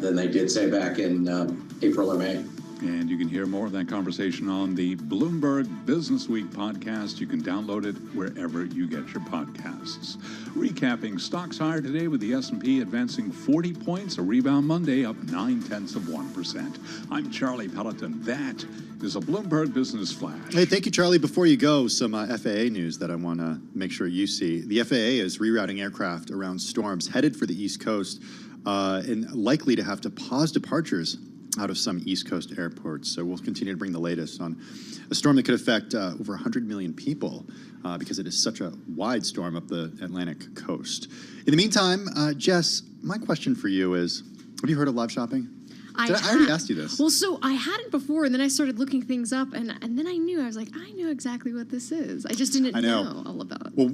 they did, say, back in April or May.
And you can hear more of that conversation on the Bloomberg Business Week podcast. You can download it wherever you get your podcasts. Recapping, stocks higher today with the S&P advancing 40 points, a rebound Monday up 0.9%. I'm Charlie Pelleton. That is a Bloomberg Business Flash.
Hey, thank you, Charlie. Before you go, some FAA news that I want to make sure you see. The FAA is rerouting aircraft around storms headed for the East Coast and likely to have to pause departures out of some East Coast airports. So we'll continue to bring the latest on a storm that could affect over 100 million people because it is such a wide storm up the Atlantic coast. In the meantime, Jess, my question for you is, have you heard of live shopping? I already asked you this.
Well, so I hadn't before, and then I started looking things up, and then I knew. I was like, I know exactly what this is. I just didn't know all about it.
Well,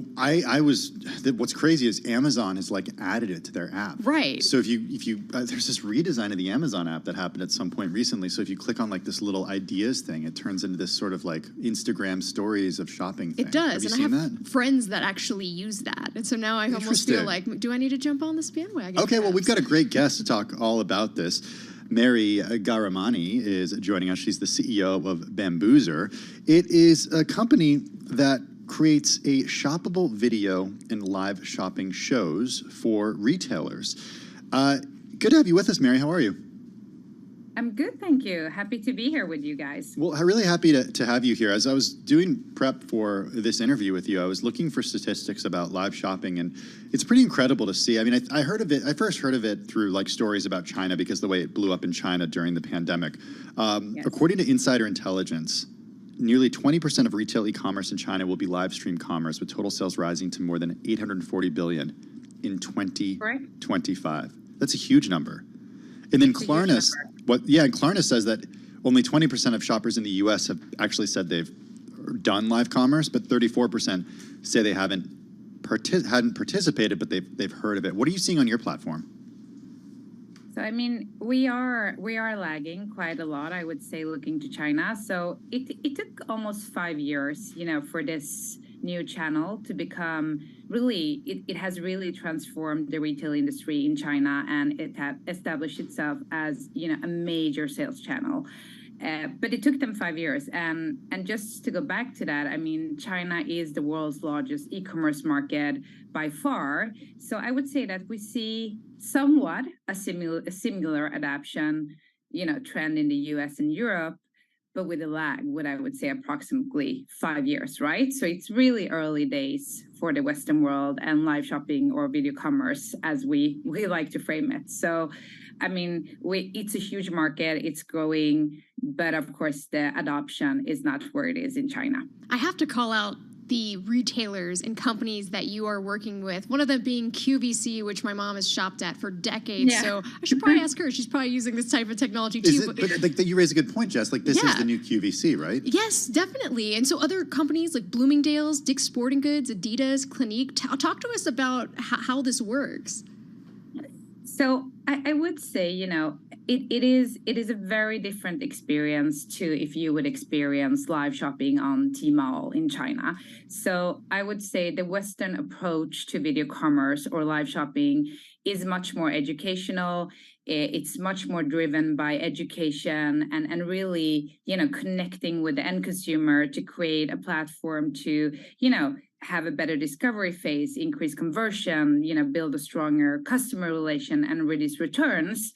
what's crazy is Amazon has added it to their app.
Right.
So if you there's this redesign of the Amazon app that happened at some point recently. So if you click on this little ideas thing, it turns into this sort of Instagram stories of shopping thing.
It does.
Have you seen
I have
that?
friends that actually use that. And so now I almost feel like, do I need to jump on this bandwagon?
Okay, well, we've got a great guest to talk all about this. Mary Garamani is joining us. She's the CEO of Bamboozer. It is a company that creates a shoppable video and live shopping shows for retailers. Good to have you with us, Mary. How are you?
I'm good, thank you. Happy to be here with you guys.
Well, I'm really happy to have you here. As I was doing prep for this interview with you, I was looking for statistics about live shopping, and it's pretty incredible to see. I mean, I heard of it. I first heard of it through stories about China because the way it blew up in China during the pandemic. Yes. According to Insider Intelligence, nearly 20% of retail e-commerce in China will be live stream commerce, with total sales rising to more than 840 billion in 2025. That's a huge number. And then Klarna says that only 20% of shoppers in the U.S. have actually said they've done live commerce, but 34% say they hadn't participated, but they've heard of it. What are you seeing on your platform?
So I mean, we are lagging quite a lot, I would say, looking to China. So it took almost 5 years, for this new channel to become really, it has really transformed the retail industry in China, and it had established itself as, a major sales channel. But it took them 5 years. And just to go back to that, I mean, China is the world's largest e-commerce market by far. So I would say that we see somewhat a similar adoption, trend in the US and Europe, but with a lag, what I would say approximately 5 years, right? So it's really early days for the Western world and live shopping or video commerce, as we like to frame it. So, I mean, it's a huge market, it's growing, but of course the adoption is not where it is in China.
I have to call out the retailers and companies that you are working with, one of them being QVC, which my mom has shopped at for decades.
Yeah.
So I should probably ask her. She's probably using this type of technology too.
But you raise a good point, Jess. Like, this
Yeah.
is the new QVC, right?
Yes, definitely. And so other companies like Bloomingdale's, Dick's Sporting Goods, Adidas, Clinique, talk to us about how this works.
So I would say, it is a very different experience to if you would experience live shopping on Tmall in China. So I would say the Western approach to video commerce or live shopping is much more educational. It's much more driven by education and really, connecting with the end consumer to create a platform to, have a better discovery phase, increase conversion, build a stronger customer relation and reduce returns.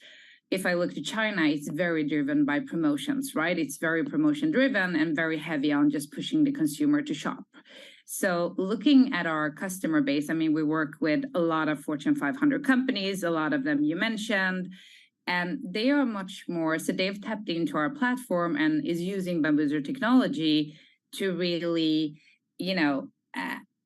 If I look to China, it's very driven by promotions, right? It's very promotion driven and very heavy on just pushing the consumer to shop. So looking at our customer base, we work with a lot of Fortune 500 companies, a lot of them you mentioned, and they are much more, so they've tapped into our platform and is using Bambuser technology to really,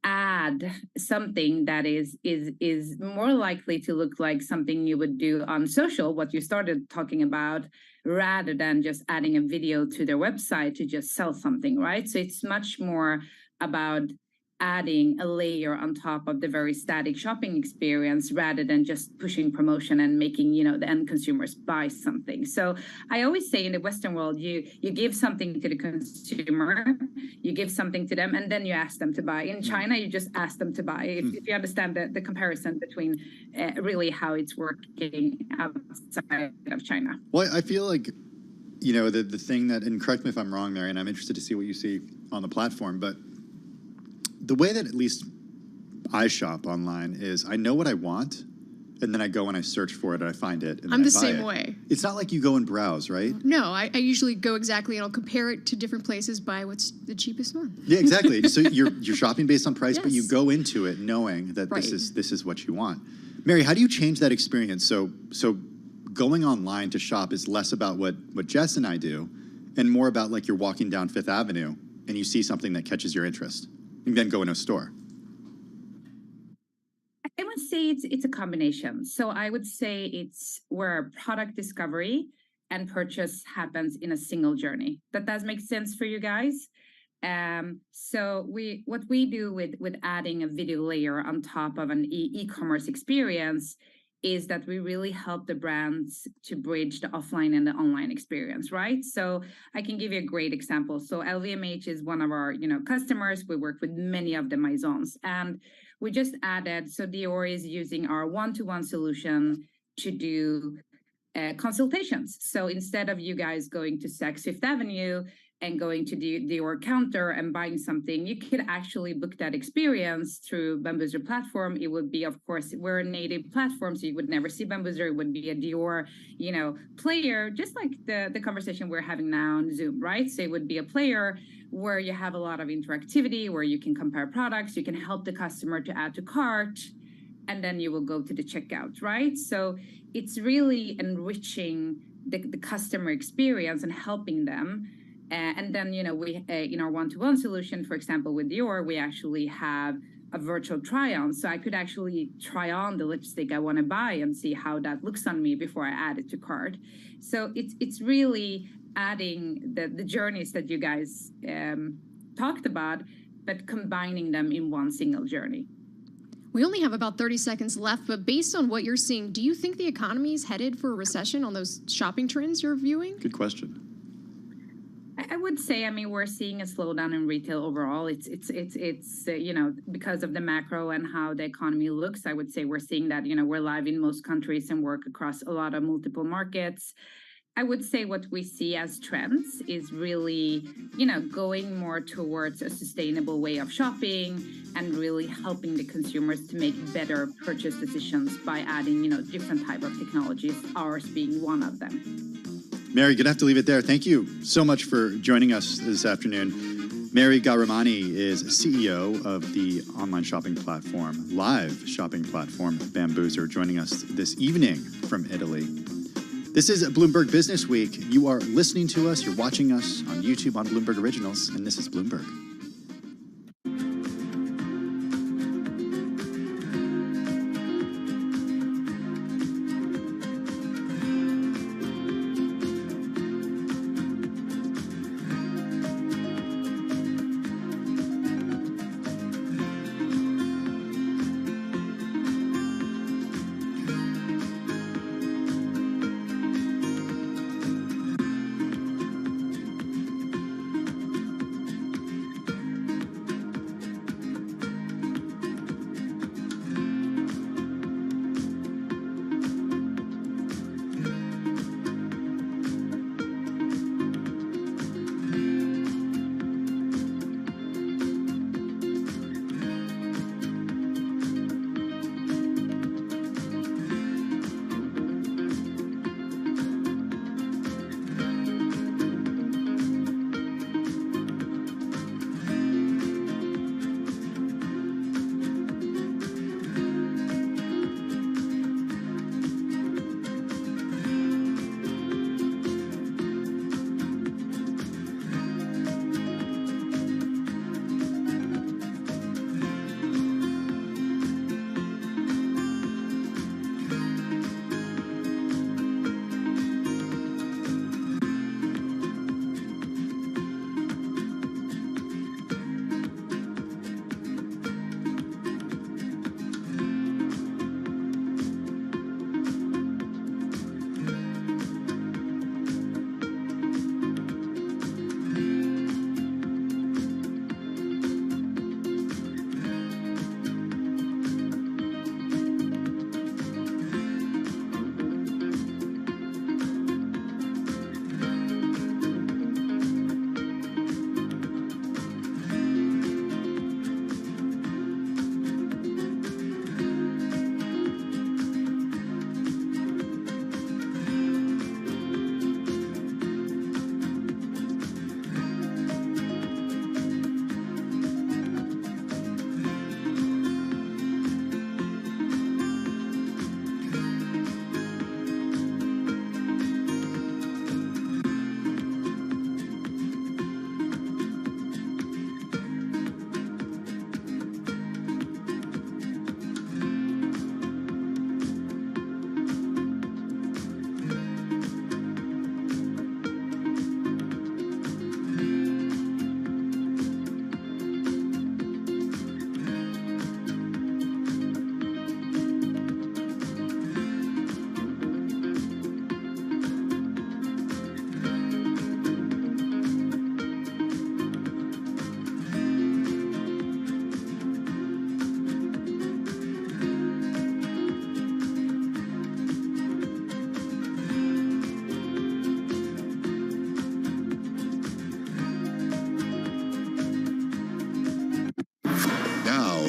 add something that is more likely to look like something you would do on social, what you started talking about, rather than just adding a video to their website to just sell something, right? So it's much more about adding a layer on top of the very static shopping experience rather than just pushing promotion and making, the end consumers buy something. So I always say in the Western world, you give something to the consumer, you give something to them, and then you ask them to buy. In China, you just ask them to buy. If you understand the comparison between really how it's working outside of China.
Well, I feel like, the thing that, and correct me if I'm wrong, Mary, and I'm interested to see what you see on the platform, but the way that at least I shop online is I know what I want, and then I go and I search for it and I find it. And
I'm
then
the
I buy
same
it.
way.
It's not like you go and browse, right?
No, I usually go exactly and I'll compare it to different places, buy what's the cheapest one.
Yeah, exactly. So you're shopping based on price, but you
Yes.
go into it knowing that
Right.
this is what you want. Mary, how do you change that experience? So going online to shop is less about what Jess and I do, and more about like you're walking down Fifth Avenue and you see something that catches your interest, and then go in a store.
I would say it's a combination. So I would say it's where product discovery and purchase happens in a single journey. That does make sense for you guys. So what we do with adding a video layer on top of an e-commerce experience is that we really help the brands to bridge the offline and the online experience, right? So I can give you a great example. So LVMH is one of our, customers. We work with many of the Maisons, and we just added, so Dior is using our one-to-one solution to do consultations. So instead of you guys going to Saks Fifth Avenue and going to the Dior counter and buying something, you could actually book that experience through Bambuser platform. It would be, of course, we're a native platform, so you would never see Bambuser. It would be a Dior, player, just like the conversation we're having now on Zoom, right? So it would be a player where you have a lot of interactivity, where you can compare products, you can help the customer to add to cart, and then you will go to the checkout, right? So it's really enriching the customer experience and helping them. And then, we in our one-to-one solution, for example, with Dior, we actually have a virtual try-on. So I could actually try on the lipstick I want to buy and see how that looks on me before I add it to cart. So it's really adding the journeys that you guys talked about, but combining them in one single journey.
We only have about 30 seconds left, but based on what you're seeing, do you think the economy is headed for a recession on those shopping trends you're viewing?
Good question.
I would say, we're seeing a slowdown in retail overall. It's because of the macro and how the economy looks. I would say we're seeing that, we're live in most countries and work across a lot of multiple markets. I would say what we see as trends is really, going more towards a sustainable way of shopping and really helping the consumers to make better purchase decisions by adding, different type of technologies, ours being one of them.
Mary, gonna have to leave it there. Thank you so much for joining us this afternoon. Mary Gauramani is CEO of the online shopping platform, live shopping platform, Bambuser, joining us this evening from Italy. This is Bloomberg Business Week. You are listening to us, you're watching us on YouTube on Bloomberg Originals, and this is Bloomberg.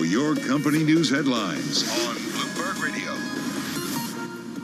your company news headlines on Bloomberg Radio.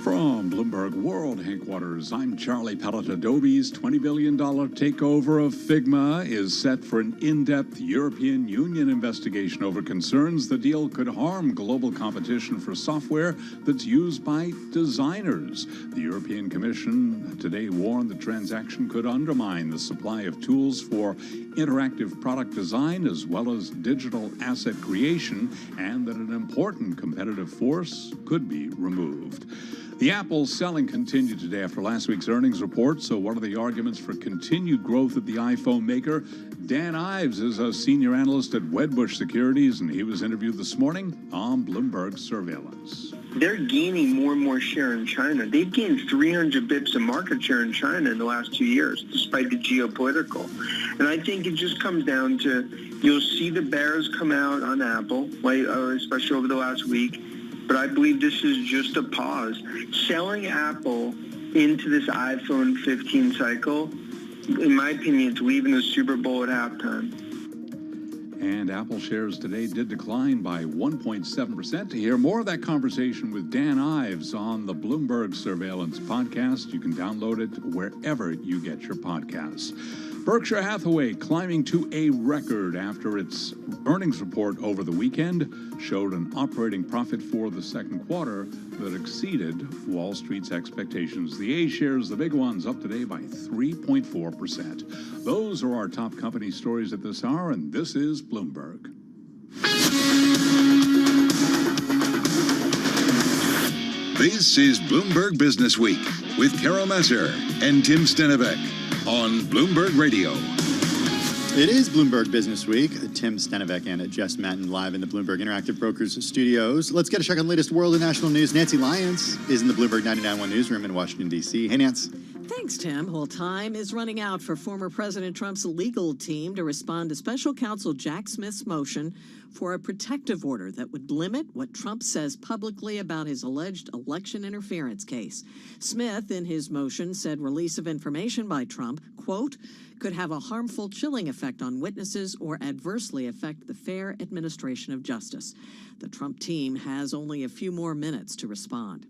From Bloomberg World Headquarters, I'm Charlie Pellet. Adobe's $20 billion takeover of Figma is set for an in-depth European Union investigation over concerns the deal could harm global competition for software that's used by designers. The European Commission today warned the transaction could undermine the supply of tools for interactive product design as well as digital asset creation, and that an important competitive force could be removed. The Apple selling continued today after last week's earnings report. So what are the arguments for continued growth at the iPhone maker? Dan Ives is a senior analyst at Wedbush Securities, and he was interviewed this morning on Bloomberg Surveillance.
They're gaining more and more share in China. They've gained 300 bips of market share in China in the last 2 years, despite the geopolitical. And I think it just comes down to, you'll see the bears come out on Apple, especially over the last week. But I believe this is just a pause. Selling Apple into this iPhone 15 cycle, in my opinion, it's leaving the Super Bowl at halftime.
And Apple shares today did decline by 1.7%. To hear more of that conversation with Dan Ives on the Bloomberg Surveillance podcast, you can download it wherever you get your podcasts. Berkshire Hathaway climbing to a record after its earnings report over the weekend showed an operating profit for the second quarter that exceeded Wall Street's expectations. The A shares, the big ones, up today by 3.4%. Those are our top company stories at this hour, and this is Bloomberg.
This is Bloomberg Business Week with Carol Messer and Tim Stenevec on Bloomberg Radio.
It is Bloomberg Business Week. Tim Stenevec and Jess Matten live in the Bloomberg Interactive Brokers studios. Let's get a check on the latest world and national news. Nancy Lyons is in the Bloomberg 99.1 newsroom in Washington, D.C. Hey, Nance.
Thanks, Tim. Well, time is running out for former President Trump's legal team to respond to special counsel Jack Smith's motion for a protective order that would limit what Trump says publicly about his alleged election interference case. Smith, in his motion, said release of information by Trump, quote, could have a harmful chilling effect on witnesses or adversely affect the fair administration of justice. The Trump team has only a few more minutes to respond.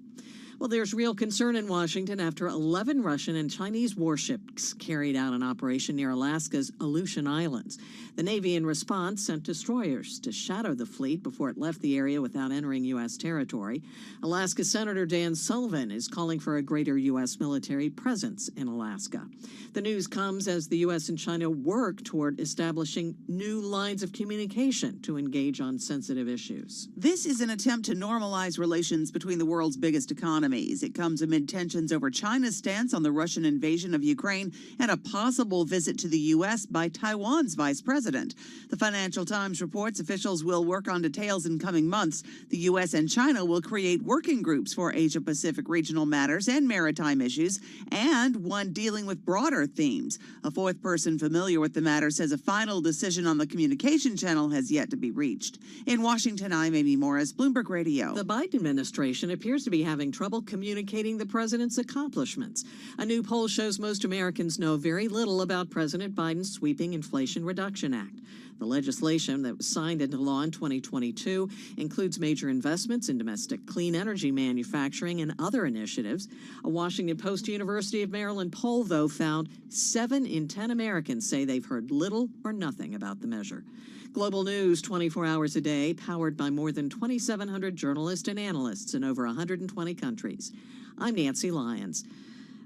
Well, there's real concern in Washington after 11 Russian and Chinese warships carried out an operation near Alaska's Aleutian Islands. The Navy, in response, sent destroyers to shadow the fleet before it left the area without entering U.S. territory. Alaska Senator Dan Sullivan is calling for a greater U.S. military presence in Alaska. The news comes as the U.S. and China work toward establishing new lines of communication to engage on sensitive issues.
This is an attempt to normalize relations between the world's biggest economies. It comes amid tensions over China's stance on the Russian invasion of Ukraine and a possible visit to the U.S. by Taiwan's vice president. The Financial Times reports officials will work on details in coming months. The U.S. and China will create working groups for Asia-Pacific regional matters and maritime issues, and one dealing with broader themes. A fourth person familiar with the matter says a final decision on the communication channel has yet to be reached. In Washington, I'm Amy Morris, Bloomberg Radio.
The Biden administration appears to be having trouble communicating the president's accomplishments. A new poll shows most Americans know very little about President Biden's sweeping Inflation Reduction Act. The legislation that was signed into law in 2022 includes major investments in domestic clean energy manufacturing and other initiatives. A Washington Post University of Maryland poll, though, found 7 in 10 Americans say they've heard little or nothing about the measure. Global news 24 hours a day, powered by more than 2,700 journalists and analysts in over 120 countries. I'm Nancy Lyons.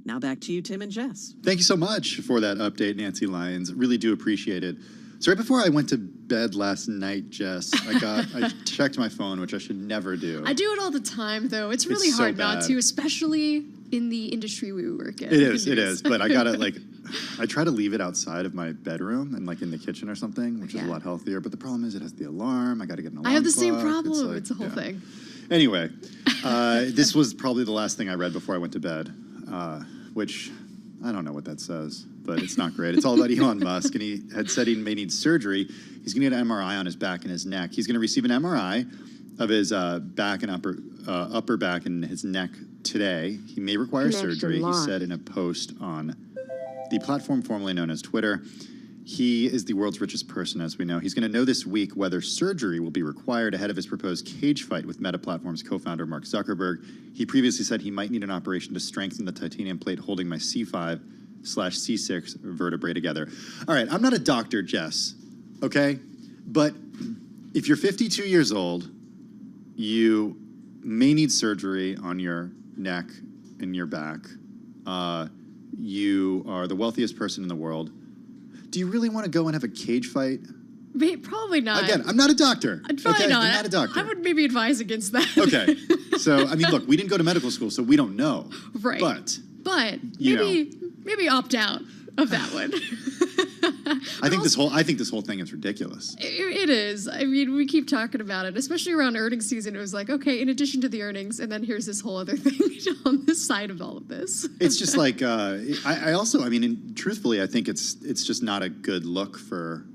Now back to you, Tim and Jess.
Thank you so much for that update, Nancy Lyons. Really do appreciate it. So right before I went to bed last night, Jess, I checked my phone, which I should never do.
I do it all the time, though. It's really
so
hard not
bad.
to, especially in the industry we work in.
It is. But I gotta I try to leave it outside of my bedroom and in the kitchen or something, which is a lot healthier. But the problem is it has the alarm. I got to get an alarm
I have the same
clock.
problem. It's a whole thing.
Anyway, this was probably the last thing I read before I went to bed, which I don't know what that says, but it's not great. It's all about Elon Musk, and he had said he may need surgery. He's going to get an MRI on his back and his neck. He's going to receive an MRI of his back and upper back and his neck today. He may require surgery, he said in a post on the platform formerly known as Twitter. He is the world's richest person, as we know. He's going to know this week whether surgery will be required ahead of his proposed cage fight with Meta Platforms co-founder Mark Zuckerberg. He previously said he might need an operation to strengthen the titanium plate holding my C5/C6 vertebrae together. All right, I'm not a doctor, Jess, okay? But if you're 52 years old, you may need surgery on your neck and your back. You are the wealthiest person in the world. Do you really want to go and have a cage fight?
Probably not.
Again, I'm not a doctor.
Probably not.
I'm not a doctor.
I would maybe advise against that.
Okay. So, I mean, look, we didn't go to medical school, so we don't know.
Right.
But
maybe opt out of that one.
I think this whole thing is ridiculous.
It is. I mean, we keep talking about it, especially around earnings season. It was like, okay, in addition to the earnings, and then here's this whole other thing on this side of all of this.
It's just like I also, I mean, truthfully, I think it's just not a good look for